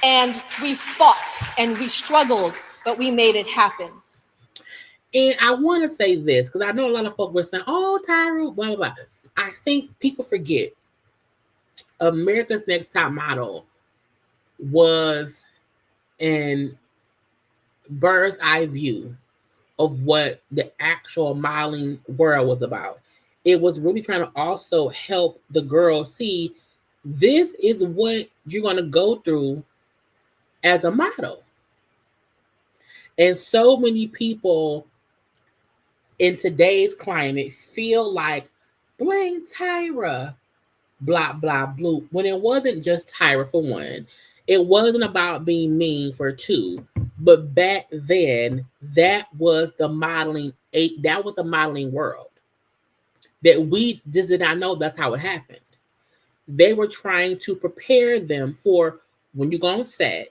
And we fought and we struggled, but we made it happen. And I want to say this, because I know a lot of folks were saying, oh, Tyra, blah, blah, blah. I think people forget America's Next Top Model was an bird's eye view of what the actual modeling world was about. It was really trying to also help the girls see this is what you're going to go through as a model. And so many people in today's climate feel like blame Tyra, blah, blah, blue, when it wasn't just Tyra for one. It wasn't about being mean for two, but back then that was the modeling. That was the modeling world that we just did not know that's how it happened. They were trying to prepare them for when you go on set.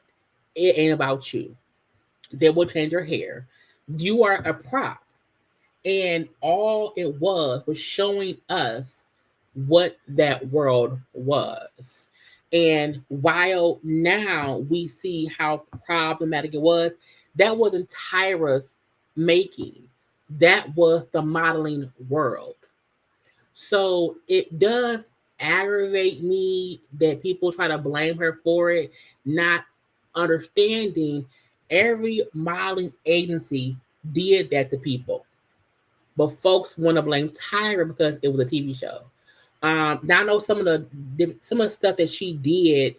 It ain't about you. They will change your hair. You are a prop. And all it was showing us what that world was. And while now we see how problematic it was, that wasn't Tyra's making. That was the modeling world. So it does aggravate me that people try to blame her for it, not understanding every modeling agency did that to people. But folks want to blame Tyra because it was a TV show. Now I know some of the stuff that she did.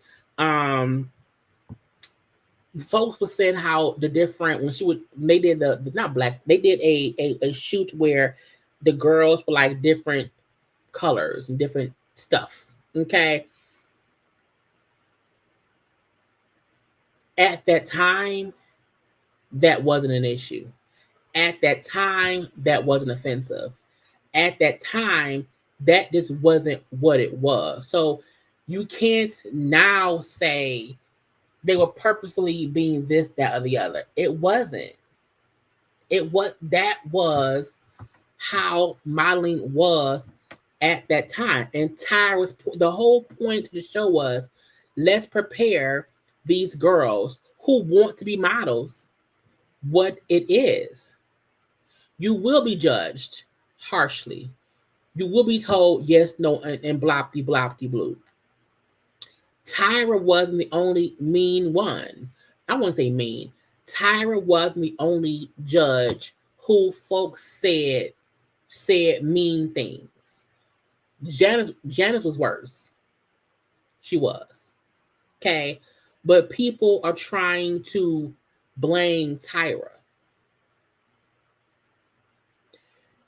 Folks were saying how the different when they did the not black, they did a shoot where the girls were like different colors and different stuff. Okay. At that time, that wasn't an issue. At that time, that wasn't offensive. At that time, that just wasn't what it was. So you can't now say they were purposefully being this, that, or the other. It wasn't. That was how modeling was at that time. And Tyra's the whole point of the show was, let's prepare these girls who want to be models what it is. You will be judged harshly. You will be told yes, no, and blopty, blopty, bloop. Tyra wasn't the only mean one. I won't say mean. Tyra wasn't the only judge who folks said mean things. Janice was worse. She was. Okay. But people are trying to blame Tyra.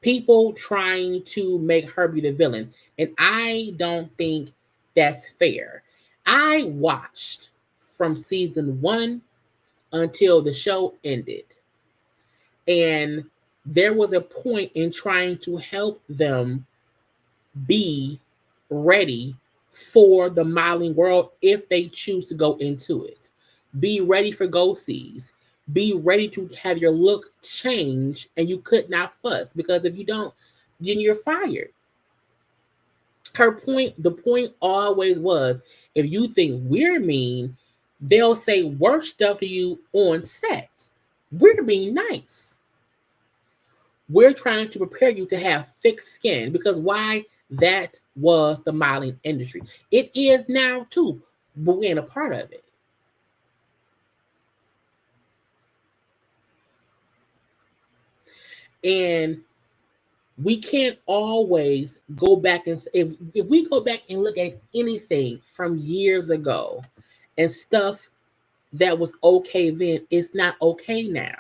People trying to make her be the villain. And I don't think that's fair. I watched from season 1 until the show ended. And there was a point in trying to help them be ready for the modeling world if they choose to go into it. Be ready for go-sees. Be ready to have your look change, and you could not fuss, because if you don't, then you're fired. The point always was, if you think we're mean, they'll say worse stuff to you on set. We're being nice. We're trying to prepare you to have thick skin, because why? That was the modeling industry. It is now too, but we ain't a part of it. And we can't always go back and if we go back and look at anything from years ago and stuff that was okay then, it's not okay now.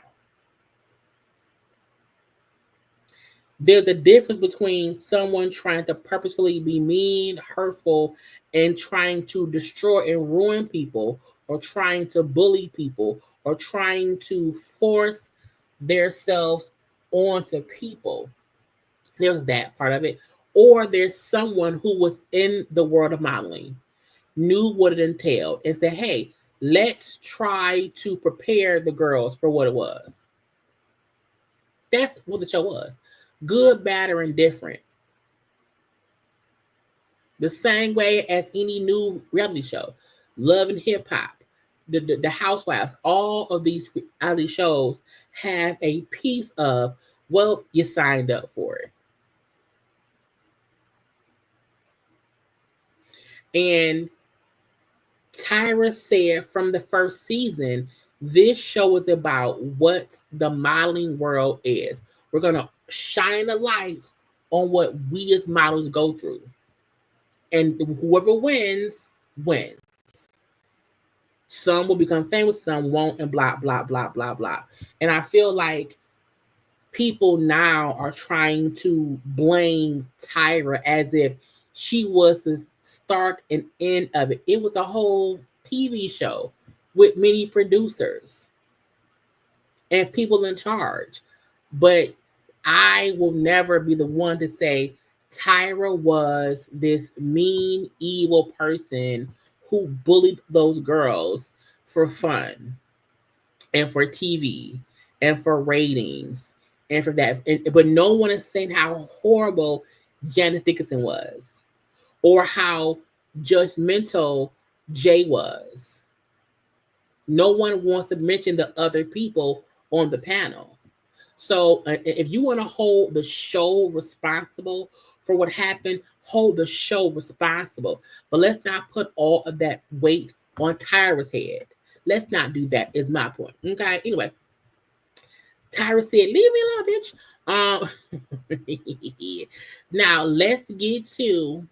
There's a difference between someone trying to purposefully be mean, hurtful, and trying to destroy and ruin people, or trying to bully people, or trying to force themselves onto people. There's that part of it. Or there's someone who was in the world of modeling, knew what it entailed, and said, hey, let's try to prepare the girls for what it was. That's what the show was. Good, bad, or indifferent. The same way as any new reality show. Love and Hip Hop, the Housewives, all of these reality shows have a piece of, well, you signed up for it. And Tyra said from the first season, this show is about what the modeling world is. We're going to shine a light on what we as models go through. And whoever wins, wins. Some will become famous, some won't, and blah, blah, blah, blah, blah. And I feel like people now are trying to blame Tyra as if she was the start and end of it. It was a whole TV show with many producers and people in charge. But I will never be the one to say Tyra was this mean, evil person who bullied those girls for fun and for TV and for ratings and for that. But no one is saying how horrible Janet Dickinson was or how judgmental Jay was. No one wants to mention the other people on the panel. So if you want to hold the show responsible for what happened, hold the show responsible. But let's not put all of that weight on Tyra's head. Let's not do that, is my point. Okay, anyway. Tyra said, leave me alone, bitch. Now, let's get to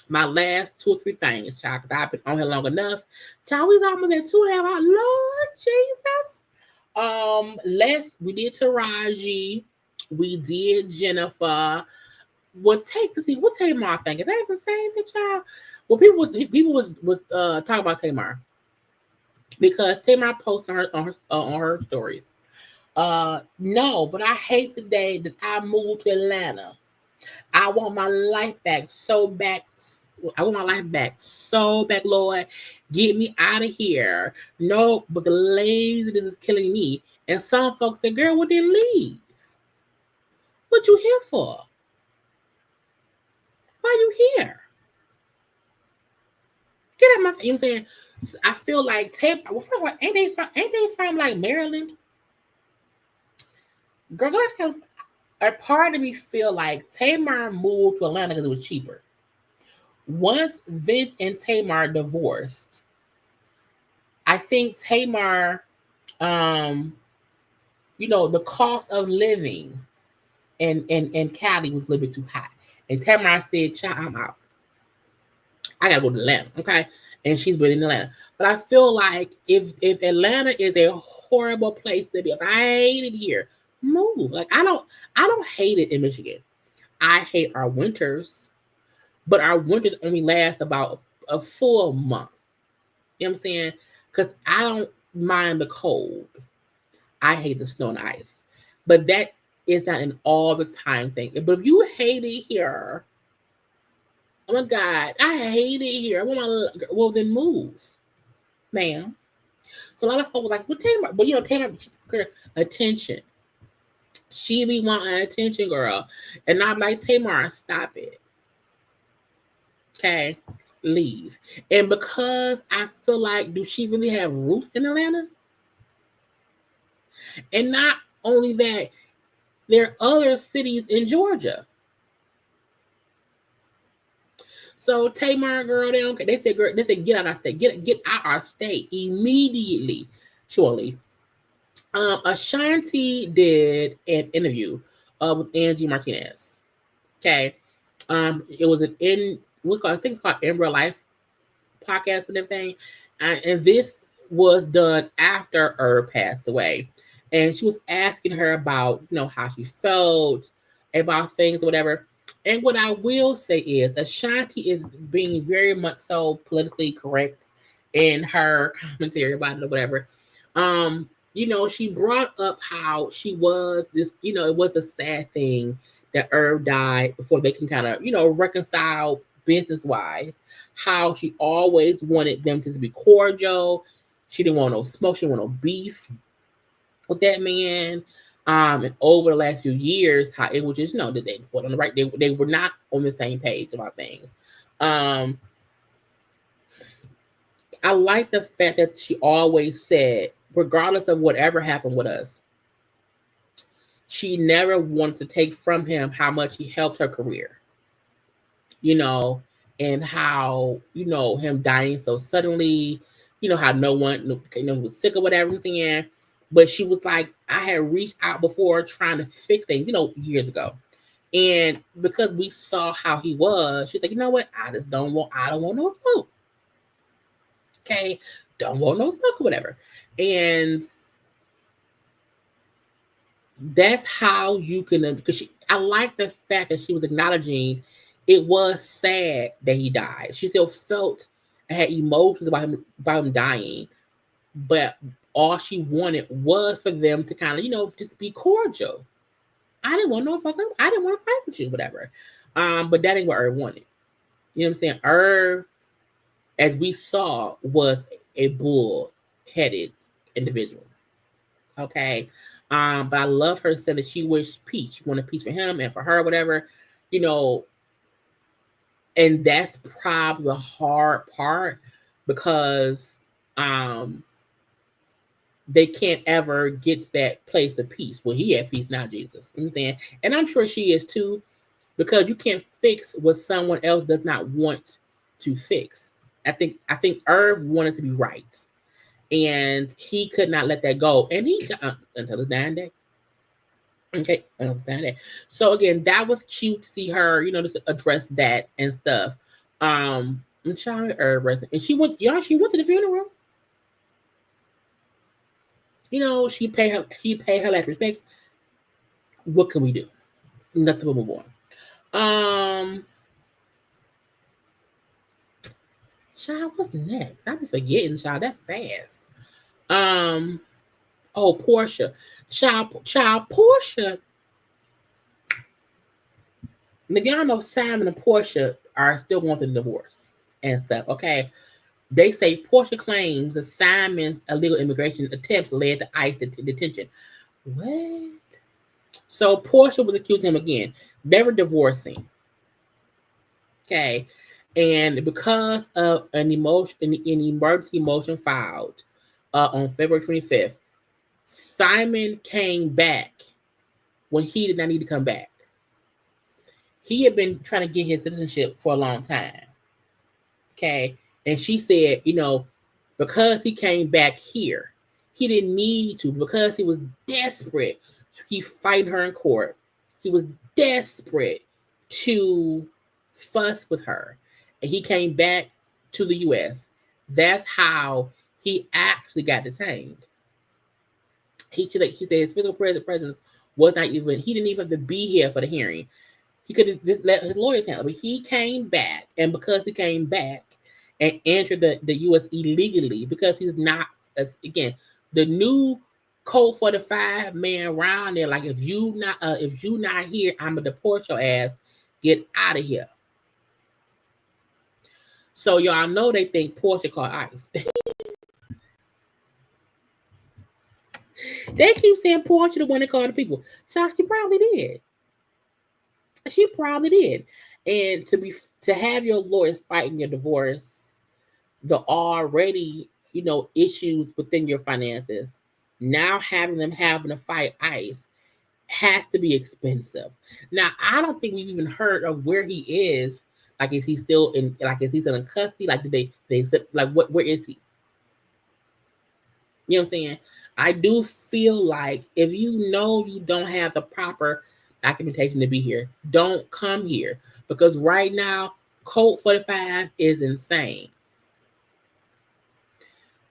my last 2 or 3 things, child, because I've been on here long enough. Child, we's almost at 2.5 hours. Lord Jesus. We did Taraji. We did Jennifer. What Tamar think? Is that the same thing, child? Well, people was talking about Tamar because Tamar posted on her stories. No, but I hate the day that I moved to Atlanta. I want my life back so bad. I want my life back so bad, Lord. Get me out of here. No, but the laziness is killing me. And some folks say, girl, would they leave? What you here for? Why you here? Get out my face. You know what I'm saying? I feel like well, first of all, ain't they from like Maryland? Girl, a part of me feel like Tamar moved to Atlanta because it was cheaper. Once Vince and Tamar divorced, I think Tamar, the cost of living in Cali was a little bit too high. And Tamar said, child, I'm out. I gotta go to Atlanta, okay? And she's been in Atlanta. But I feel like if Atlanta is a horrible place to be, if I hate it here, move. Like I don't hate it in Michigan. I hate our winters, but our winters only last about a full month. You know what I'm saying? Because I don't mind the cold. I hate the snow and ice. But that is not an all the time thing. But if you hate it here, oh my God, I hate it here. Well, then move, ma'am. So a lot of folks are like, well, Tamar, but Tamar, attention. She be wanting attention, girl. And I'm like, Tamar, stop it. Okay, leave. And because I feel like, do she really have roots in Atlanta? And not only that, there are other cities in Georgia. So Tamar, girl, they don't care. They said, get out our state. Get out our state immediately. She won't leave. Ashanti did an interview with Angie Martinez. Okay. It was I think it's called In Real Life podcast and everything. And this was done after Herb passed away. And she was asking her about, how she felt about things or whatever. And what I will say is Ashanti is being very much so politically correct in her commentary about it or whatever. She brought up how she was this, it was a sad thing that Herb died before they can kind of, reconcile business-wise, how she always wanted them to be cordial. She didn't want no smoke. She didn't want no beef with that man. And over the last few years, how it was just, that they were on the right, they were not on the same page about things. I like the fact that she always said, regardless of whatever happened with us, she never wanted to take from him how much he helped her career. And how, him dying so suddenly, how no one, was sick or whatever. But she was like, I had reached out before trying to fix things, years ago. And because we saw how he was, she's like, you know what? I don't want no smoke. Okay. Don't want no smoke or whatever. And that's how you can, because I like the fact that she was acknowledging it was sad that he died. She still felt and had emotions about him dying, but all she wanted was for them to kind of, just be cordial. I didn't want no fucking, I didn't want to fight with you, whatever. But that ain't what Irv wanted. You know what I'm saying? Irv, as we saw, was a bull-headed individual. Okay. But I love her saying that she wished peace. She wanted peace for him and for her, whatever, and that's probably the hard part because they can't ever get to that place of peace. Well, he had peace now, Jesus. You know what I'm saying? And I'm sure she is too, because you can't fix what someone else does not want to fix. I think Irv wanted to be right, and he could not let that go. And he until his dying day. Okay, I understand that. So again, that was cute to see her, just address that and stuff. I'm trying to Irv, and she went to the funeral. She paid her last respects. What can we do? Nothing but move on. Child, what's next? I be forgetting, child, that fast. Oh, Portia. Child, Portia. Now, y'all know Simon and Portia are still going through the divorce and stuff, okay? They say Portia claims that Simon's illegal immigration attempts led to ICE detention. What? So Portia was accusing him again. They were divorcing. Okay. And because of an emergency motion filed on February 25th, Simon came back when he did not need to come back. He had been trying to get his citizenship for a long time. Okay. And she said, because he came back here, he didn't need to, because he was desperate to keep fighting her in court. He was desperate to fuss with her. And he came back to the U.S. That's how he actually got detained. He said his physical presence was not even, he didn't even have to be here for the hearing. He could have just let his lawyers handle it. But he came back, and because he came back and entered the U.S. illegally, because he's not, again, the new Code 45 man around there, like, if you not here, I'm gonna deport your ass. Get out of here. So y'all know they think Portia caught ICE. They keep saying Portia the one that called the people. So she probably did. She probably did. And to have your lawyers fighting your divorce, the already, issues within your finances, now having to fight ICE has to be expensive. Now, I don't think we've even heard of where he is. Like, is he still in custody? Like, did they like, where is he? You know what I'm saying? I do feel like if you don't have the proper documentation to be here, don't come here, because right now Code 45 is insane.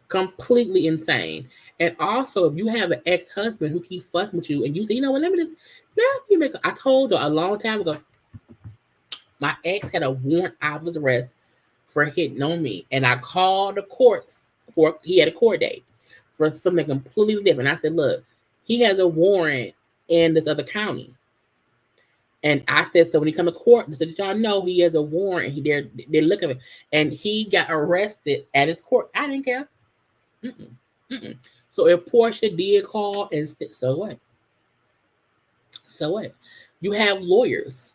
Completely insane. And also, if you have an ex-husband who keeps fussing with you and you say, I told you a long time ago, my ex had a warrant out of his arrest for hitting on me. And I called the courts he had a court date for something completely different. I said, look, he has a warrant in this other county. And I said, so when he come to court, so that y'all know he has a warrant. They're looking at him. And he got arrested at his court. I didn't care. So if Portia did call, and so what? So what? You have lawyers.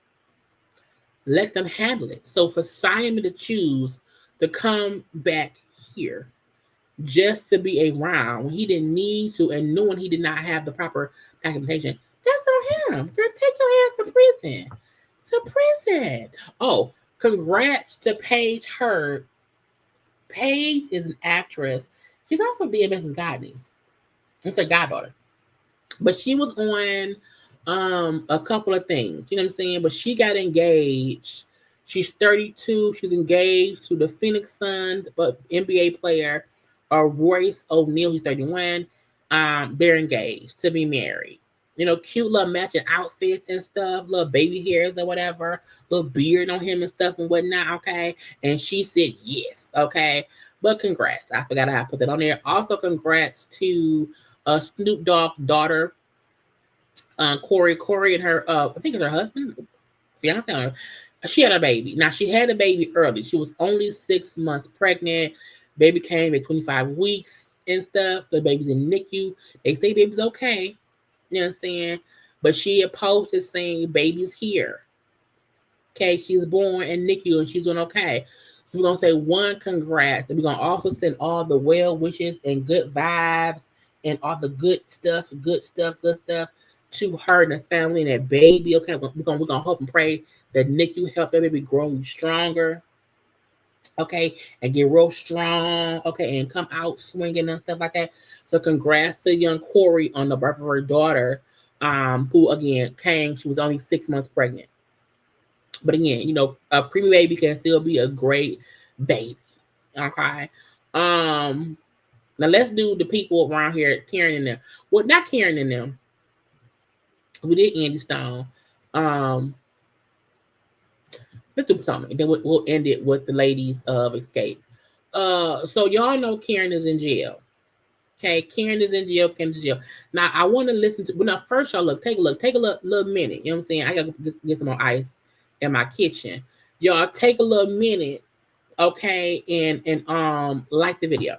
Let them handle it. So for Simon to choose to come back here just to be around when he didn't need to, and knowing he did not have the proper documentation, that's on him. Girl, take your ass to prison. To prison. Oh, congrats to Paige Hurd. Paige is an actress. She's also DMS's godniece. It's her goddaughter. But she was on a couple of things. You know what I'm saying? But she got engaged. She's 32. She's engaged to the Phoenix Suns NBA player, Royce O'Neal. He's 31. They're engaged to be married. cute little matching outfits and stuff, little baby hairs or whatever, little beard on him and stuff and whatnot, okay? And she said yes, okay? But congrats. I forgot how to put that on there. Also, congrats to Snoop Dogg's daughter, Corey and her, I think it's her husband, fiance. She had a baby. Now, she had a baby early. She was only 6 months pregnant. Baby came at 25 weeks and stuff. So the baby's in NICU. They say baby's okay. You know what I'm saying? But she had posted saying baby's here. Okay, she's born in NICU and she's doing okay. So we're going to say one, congrats. And we're going to also send all the well wishes and good vibes and all the good stuff to her and the family and that baby. Okay, we're gonna hope and pray that NICU help that baby grow stronger. Okay, and get real strong. Okay, and come out swinging and stuff like that. So congrats to young Corey on the birth of her daughter, who again came. She was only 6 months pregnant. But again, a preemie baby can still be a great baby. Okay. Now let's do the people around here, Karen and them. Well, not Karen and them. We did Angie Stone. Let's do something. Then we'll end it with the ladies of Exscape. So y'all know Karen is in jail. Okay, Karen is in jail. Karen's in jail. Now I want to listen to. Well, now first y'all take a little minute. You know what I'm saying? I gotta get some more ice in my kitchen. Y'all take a little minute, okay, and like the video.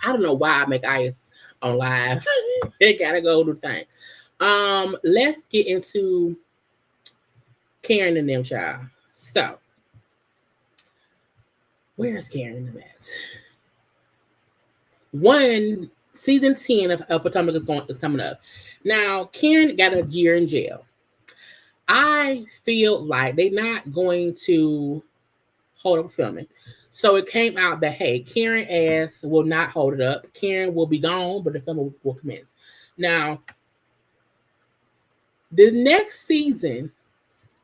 I don't know why I make ice on live. It gotta go to the thing. Let's get into Karen and them, child. So, where's Karen and them at? Season 10 of Potomac is coming up. Now, Karen got a year in jail. I feel like they're not going to hold up filming. So it came out that, hey, Karen ass will not hold it up. Karen will be gone, but the film will commence. Now, the next season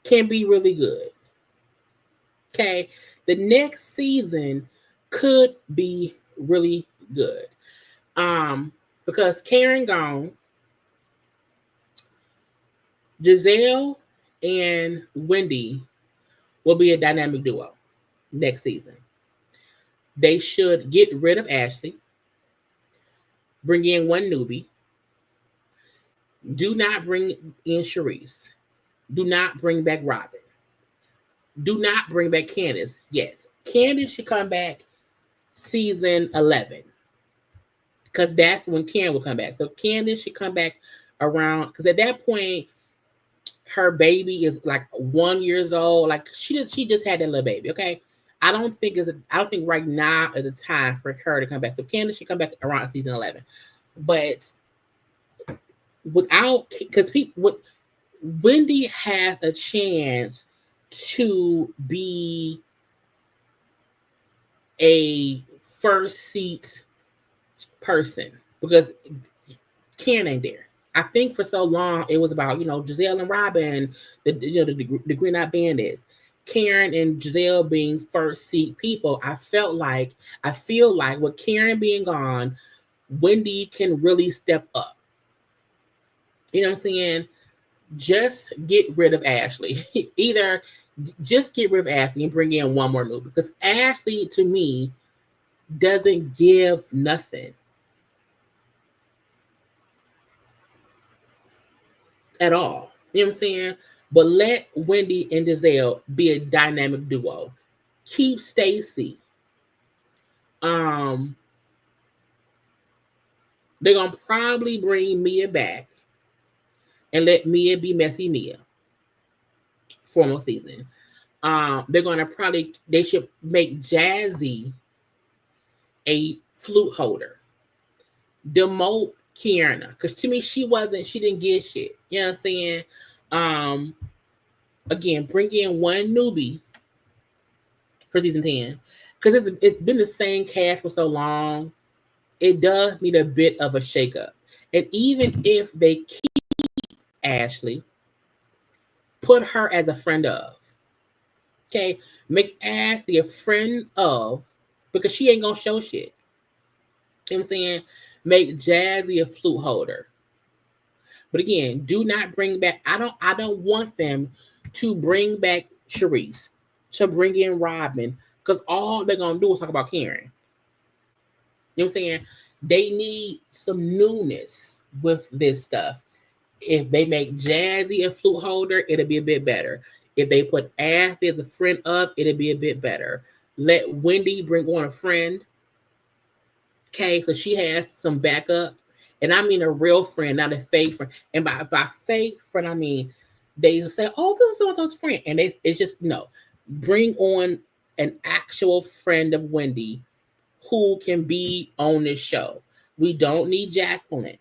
can be really good. Okay? The next season could be really good. Because Karen gone, Giselle and Wendy will be a dynamic duo next season. They should get rid of Ashley, bring in one newbie. Do not bring in Sharice. Do not bring back Robin. Do not bring back Candace. Yes, Candace should come back season 11. Because that's when Karen will come back. So Candace should come back around, because at that point, her baby is like 1 year old. Like she just had that little baby. Okay, I don't think right now is the time for her to come back. So Candace should come back around season 11. But Wendy has a chance to be a first seat person because Karen ain't there. I think for so long it was about Giselle and Robin, the Green Eyed Bandits, Karen and Giselle being first seat people. I feel like with Karen being gone, Wendy can really step up. You know what I'm saying? just get rid of Ashley. Either just get rid of Ashley and bring in one more newbie, because Ashley to me doesn't give nothing at all. You know what I'm saying? But let Wendy and Giselle be a dynamic duo. Keep Stacy. They're gonna probably bring Mia back and let Mia be messy Mia for more season. They should make Jazzy a flute holder. Demote Kierna, because to me she didn't get shit. You know what I'm saying? Again, bring in one newbie for season 10, because it's been the same cast for so long. It does need a bit of a shakeup. And even if they keep Ashley, put her as a friend of. Okay, make Ashley a friend of, because she ain't gonna show shit. You know what I'm saying? Make Jazzy a flute holder. But again, do not bring back. I don't want them to bring back Sharice, to bring in Robin, because all they're gonna do is talk about Karen. You know what I'm saying? They need some newness with this stuff. If they make Jazzy a flute holder, it'll be a bit better. If they put Ashley as a friend of, it'll be a bit better. Let Wendy bring on a friend. Okay, so she has some backup. And I mean a real friend, not a fake friend. And by fake friend, I mean they say, oh, this is so-and-so's friend. And it's just, no. Bring on an actual friend of Wendy who can be on this show. We don't need Jacqueline.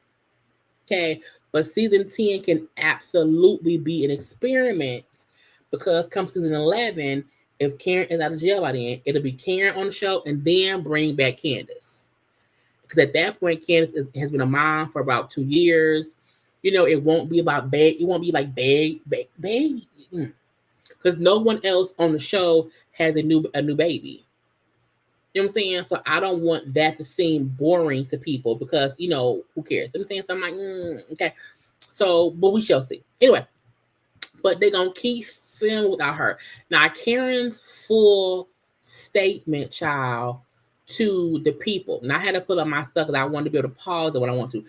Okay, but season 10 can absolutely be an experiment, because come season 11, if Karen is out of jail by then, it'll be Karen on the show and then bring back Candace. Because at that point, Candace has been a mom for about 2 years. You know, it won't be about babe. It won't be like babe. Because no one else on the show has a new baby. You know what I'm saying? So I don't want that to seem boring to people, because, you know, who cares? You know what I'm saying? So I'm like, okay. So, but we shall see. Anyway, but they're going to keep filming without her. Now, Karen's full statement, child, to the people. And I had to put up myself because I wanted to be able to pause it when I want to.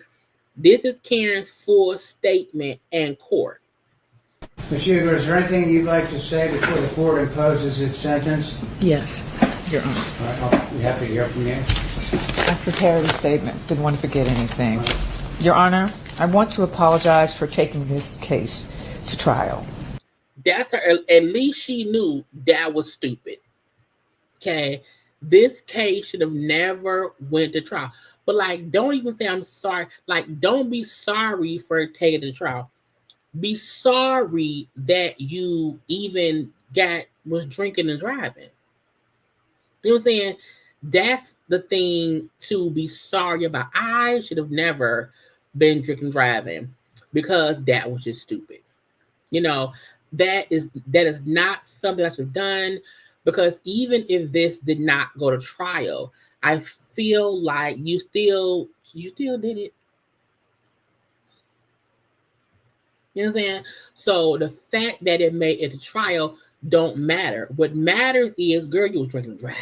This is Karen's full statement in court. Ms. Huger, is there anything you'd like to say before the court imposes its sentence? Yes, Your Honor. All right, I'll be happy to hear from you. I prepared a statement. Didn't want to forget anything. Your Honor, I want to apologize for taking this case to trial. That's her. At least she knew that was stupid. Okay, this case should have never went to trial. But like, don't even say I'm sorry. Like, don't be sorry for taking it to trial. Be sorry that you even was drinking and driving. You know what I'm saying? That's the thing to be sorry about. I should have never been drinking and driving, because that was just stupid. You know, that is not something I should have done, because even if this did not go to trial, I feel like you still did it. You know what I'm saying? So the fact that it made it to trial don't matter. What matters is, girl, you was drinking and driving.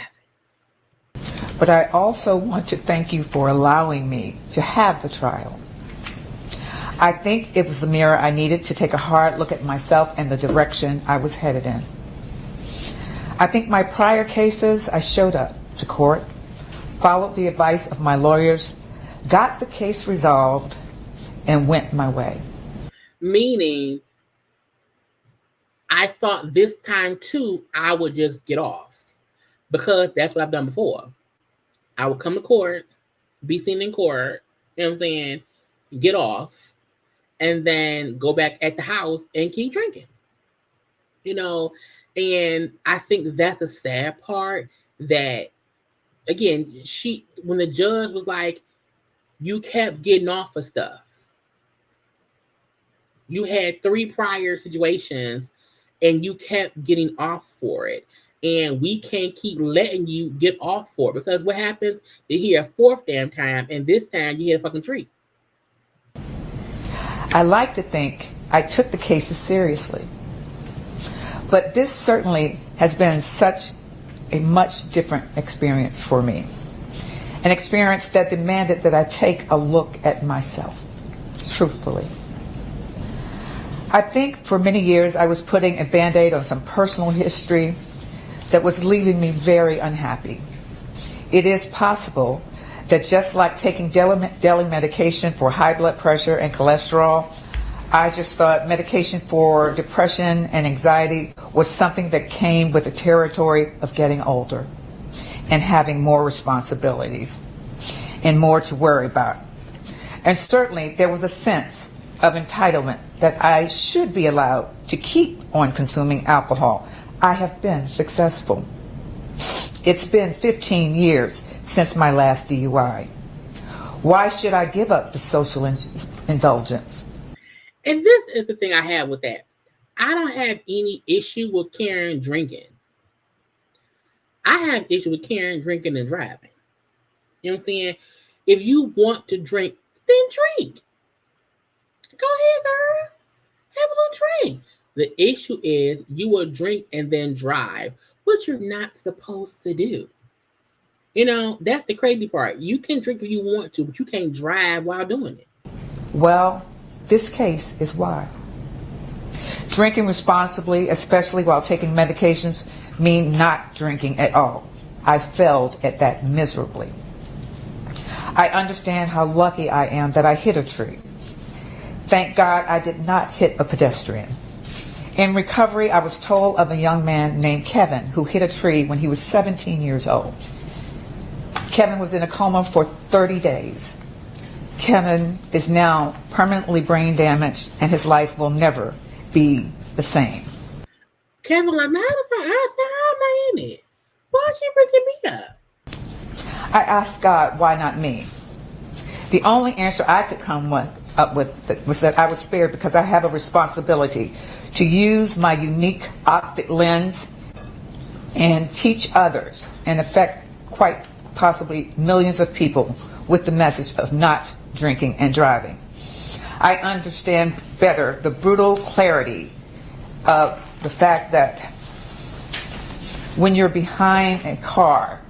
But I also want to thank you for allowing me to have the trial. I think it was the mirror I needed to take a hard look at myself and the direction I was headed in. I think my prior cases, I showed up to court, followed the advice of my lawyers, got the case resolved, and went my way. Meaning, I thought this time too, I would just get off, because that's what I've done before. I would come to court, be seen in court, you know what I'm saying, get off, and then go back at the house and keep drinking. You know, and I think that's a sad part, that, again, when the judge was like, you kept getting off of stuff. You had 3 prior situations and you kept getting off for it. And we can't keep letting you get off for it, because what happens, you hear a 4th damn time, and this time you hit a fucking tree. I like to think I took the cases seriously. But this certainly has been such a much different experience for me. An experience that demanded that I take a look at myself, truthfully. I think for many years I was putting a Band-Aid on some personal history that was leaving me very unhappy. It is possible that just like taking daily medication for high blood pressure and cholesterol, I just thought medication for depression and anxiety was something that came with the territory of getting older and having more responsibilities and more to worry about. And certainly there was a sense of entitlement that I should be allowed to keep on consuming alcohol. I have been successful. It's been 15 years since my last DUI. Why should I give up the social indulgence? And this is the thing I have with that. I don't have any issue with Karen drinking. I have issue with Karen drinking and driving. You know what I'm saying? If you want to drink, then drink. Go ahead, girl. Have a little drink. The issue is you will drink and then drive, which you're not supposed to do. You know, that's the crazy part. You can drink if you want to, but you can't drive while doing it. Well, this case is why. Drinking responsibly, especially while taking medications, mean not drinking at all. I failed at that miserably. I understand how lucky I am that I hit a tree. Thank God I did not hit a pedestrian. In recovery, I was told of a young man named Kevin who hit a tree when he was 17 years old. Kevin was in a coma for 30 days. Kevin is now permanently brain damaged and his life will never be the same. Kevin, like, how am I in it? Why is she bringing me up? I asked God, why not me? The only answer I could come up with was that I was spared because I have a responsibility to use my unique optic lens and teach others and affect quite possibly millions of people with the message of not drinking and driving. I understand better the brutal clarity of the fact that when you're behind a car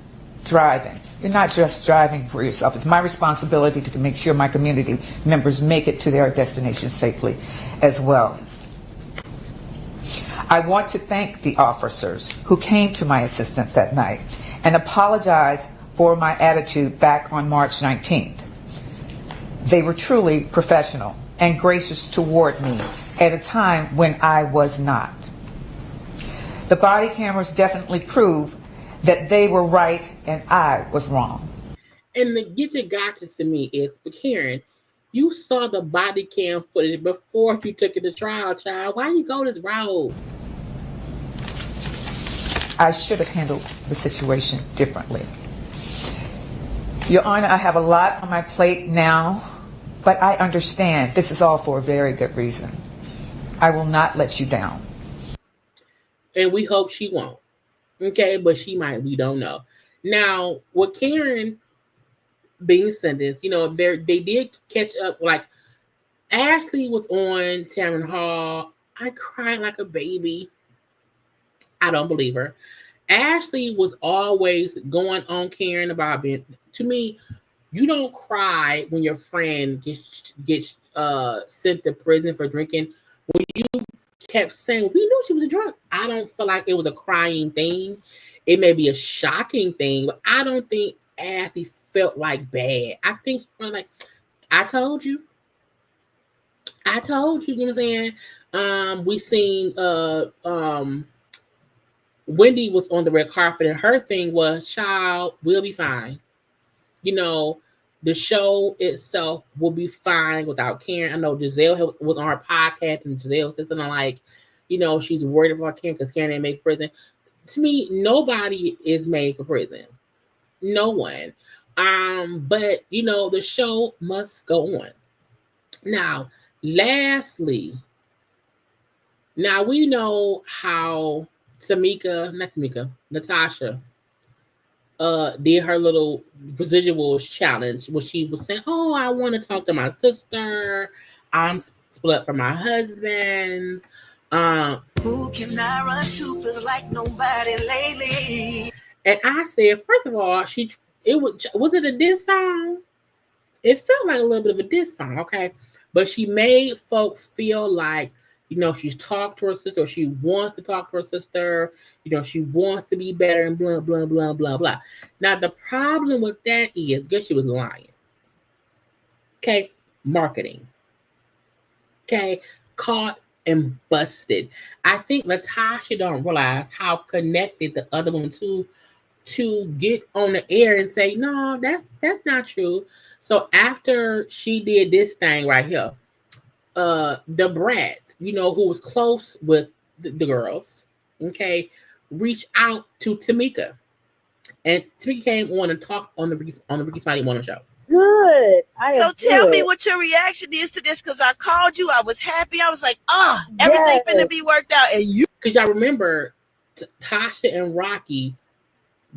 driving, you're not just driving for yourself. It's my responsibility to make sure my community members make it to their destination safely as well. I want to thank the officers who came to my assistance that night and apologize for my attitude back on March 19th. They were truly professional and gracious toward me at a time when I was not. The body cameras definitely prove that they were right and I was wrong. And the get your gotcha to me is, but Karen, you saw the body cam footage before you took it to trial, child. Why you go this route? I should have handled the situation differently. Your Honor, I have a lot on my plate now, but I understand this is all for a very good reason. I will not let you down. And we hope she won't. Okay, but she might. We don't know. Now, with Karen being sentenced, you know, they did catch up. Like, Ashley was on Tamron Hall. I cried like a baby. I don't believe her. Ashley was always going on Karen about being. To me, you don't cry when your friend gets sent to prison for drinking. When you kept saying, we knew she was a drunk. I don't feel like it was a crying thing. It may be a shocking thing, but I don't think Ashley felt like bad. I think she felt like, I told you. You know what I'm saying? We seen Wendy was on the red carpet and her thing was, child, we'll be fine. You know, the show itself will be fine without Karen. I know Giselle was on her podcast and Giselle said something like, you know, she's worried about Karen because Karen ain't made for prison. To me, nobody is made for prison. No one. But, you know, the show must go on. Now, lastly, now we know how LaTocha did her little residuals challenge where she was saying, oh, I want to talk to my sister. I'm split up from my husband. Who can I run to? Feels like nobody lately. And I said, first of all, was it a diss song? It felt like a little bit of a diss song, okay? But she made folk feel like, she's talked to her sister, or she wants to talk to her sister, she wants to be better, and blah, blah, blah, blah, blah. Now, the problem with that is, guess she was lying. Okay? Marketing. Okay? Caught and busted. I think LaTocha don't realize how connected the other one to get on the air and say, no, that's not true. So after she did this thing right here, the brat, who was close with the girls, okay, reached out to Tamika, and Tamika came on and talked on the Ricky Smiley Morning Show. Good. So tell me what your reaction is to this, because I called you. I was happy. I was like, everything finna be worked out. And you, because y'all remember Tasha and Rocky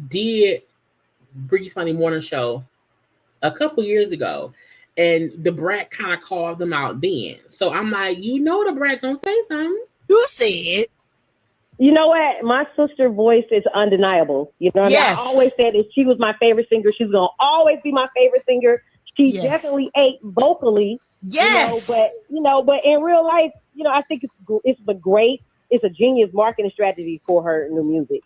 did Ricky Smiley Morning Show a couple years ago, and the brat kind of called them out then. So I'm like, the brat gonna say something. You said. You know what? My sister's voice is undeniable. Yes. I always said that she was my favorite singer. She's gonna always be my favorite singer. She definitely ate vocally. Yes. But in real life, I think it's a genius marketing strategy for her new music.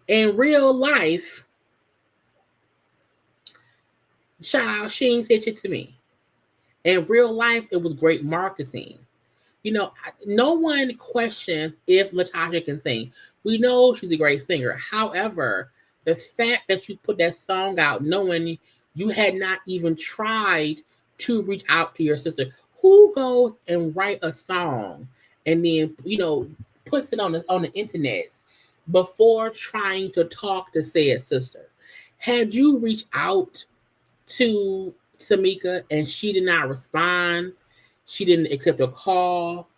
In real life, child, she ain't said shit to me. In real life, it was great marketing. No one questions if LaTocha can sing. We know she's a great singer. However, the fact that you put that song out knowing you had not even tried to reach out to your sister, who goes and write a song and then, puts it on the internet before trying to talk to said sister? Had you reached out to Tamika and she did not respond, she didn't accept a call,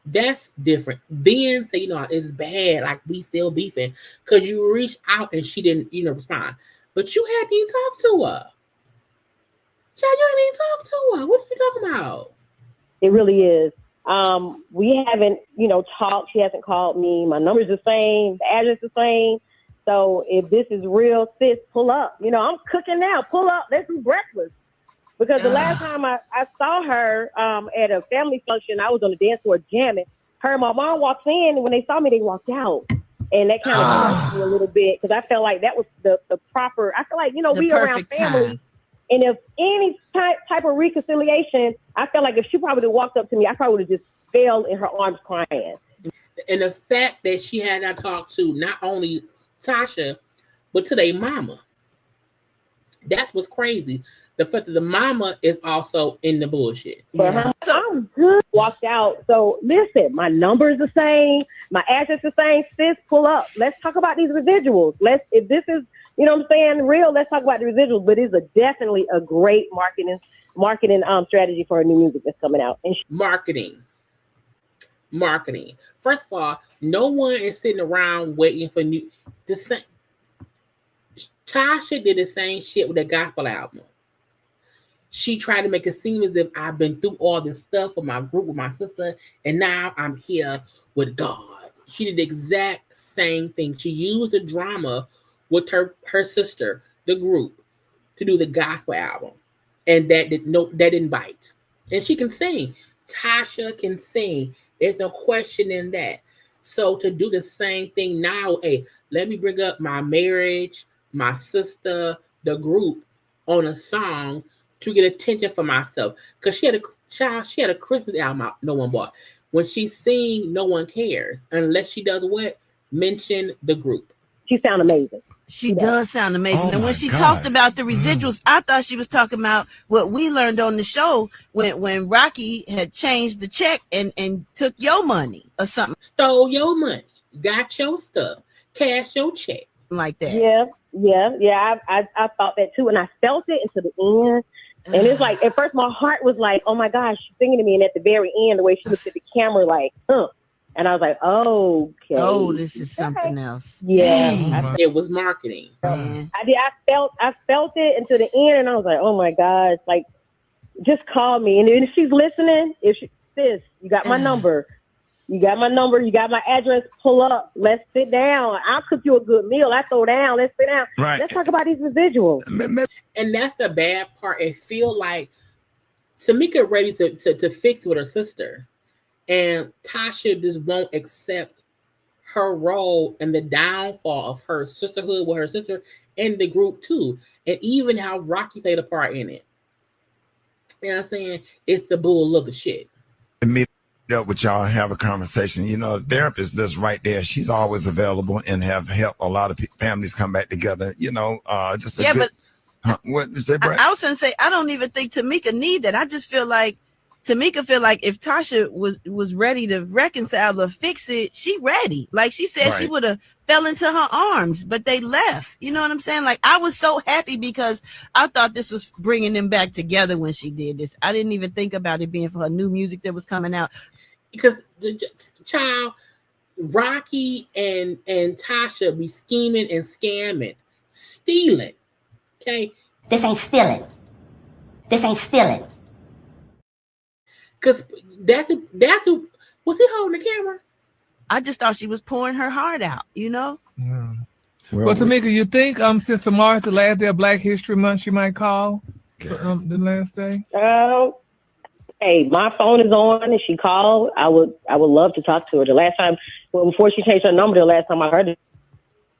that's different. Then say, it's bad, like we still beefing, because you reached out and she didn't, respond. But you hadn't even talked to her. Child, you hadn't even talked to her. What are you talking about? It really is. We haven't, talked. She hasn't called me. My number's the same. The address the same. So if this is real, sis, pull up. I'm cooking now. Pull up. Let's do breakfast. Because the last time I saw her at a family function, I was on the dance floor jamming. Her and my mom walked in, and when they saw me, they walked out. And that kind of hurt me a little bit, because I felt like that was the proper, I feel like, we around family. Time. And if any type of reconciliation, I felt like if she probably walked up to me, I probably would have just fell in her arms crying. And the fact that she had not talked to not only Tasha, but to their mama. That's what's crazy. The fact that the mama is also in the bullshit. Yeah. I'm good. Walked out. So listen, my number is the same. My address is the same. Sis, pull up. Let's talk about these residuals. If this is, real, let's talk about the residuals. But it's definitely a great marketing strategy for her new music that's coming out. And marketing. First of all, no one is sitting around waiting for Tasha did the same shit with the gospel album. She tried to make it seem as if I've been through all this stuff with my group, with my sister, and now I'm here with God. She did the exact same thing. She used the drama with her sister, the group, to do the gospel album. And that didn't bite. And she can sing. Tasha can sing. There's no question in that. So to do the same thing now, let me bring up my marriage, my sister, the group on a song to get attention for myself. Because she had a Christmas album out no one bought. When she sings, no one cares. Unless she does what? Mention the group. She sounds amazing. She does sound amazing. And when she talked about the residuals, I thought she was talking about what we learned on the show when Rocky had changed the check and took your money or something. Stole your money. Got your stuff. Cash your check. Like that. Yeah. I thought that too. And I felt it until the end. And it's like, at first my heart was like, oh my gosh, she's singing to me. And at the very end, the way she looked at the camera, like, And I was like, okay. Oh, this is something else. Yeah. It was marketing. I felt it until the end. And I was like, oh my gosh. Like, just call me. And if she's listening, sis, you got my number. You got my number. You got my address. Pull up. Let's sit down. I'll cook you a good meal. I throw down. Let's sit down. Right. Let's talk about these residuals. And that's the bad part. It feel like Tamika ready to fix with her sister. And Tasha just won't accept her role and the downfall of her sisterhood with her sister and the group too. And even how Rocky played a part in it. You know what I'm saying? It's the bull of the shit. Meet up with y'all, have a conversation. You know, the therapist that's right there. She's always available and have helped a lot of families come back together. You know, just a good, but what you say, Brett? I was gonna say I don't even think Tamika need that. I just feel like Tamika feel like if Tasha was ready to reconcile or fix it, she ready. Like she said, she would have fell into her arms, but they left. You know what I'm saying? Like I was so happy because I thought this was bringing them back together when she did this. I didn't even think about it being for her new music that was coming out. Because the child, Rocky and Tasha be scheming and scamming, stealing. Okay, this ain't stealing. This ain't stealing. Because that's who was he holding the camera? I just thought she was pouring her heart out, you know? Yeah. Well, Tamika, you think since tomorrow's the last day of Black History Month, she might call the last day? Hey, my phone is on. If she called, I would love to talk to her. The last time, before she changed her number, the last time I heard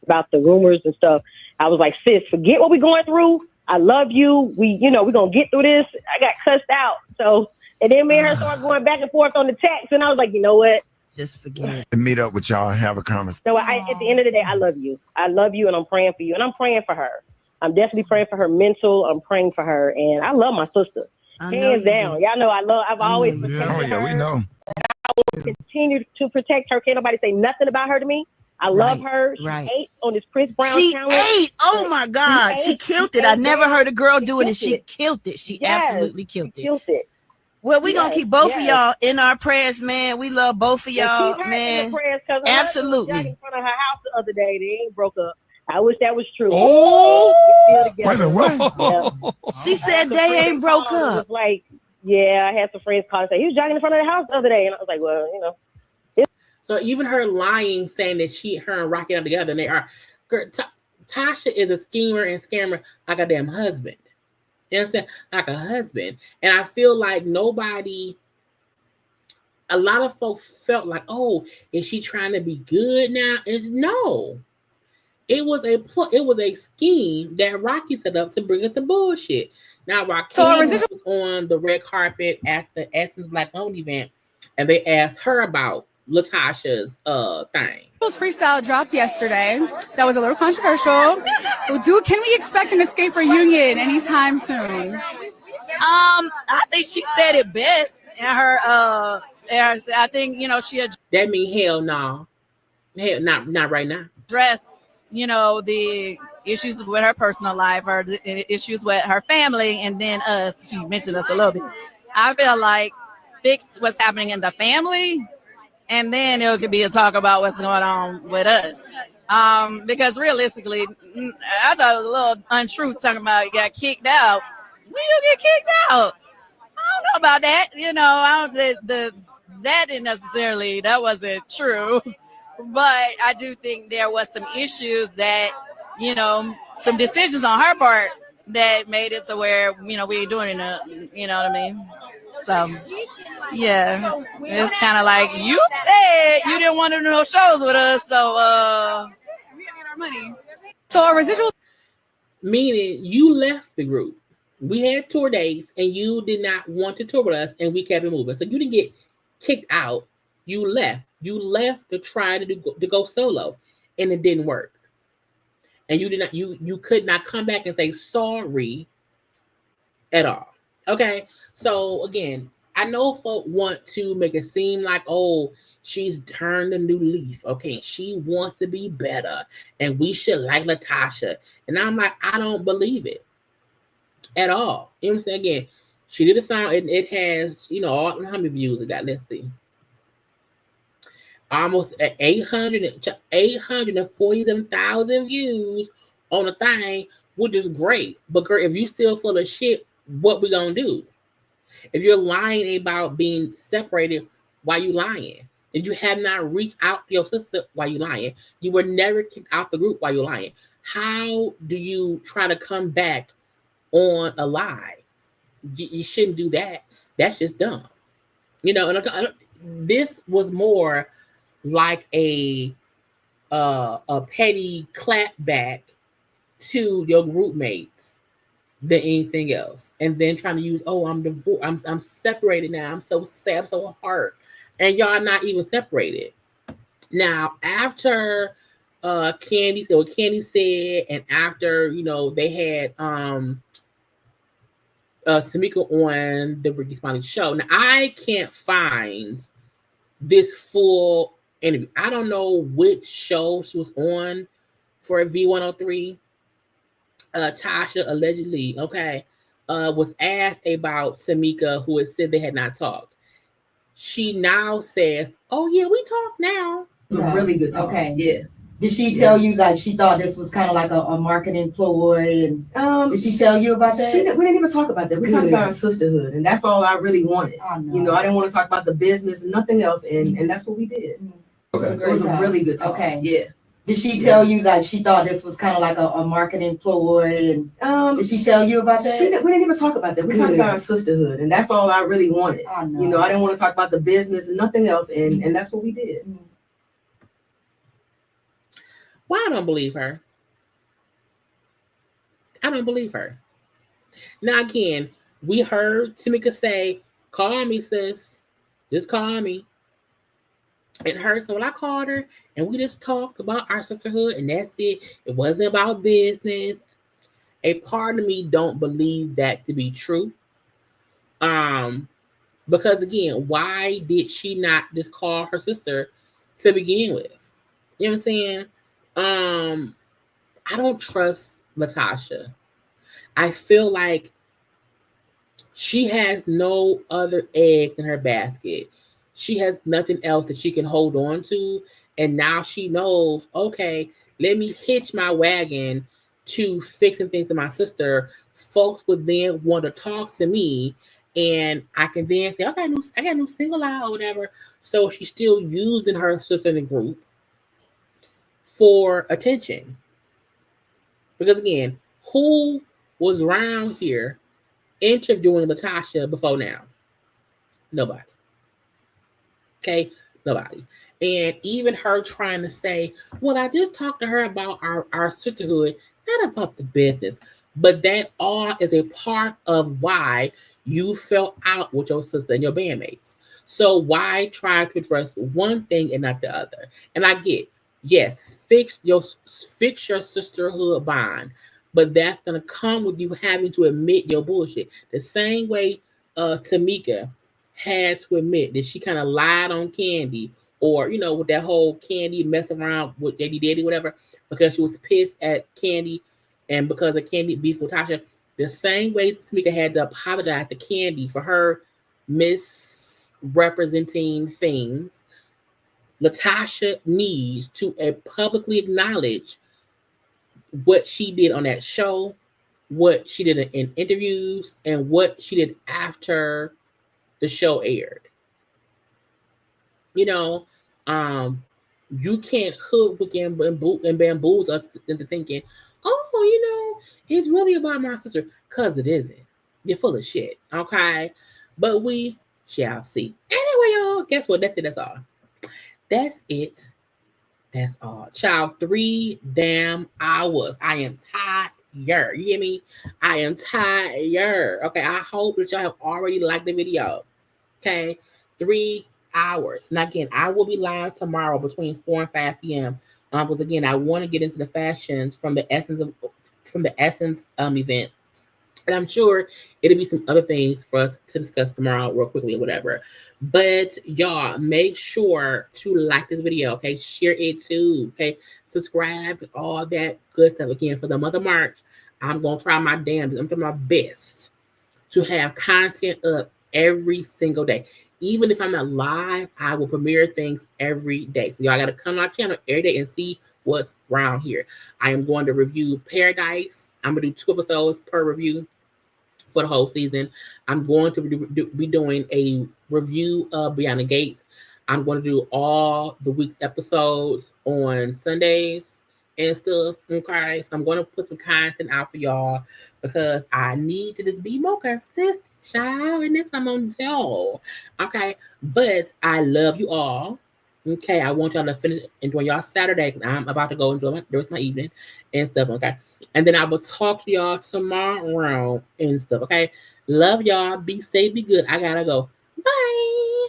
about the rumors and stuff, I was like, sis, forget what we're going through. I love you. We're going to get through this. I got cussed out. So, and then me and her started going back and forth on the text. And I was like, you know what? Just forget it. And meet up with y'all, have a conversation. So at the end of the day, I love you. I love you, and I'm praying for you. And I'm praying for her. I'm definitely praying for her mental. I'm praying for her. And I love my sister. Hands down. Y'all know I've always protected her. We know. And I will continue to protect her. Can't nobody say nothing about her to me. I love her. She ate on this Chris Brown challenge. She ate. Oh my God. She killed it. I never heard a girl do it, and she killed it. She absolutely killed it. Well, we're going to keep both of y'all in our prayers, man. We love both of y'all, man. Absolutely. Was in front of her house the other day. They ain't broke up. I wish that was true. Oh, wait a minute. Yeah. She said they ain't broke up. Like, yeah, I had some friends call and say he was jogging in front of the house the other day, and I was like, well, you know. So even her lying, saying that her and Rocky are together, and they are. Tasha is a schemer and scammer like a damn husband. You know what I'm saying? Like a husband. And I feel like a lot of folks felt like, oh, is she trying to be good now? No. It was a scheme that Rocky set up to bring us the bullshit. Now, Rakim was on the red carpet at the Essence Black Owned event, and they asked her about LaTocha's thing. Freestyle dropped yesterday. That was a little controversial. Can we expect an Exscape reunion anytime soon? I think she said it best in her. I think she That mean hell no, hell not right now. Addressed the issues with her personal life or the issues with her family, and then us. She mentioned us a little bit. I feel like fix what's happening in the family. And then it could be a talk about what's going on with us. Because realistically, I thought it was a little untrue talking about you got kicked out. When you get kicked out? I don't know about that. That didn't necessarily, that wasn't true. But I do think there was some issues that, some decisions on her part that made it to where, we ain't doing it, you know what I mean? So, yeah, it's kind of like you said you didn't want to do no shows with us, so we get our money. So our residual, meaning you left the group. We had tour dates, and you did not want to tour with us, and we kept it moving. So you didn't get kicked out. You left. You left to try to go solo, and it didn't work. And you did not. You could not come back and say sorry at all. Okay, so again, I know folk want to make it seem like, oh, she's turned a new leaf. Okay, she wants to be better, and we should like LaTocha. And I'm like, I don't believe it at all. You know what I'm saying? Again, she did a song, and it has, how many views it got? Let's see. Almost 847,000 views on the thing, which is great. But girl, if you still full of shit, what we gonna do? If you're lying about being separated, why you lying? If you have not reached out to your sister, why you lying? You were never kicked out the group, why you lying? How do you try to come back on a lie? You shouldn't do that. That's just dumb. You know, and this was more like a petty clapback to your group mates than anything else. And then trying to use, oh, I'm divorced, I'm separated now. I'm so sad, I'm so hurt. And y'all not even separated. Now, after Kandi said what Kandi said, and after, you know, they had Tamika on the Ricky Smiley show. Now, I can't find this full interview. I don't know which show she was on for V103. Tasha allegedly, was asked about Tamika, who had said they had not talked. She now says, "Oh yeah, we talk now." It's a really good talk. Okay. Yeah. Did she tell you like she thought this was kind of like a marketing ploy? And did she tell you about that? We didn't even talk about that. We talked about our sisterhood, and that's all I really wanted. You know, I didn't want to talk about the business and nothing else, and that's what we did. Okay. It was a really good talk. Okay. Yeah. Did she tell you like she thought this was kind of like a marketing ploy? And did she tell you about that? We didn't even talk about that. We talked about our sisterhood, and that's all I really wanted. You know, I didn't want to talk about the business and nothing else, and that's what we did. Well, I don't believe her. I don't believe her. Now, again, we heard Tamika say, "Call me, sis. Just call me." And her, so when I called her and we just talked about our sisterhood, and that's it. It wasn't about business. A part of me don't believe that to be true. Because again, why did she not just call her sister to begin with? You know what I'm saying? I don't trust LaTocha. I feel like she has no other eggs in her basket. She has nothing else that she can hold on to. And now she knows, okay, let me hitch my wagon to fixing things to my sister. Folks would then want to talk to me, and I can then say, okay, I got a new single out or whatever. So she's still using her sister in the group for attention. Because again, who was around here interviewing LaTocha before now? Nobody. Okay, nobody. And even her trying to say, well, I just talked to her about our sisterhood, not about the business, but that all is a part of why you fell out with your sister and your bandmates. So why try to address one thing and not the other? And I get, yes, fix your sisterhood bond, but that's gonna come with you having to admit your bullshit. The same way Tamika had to admit that she kind of lied on Kandi, or you know, with that whole Kandi messing around with Diddy, whatever, because she was pissed at Kandi, and because of Kandi beef with Tasha. The same way Tamika had to apologize to Kandi for her misrepresenting things, LaTocha needs to publicly acknowledge what she did on that show, what she did in interviews, and what she did after the show aired. You know, you can't hoodwink and bamboozle us into thinking, oh, you know, it's really about my sister, because it isn't. You're full of shit, okay? But we shall see. Anyway, y'all, guess what? That's it. That's all. That's it. That's all. Child, 3 damn hours. I am tired. You hear me? I am tired. Okay, I hope that y'all have already liked the video. Okay, 3 hours. Now again, I will be live tomorrow between 4 and 5 p.m. But again, I want to get into the fashions from the Essence event, and I'm sure it'll be some other things for us to discuss tomorrow, real quickly or whatever. But y'all, make sure to like this video. Okay, share it too. Okay, subscribe, all that good stuff. Again, for the month of March, I'm gonna try my damnedest. I'm doing my best to have content up every single day. Even if I'm not live, I will premiere things every day. So y'all got to come to my channel every day and see what's around here. I am going to review Paradise. I'm going to do 2 episodes per review. for the whole season. I'm going to be doing a review of Beyond the Gates. I'm going to do all the week's episodes on Sundays and stuff. Okay, so I'm going to put some content out for y'all because I need to just be more consistent, child, and this I'm gonna do. Okay, but I love you all. Okay, I want y'all to finish enjoying y'all Saturday. I'm about to go enjoy the rest of my evening and stuff. Okay, and then I will talk to y'all tomorrow and stuff. Okay, love y'all. Be safe. Be good. I gotta go. Bye.